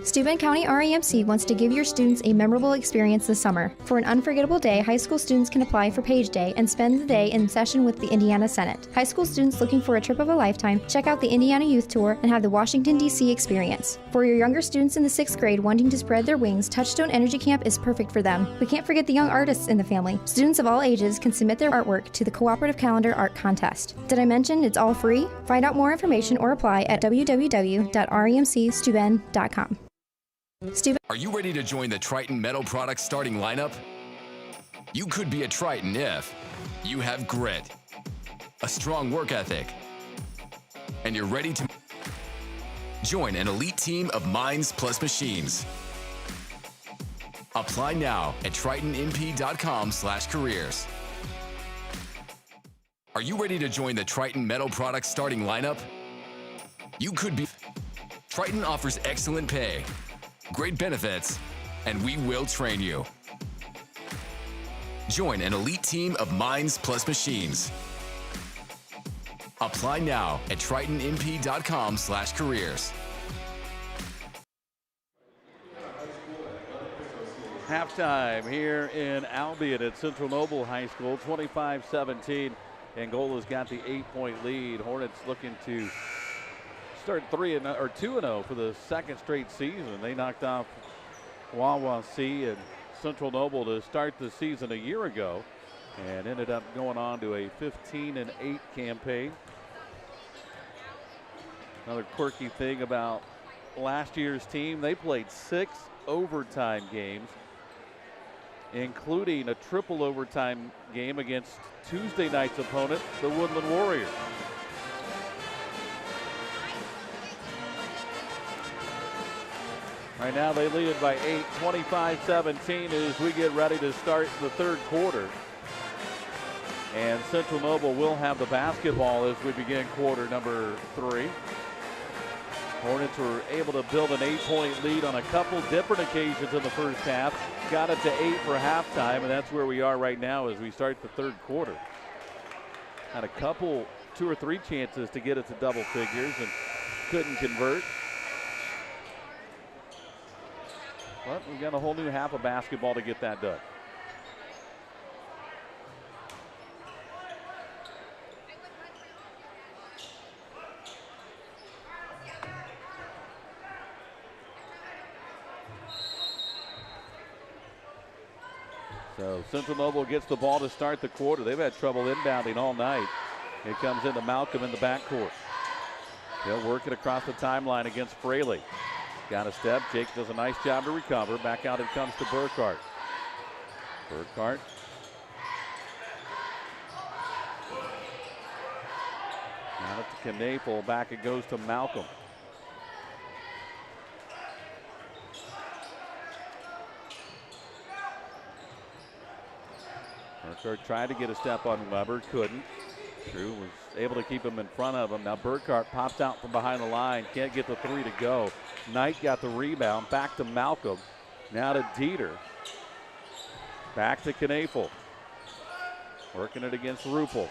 Steuben County REMC wants to give your students a memorable experience this summer. For an unforgettable day, high school students can apply for Page Day and spend the day in session with the Indiana Senate. High school students looking for a trip of a lifetime, check out the Indiana Youth Tour and have the Washington, D.C. experience. For your younger students in the 6th grade wanting to spread their wings, Touchstone Energy Camp is perfect for them. We can't forget the young artists in the family. Students of all ages can submit their artwork to the Cooperative Calendar Art Contest. Did I mention it's all free? Find out more information or apply at www.remcsteuben.com. Are you ready to join the Triton Metal Products starting lineup? You could be a Triton if you have grit, a strong work ethic, and you're ready to join an elite team of minds plus machines. Apply now at tritonmp.com/careers. Are you ready to join the Triton Metal Products starting lineup? You could be. Triton offers excellent pay, great benefits, and we will train you. Join an elite team of minds plus machines. Apply now at tritonmp.com/careers. Halftime here in Albion at Central Noble High School, 25-17. Angola's got the 8-point lead. Hornets looking to start 2-0 for the second straight season. They knocked off Wawasee and Central Noble to start the season a year ago and ended up going on to a 15-8 campaign. Another quirky thing about last year's team, they played 6 overtime games, including a triple overtime game against Tuesday night's opponent, the Woodland Warriors. Right now they lead it by 8, 25-17 as we get ready to start the third quarter. And Central Noble will have the basketball as we begin quarter number 3. Hornets were able to build an 8-point lead on a couple different occasions in the first half. Got it to 8 for halftime, and that's where we are right now as we start the third quarter. Had a couple, 2 or 3 chances to get it to double figures and couldn't convert. But we've got a whole new half of basketball to get that done. So Central Noble gets the ball to start the quarter. They've had trouble inbounding all night. It comes into Malcolm in the backcourt. He'll work it across the timeline against Fraley. Got a step. Jake does a nice job to recover. Back out it comes to Burkhart. Burkhart. Got it to Knapel. Back it goes to Malcolm. Burkhart tried to get a step on Weber, couldn't. Drew was able to keep him in front of him. Now Burkhart pops out from behind the line, can't get the 3 to go. Knight got the rebound, back to Malcolm. Now to Dieter. Back to Knapel. Working it against Ruppel.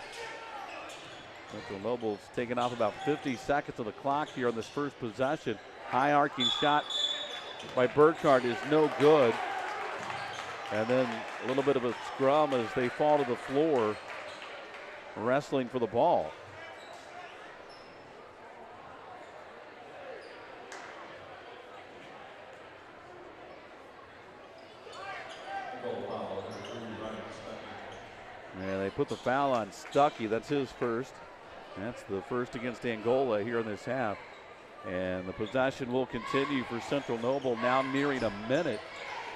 Central Noble's taking off about 50 seconds of the clock here on this first possession. High arcing shot by Burkhart is no good. And then a little bit of a scrum as they fall to the floor, wrestling for the ball. Yeah, they put the foul on Stuckey. That's his first. That's the first against Angola here in this half. And the possession will continue for Central Noble, now nearing a minute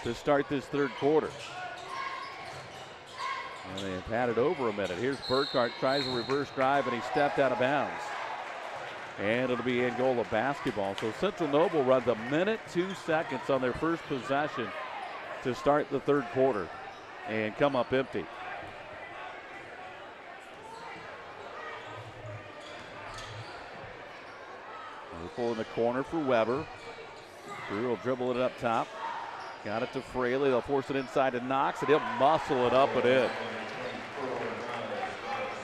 to start this third quarter. And they have had it over a minute. Here's Burkhart, tries a reverse drive, and he stepped out of bounds. And it'll be Angola basketball. So Central Noble runs a minute, 2 seconds on their first possession to start the third quarter and come up empty. Pull in the corner for Weber. Drew will dribble it up top. Got it to Fraley. They'll force it inside to Knox, and he'll muscle it up and in.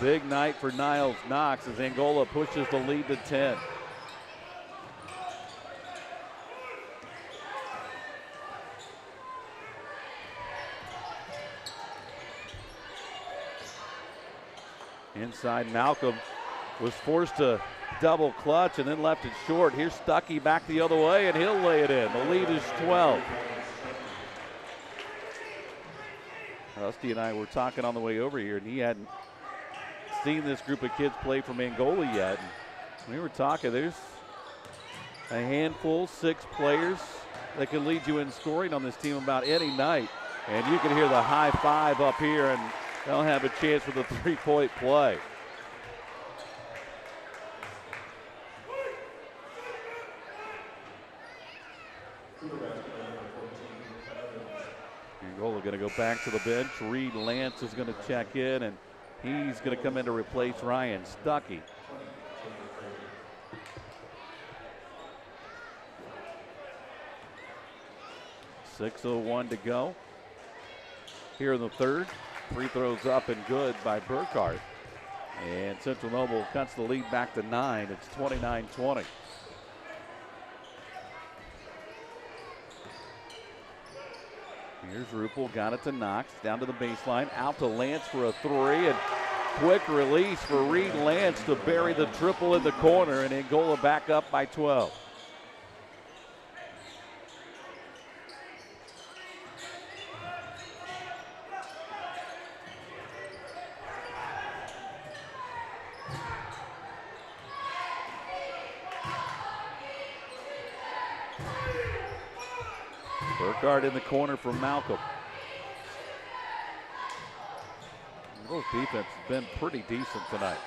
Big night for Niles Knox as Angola pushes the lead to 10. Inside, Malcolm was forced to double clutch and then left it short. Here's Stuckey back the other way, and he'll lay it in. The lead is 12. Rusty and I were talking on the way over here, and he hadn't seen this group of kids play from Angola yet. And we were talking, there's a handful, 6 players that can lead you in scoring on this team about any night. And you can hear the high five up here, and they'll have a chance for the 3-point play. Angola going to go back to the bench. Reed Lance is going to check in, and he's going to come in to replace Ryan Stuckey. .6:01 to go here in the third. Free throws up and good by Burkhart. And Central Noble cuts the lead back to 9. It's 29-20. Here's Ruppel, got it to Knox, down to the baseline, out to Lance for a 3, and quick release for Reed Lance to bury the triple in the corner, and Angola back up by 12. Burkhart in the corner for Malcolm. Both defense has been pretty decent tonight.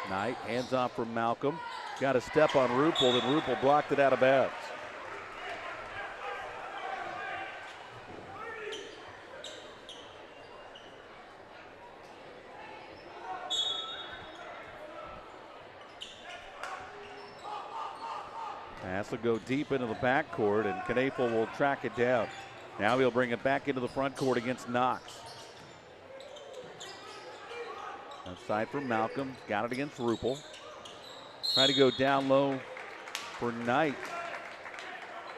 Knight, hands off from Malcolm. Got a step on Ruppel, and Ruppel blocked it out of bounds. Pass will go deep into the backcourt, and Knafel will track it down. Now he'll bring it back into the front court against Knox. Outside from Malcolm, got it against Ruppel. Try to go down low for Knight.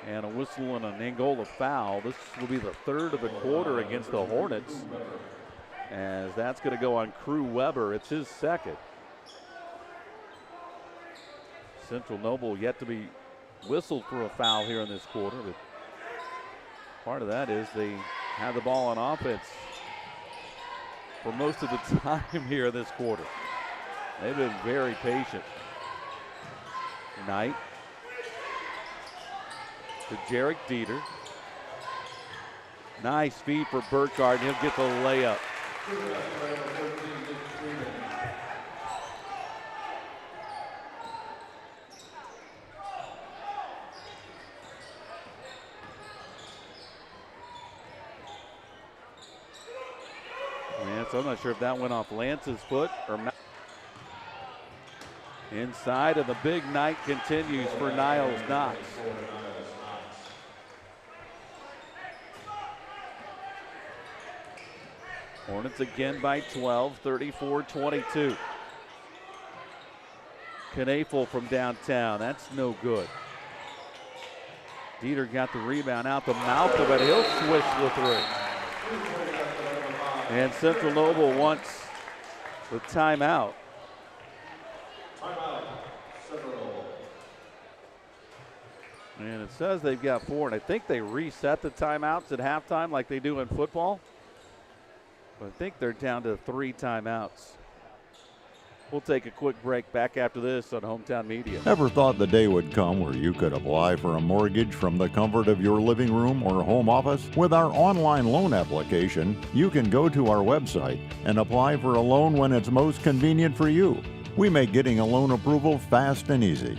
And a whistle and an Angola foul. This will be the third of the quarter against the Hornets, as that's going to go on Crew Weber. It's his second. Central Noble yet to be whistled for a foul here in this quarter, but part of that is they have the ball on offense for most of the time here in this quarter. They've been very patient. Knight to Jarek Dieter. Nice feed for Burkhart, and he'll get the layup. So I'm not sure if that went off Lance's foot or inside, and the big night continues for Niles Knox. Hornets again by 12, 34-22. Knafel from downtown, that's no good. Dieter got the rebound out to Malcolm, but he'll switch the 3. And Central Noble wants the timeout. And it says they've got 4, and I think they reset the timeouts at halftime like they do in football. But I think they're down to 3 timeouts. We'll take a quick break. Back after this on Hometown Media. Ever thought the day would come where you could apply for a mortgage from the comfort of your living room or home office? With our online loan application, you can go to our website and apply for a loan when it's most convenient for you. We make getting a loan approval fast and easy.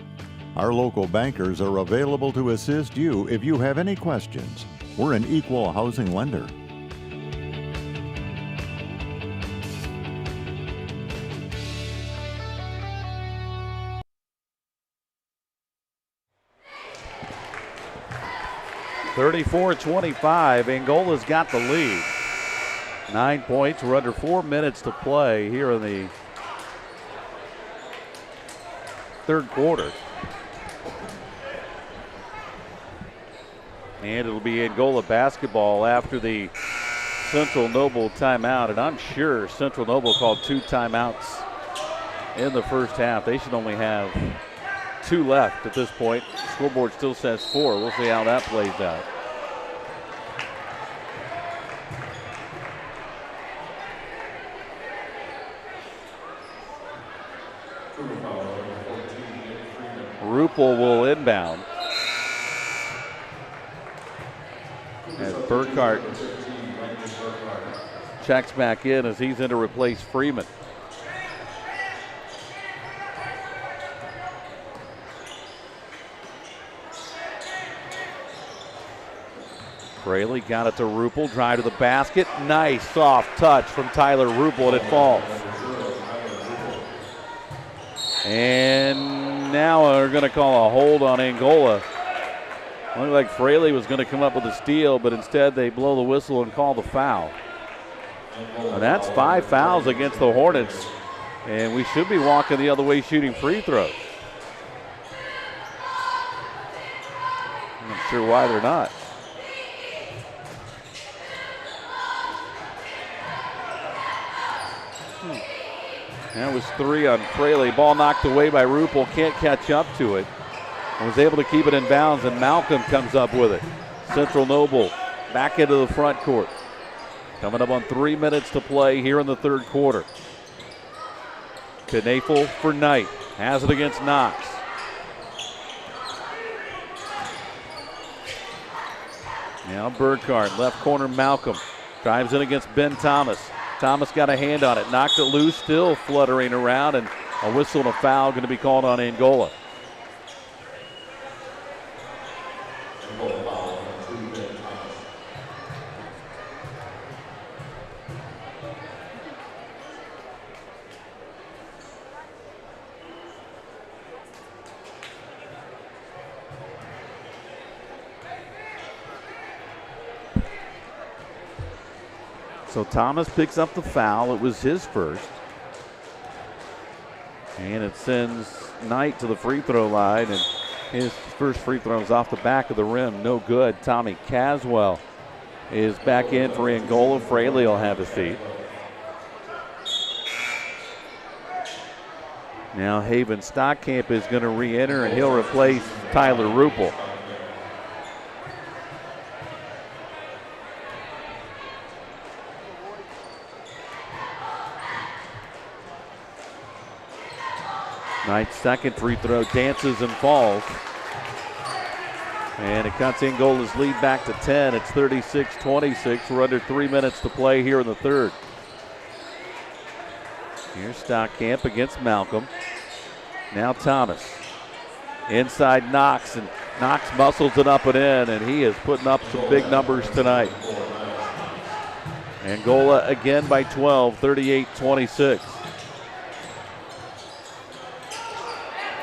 Our local bankers are available to assist you if you have any questions. We're an equal housing lender. (34-25). Angola's got the lead. 9 points. We're under 4 minutes to play here in the third quarter. And it'll be Angola basketball after the Central Noble timeout, and I'm sure Central Noble called 2 timeouts in the first half. They should only have 2 left at this point. The scoreboard still says 4. We'll see how that plays out. Ruppel will inbound. As Burkhart checks back in as he's in to replace Freeman. Fraley got it to Ruppel, drive to the basket. Nice soft touch from Tyler Ruppel, and it falls. And now we're going to call a hold on Angola. Looked like Fraley was going to come up with a steal, but instead they blow the whistle and call the foul. And that's 5 fouls against the Hornets, and we should be walking the other way shooting free throws. I'm not sure why they're not. That was 3 on Fraley. Ball knocked away by Ruppel. Can't catch up to it. Was able to keep it in bounds, and Malcolm comes up with it. Central Noble back into the front court. Coming up on 3 minutes to play here in the third quarter. Knafel for Knight. Has it against Knox. Now Burkhart, left corner Malcolm. Drives in against Ben Thomas. Thomas got a hand on it, knocked it loose, still fluttering around, and a whistle and a foul going to be called on Angola. So Thomas picks up the foul. It was his first. And it sends Knight to the free throw line, and his first free throw is off the back of the rim. No good. Tommy Caswell is back in for Angola. Fraley will have his feet. Now Haven Stockamp is going to re-enter, and he'll replace Tyler Ruppel. Knight's second free throw dances and falls. And it cuts Angola's lead back to 10. It's 36-26. We're under 3 minutes to play here in the third. Here's Stockamp against Malcolm. Now Thomas. Inside Knox, and Knox muscles it up and in, and he is putting up some big numbers tonight. Angola again by 12, 38-26.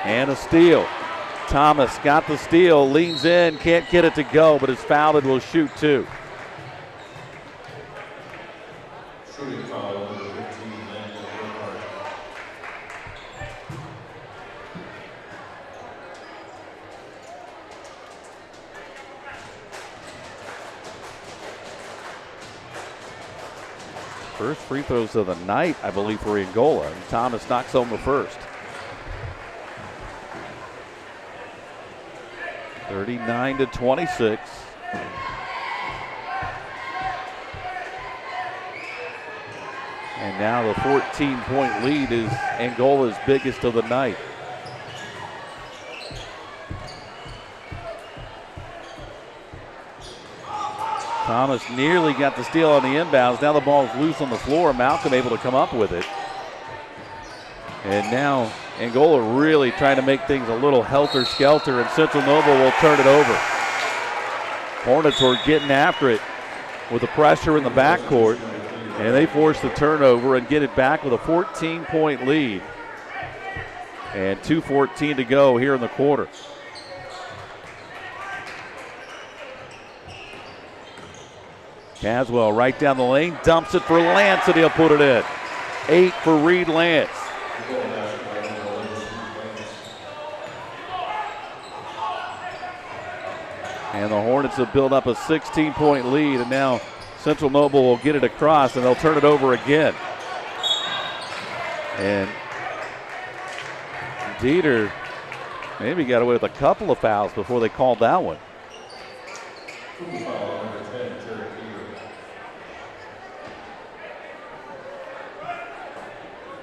And a steal. Thomas got the steal, leans in, can't get it to go, but is fouled and will shoot 2. Shooting foul number 15, First free throws of the night, I believe, for Angola. And Thomas knocks home the first. 39-26. And now the 14-point lead is Angola's biggest of the night. Thomas nearly got the steal on the inbounds. Now the ball is loose on the floor. Malcolm able to come up with it. And now Angola really trying to make things a little helter-skelter, and Central Noble will turn it over. Hornets were getting after it with the pressure in the backcourt, and they force the turnover and get it back with a 14-point lead. And 2:14 to go here in the quarter. Caswell right down the lane, dumps it for Lance, and he'll put it in. 8 for Reed Lance. And the Hornets have built up a 16-point lead, and now Central Noble will get it across, and they'll turn it over again. And Dieter maybe got away with a couple of fouls before they called that one.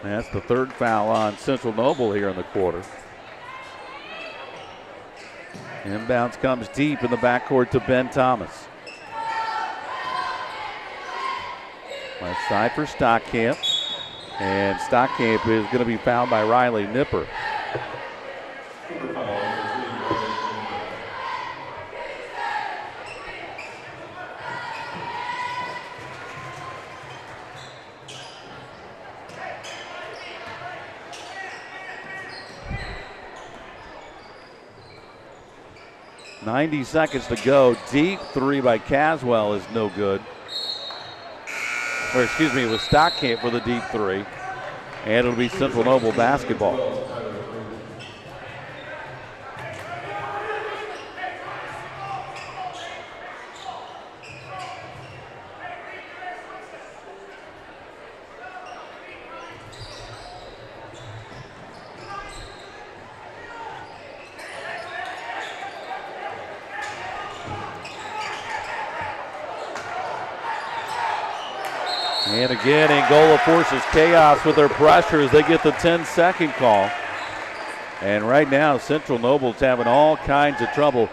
And that's the third foul on Central Noble here in the quarter. Inbounds comes deep in the backcourt to Ben Thomas. Left side for Stockamp. And Stockamp is going to be fouled by Riley Nipper. .90 seconds to go. Deep three by Caswell is no good. Or excuse me, it was Stockamp for the deep three. And it'll be Central Noble basketball. And again, Angola forces chaos with their pressure as they get the 10-second call. And right now, Central Noble's having all kinds of trouble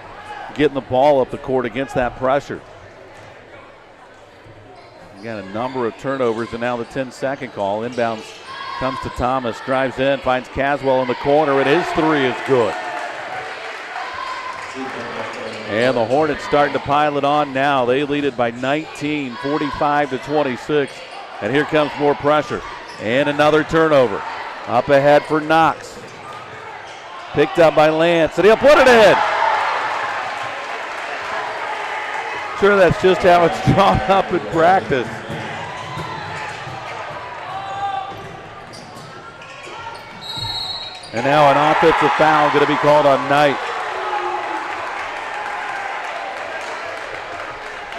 getting the ball up the court against that pressure. You got a number of turnovers, and now the 10-second call. Inbounds comes to Thomas, drives in, finds Caswell in the corner, and his three is good. And the Hornets starting to pile it on now. They lead it by 19, 45-26. And here comes more pressure. And another turnover. Up ahead for Knox. Picked up by Lance, and he'll put it in. Sure, that's just how it's drawn up in practice. And now an offensive foul going to be called on Knight.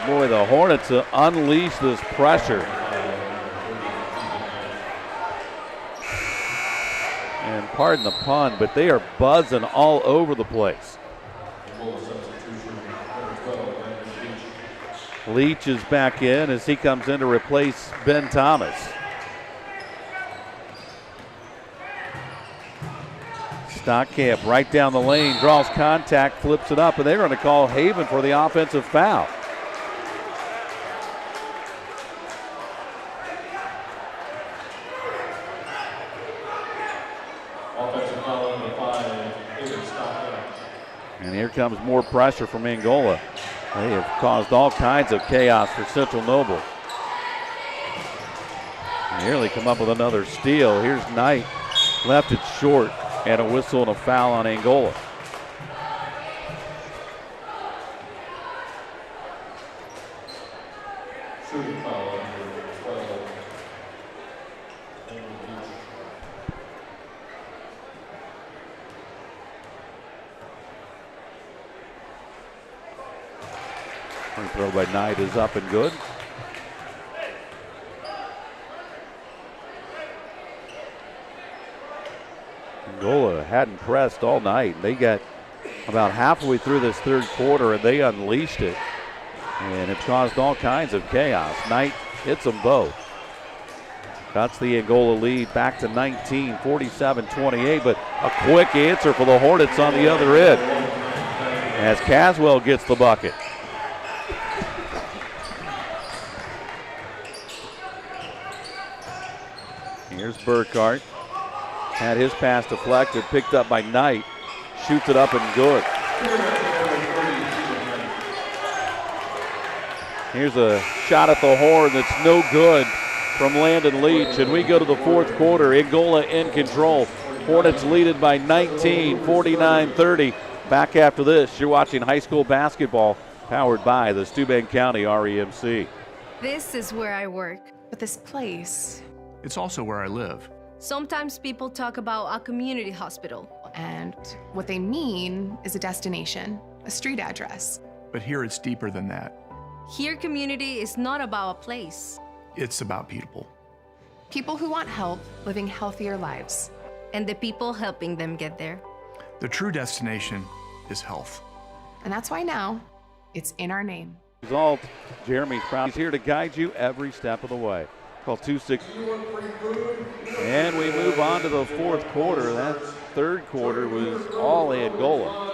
Boy, the Hornets unleash this pressure. And pardon the pun, but they are buzzing all over the place. Leach is back in as he comes in to replace Ben Thomas. Stockamp right down the lane, draws contact, flips it up, and they're going to call Haven for the offensive foul. And here comes more pressure from Angola. They have caused all kinds of chaos for Central Noble. Nearly come up with another steal. Here's Knight, left it short, and a whistle and a foul on Angola. Shooting foul under 12. Free throw by Knight is up and good. Angola hadn't pressed all night. They got about halfway through this third quarter and they unleashed it. And it caused all kinds of chaos. Knight hits them both. Cuts the Angola lead back to 19, 47-28, but a quick answer for the Hornets on the other end as Caswell gets the bucket. Here's Burkhart. Had his pass deflected, picked up by Knight. Shoots it up and good. Here's a shot at the horn that's no good from Landon Leach. And we go to the fourth quarter. Angola in control. Hornets leaded by 19, 49-30. Back after this, you're watching high school basketball powered by the Steuben County REMC. This is where I work. But this place, It's also where I live. Sometimes people talk about a community hospital. and what they mean is a destination, a street address. But here it's deeper than that. Here, community is not about a place. It's about people. People who want help living healthier lives. And the people helping them get there. The true destination is health. And that's why now it's in our name. Result, Jeremy's proud. He's here to guide you every step of the way. Call 2-6. And we move on to the fourth quarter. That third quarter was all Angola.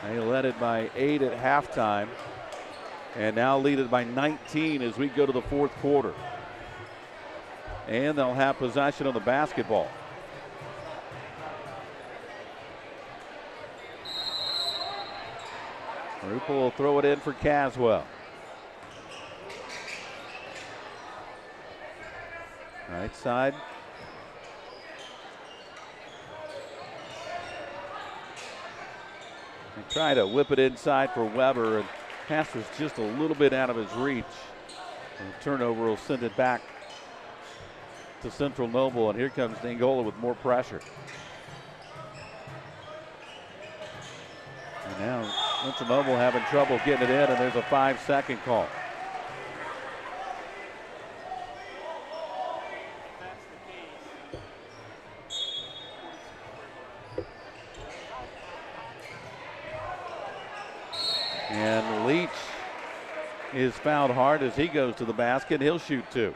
They led it by 8 at halftime, and now lead it by 19 as we go to the fourth quarter. And they'll have possession of the basketball. Rupel will throw it in for Caswell. Right side. They try to whip it inside for Weber, and pass was just a little bit out of his reach. And the turnover will send it back to Central Noble, and here comes Angola with more pressure. And now Central Noble having trouble getting it in, and there's a 5-second call. And Leach is fouled hard as he goes to the basket. He'll shoot 2.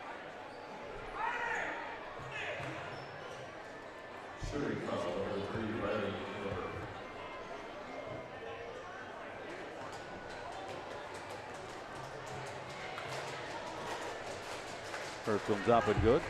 First one's up and good.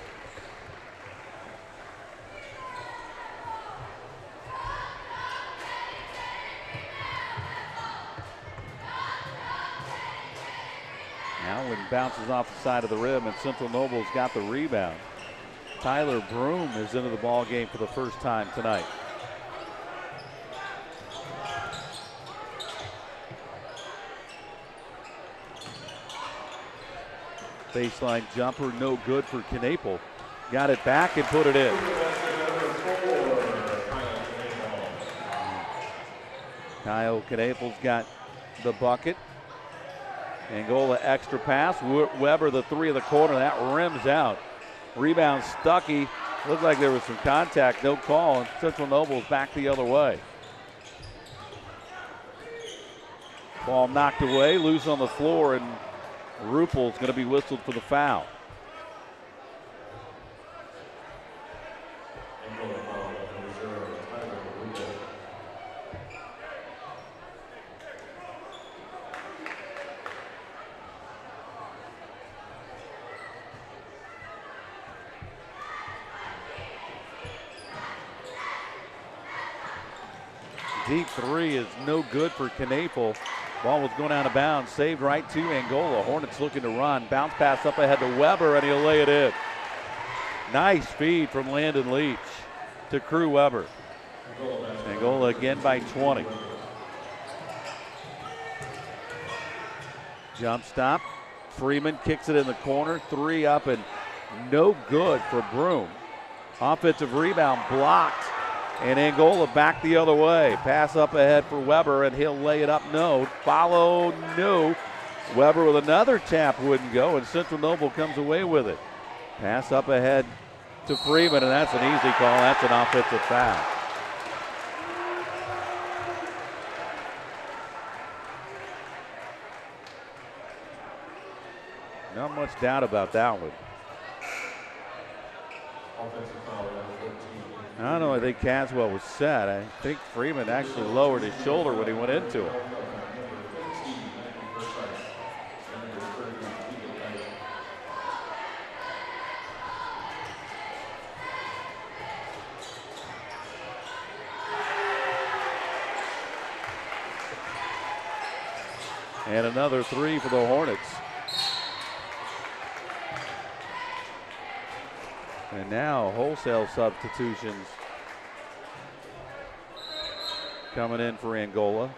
Allen bounces off the side of the rim, and Central Noble's got the rebound. Tyler Broom is into the ball game for the first time tonight. Baseline jumper, no good for Knaple. Got it back and put it in. Kyle Knaple's got the bucket. Angola extra pass. Weber the 3 of the corner. That rims out. Rebound Stuckey. Looked like there was some contact. No call. And Central Noble's back the other way. Ball knocked away. Loose on the floor. And Rupel's going to be whistled for the foul. Deep 3 is no good for Knaple. Ball was going out of bounds, saved right to Angola. Hornets looking to run. Bounce pass up ahead to Weber, and he'll lay it in. Nice feed from Landon Leach to Crew Weber. Angola again by 20. Jump stop. Freeman kicks it in the corner. 3 up and no good for Broom. Offensive rebound blocked. And Angola back the other way. Pass up ahead for Weber, and he'll lay it up. No. Follow, no. Weber with another tap wouldn't go, and Central Noble comes away with it. Pass up ahead to Freeman, and that's an easy call. That's an offensive foul. Not much doubt about that one. I don't know, I think Caswell was set. I think Freeman actually lowered his shoulder when he went into it. And another 3 for the Hornets. And now wholesale substitutions coming in for Angola.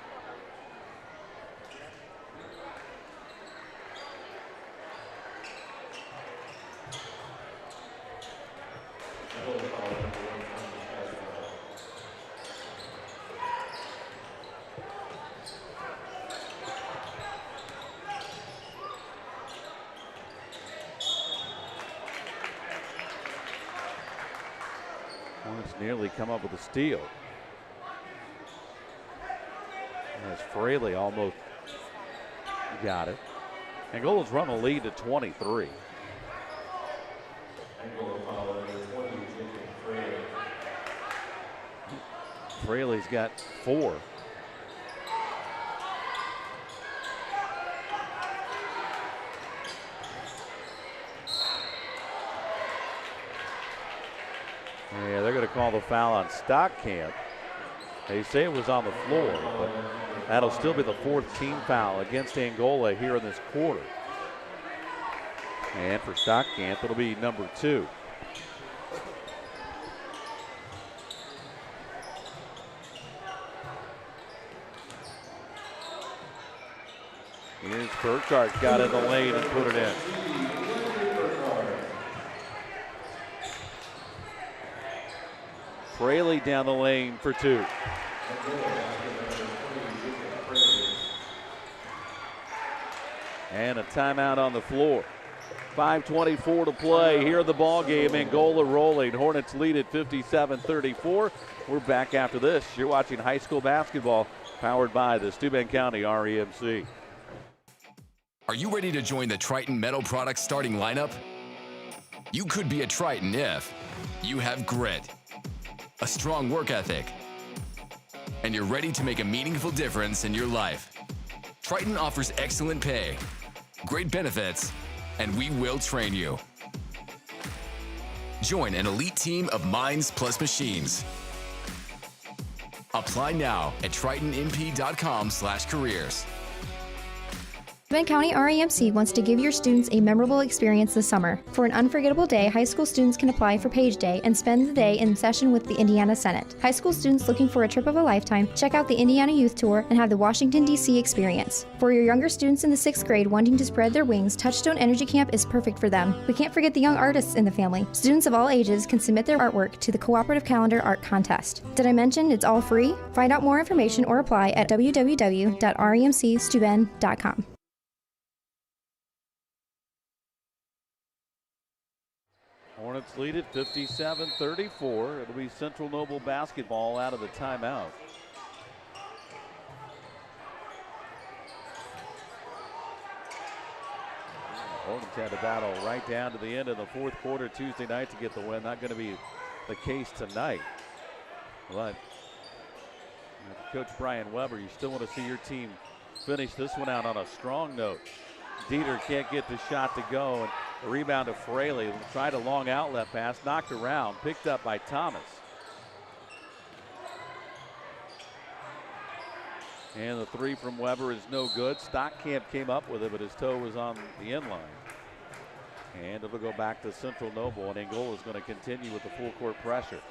nearly come up with a steal. As Fraley almost got it. Angola's run the lead to 23. Fraley's got 4. Yeah, they're going to call the foul on Stockamp. They say it was on the floor, but that'll still be the 4th team foul against Angola here in this quarter. And for Stockamp, it'll be number 2. Here's Burkhart, got in the lane and put it in. Fraley down the lane for 2. And a timeout on the floor. 5:24 to play here in the ball game. Angola rolling. Hornets lead at 57-34. We're back after this. You're watching high school basketball powered by the Steuben County REMC. Are you ready to join the Triton Metal Products starting lineup? You could be a Triton if you have grit, a strong work ethic, and you're ready to make a meaningful difference in your life. Triton offers excellent pay, great benefits, and we will train you. Join an elite team of minds plus machines. Apply now at tritonmp.com/careers. Steuben County REMC wants to give your students a memorable experience this summer. For an unforgettable day, high school students can apply for Page Day and spend the day in session with the Indiana Senate. High school students looking for a trip of a lifetime, check out the Indiana Youth Tour and have the Washington, D.C. experience. For your younger students in the 6th grade wanting to spread their wings, Touchstone Energy Camp is perfect for them. We can't forget the young artists in the family. Students of all ages can submit their artwork to the Cooperative Calendar Art Contest. Did I mention it's all free? Find out more information or apply at www.remcsteuben.com. Hornets lead at 57-34. It'll be Central Noble basketball out of the timeout. Hornets had to battle right down to the end of the 4th quarter Tuesday night to get the win. Not going to be the case tonight. But Coach Brian Weber, you still want to see your team finish this one out on a strong note. Dieter can't get the shot to go, and the rebound to Fraley. Tried a long outlet pass, knocked around, picked up by Thomas. And the 3 from Weber is no good. Stockamp came up with it, but his toe was on the end line. And it'll go back to Central Noble, and Angola is going to continue with the full court pressure.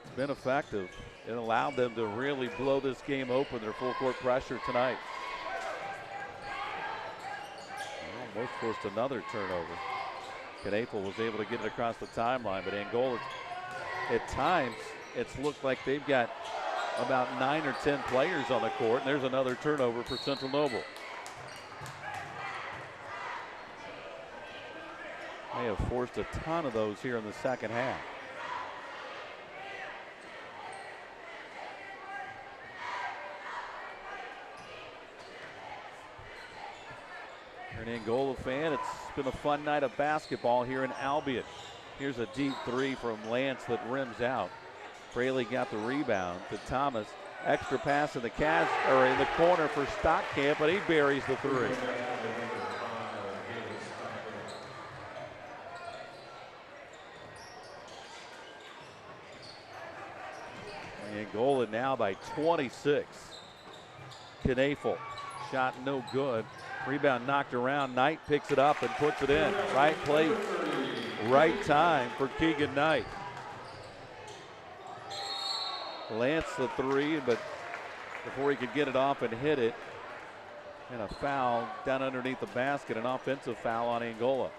It's been effective. It allowed them to really blow this game open, their full court pressure tonight. Almost forced another turnover. Knapel was able to get it across the timeline, but Angola, at times, it's looked like they've got about 9 or 10 players on the court, and there's another turnover for Central Noble. They have forced a ton of those here in the second half. You're an Angola fan. It's been a fun night of basketball here in Albion. Here's a deep 3 from Lance that rims out. Fraley got the rebound to Thomas. Extra pass in the in the corner for Stockamp, but he buries the 3. Angola now by 26. Knapel, shot no good. Rebound knocked around. Knight picks it up and puts it in. Right place, right time for Keegan Knight. Lance the 3, but before he could get it off and hit it, and a foul down underneath the basket, an offensive foul on Angola.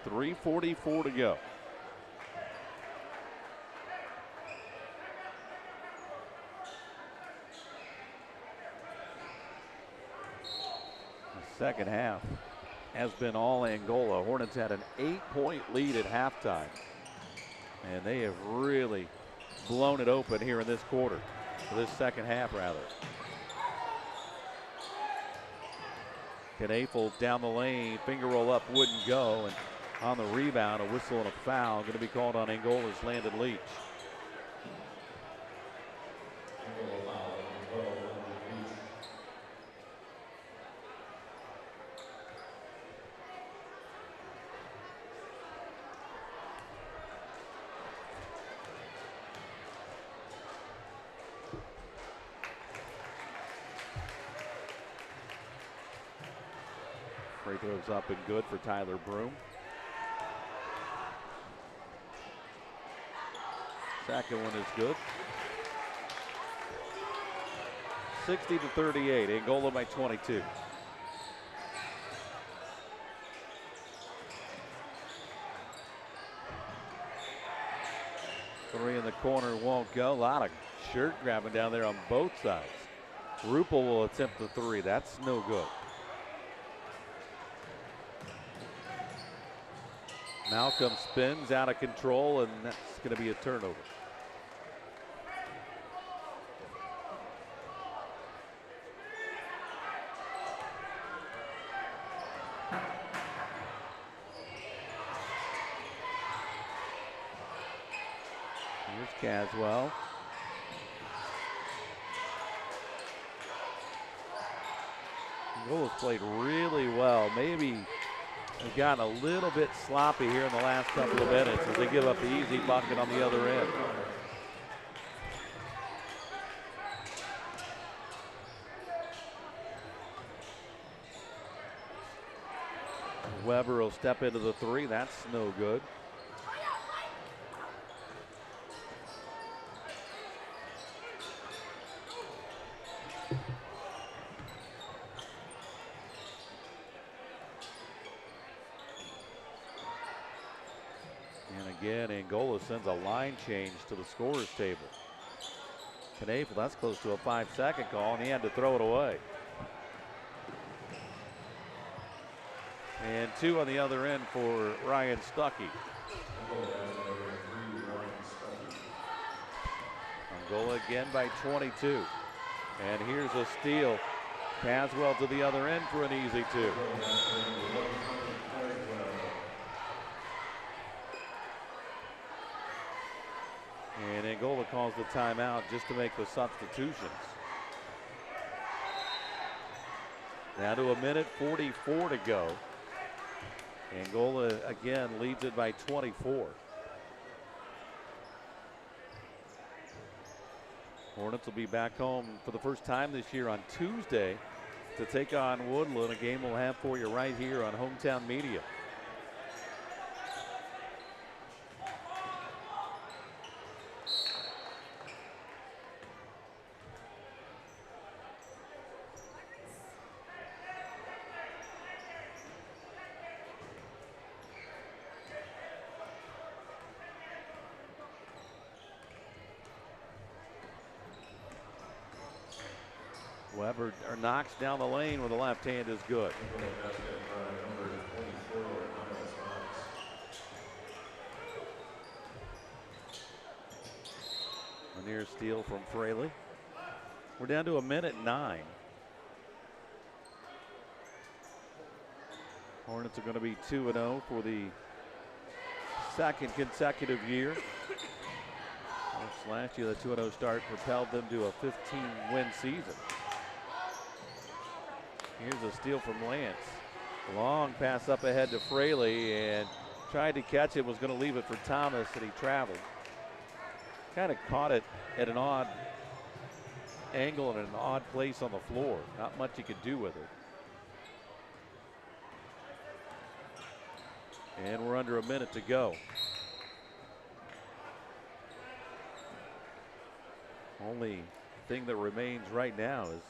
3:44 to go. The second half has been all Angola. Hornets had an 8-point lead at halftime, and they have really blown it open here in this quarter, or this second half rather. Knafel down the lane, finger roll up, wouldn't go, and on the rebound, a whistle and a foul going to be called on Angola's Landon Leach. Free throws up and good for Tyler Broom. Second one is good. 60-38, Angola by 22. Three in the corner won't go. A lot of shirt grabbing down there on both sides. Rupel will attempt the three. That's no good. Malcolm spins out of control, and that's going to be a turnover. Here's Caswell. Angola's played really well. Maybe they've gotten a little bit sloppy here in the last couple of minutes as they give up the easy bucket on the other end. Weber will step into the three. That's no good. Again, Angola sends a line change to the scorer's table. Knafel, that's close to a 5-second call, and he had to throw it away. And two on the other end for Ryan Stuckey. Angola again by 22. And here's a steal. Caswell to the other end for an easy two. And Angola calls the timeout just to make the substitutions. Now to 1:44 to go. Angola again leads it by 24. Hornets will be back home for the first time this year on Tuesday to take on Woodland, a game we'll have for you right here on Hometown Media. Weber knocks down the lane with the left hand is good. A near steal from Fraley. We're down to 1:09. Hornets are going to be 2-0 for the second consecutive year. Last year, the 2-0 start propelled them to a 15-win season. Here's a steal from Lance. Long pass up ahead to Fraley, and tried to catch it, was going to leave it for Thomas, and he traveled. Kind of caught it at an odd angle and an odd place on the floor. Not much he could do with it. And we're under a minute to go. Only thing that remains right now is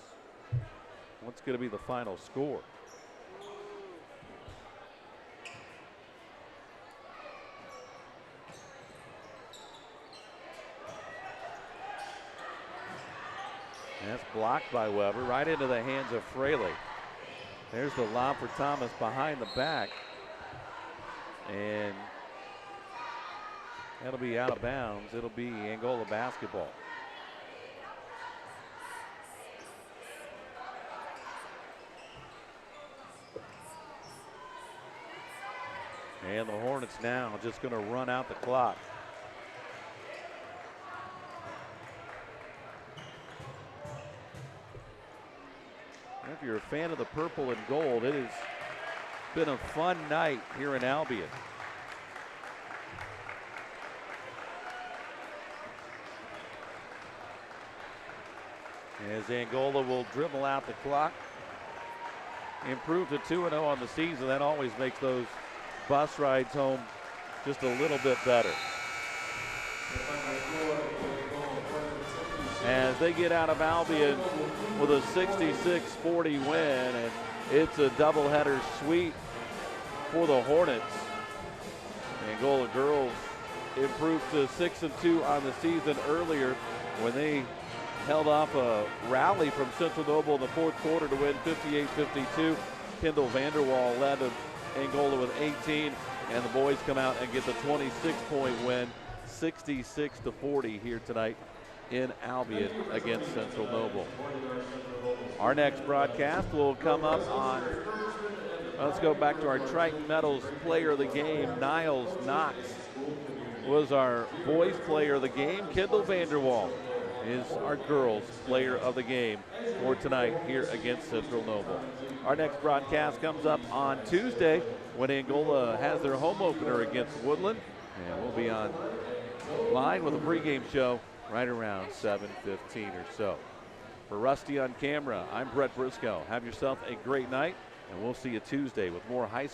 what's going to be the final score. That's blocked by Weber, right into the hands of Fraley. There's the lob for Thomas behind the back. And that'll be out of bounds. It'll be Angola basketball. And the Hornets now just going to run out the clock. If you're a fan of the purple and gold, it has been a fun night here in Albion. As Angola will dribble out the clock, improve to 2-0 on the season. That always makes those bus rides home just a little bit better. As they get out of Albion with a 66-40 win, and it's a doubleheader sweep for the Hornets. Angola girls improved to 6-2 on the season earlier when they held off a rally from Central Noble in the fourth quarter to win 58-52. Kendall Vanderwall led Angola with 18, and the boys come out and get the 26-point win, 66-40 here tonight in Albion against Central Noble. Our next broadcast will come up on, let's go back to our Triton Metals player of the game. Niles Knox was our boys player of the game. Kendall Vanderwall is our girls player of the game for tonight here against Central Noble. Our next broadcast comes up on Tuesday when Angola has their home opener against Woodland, and we'll be on line with a pregame show right around 7:15 or so. For Rusty on camera, I'm Brett Briscoe. Have yourself a great night, and we'll see you Tuesday with more high school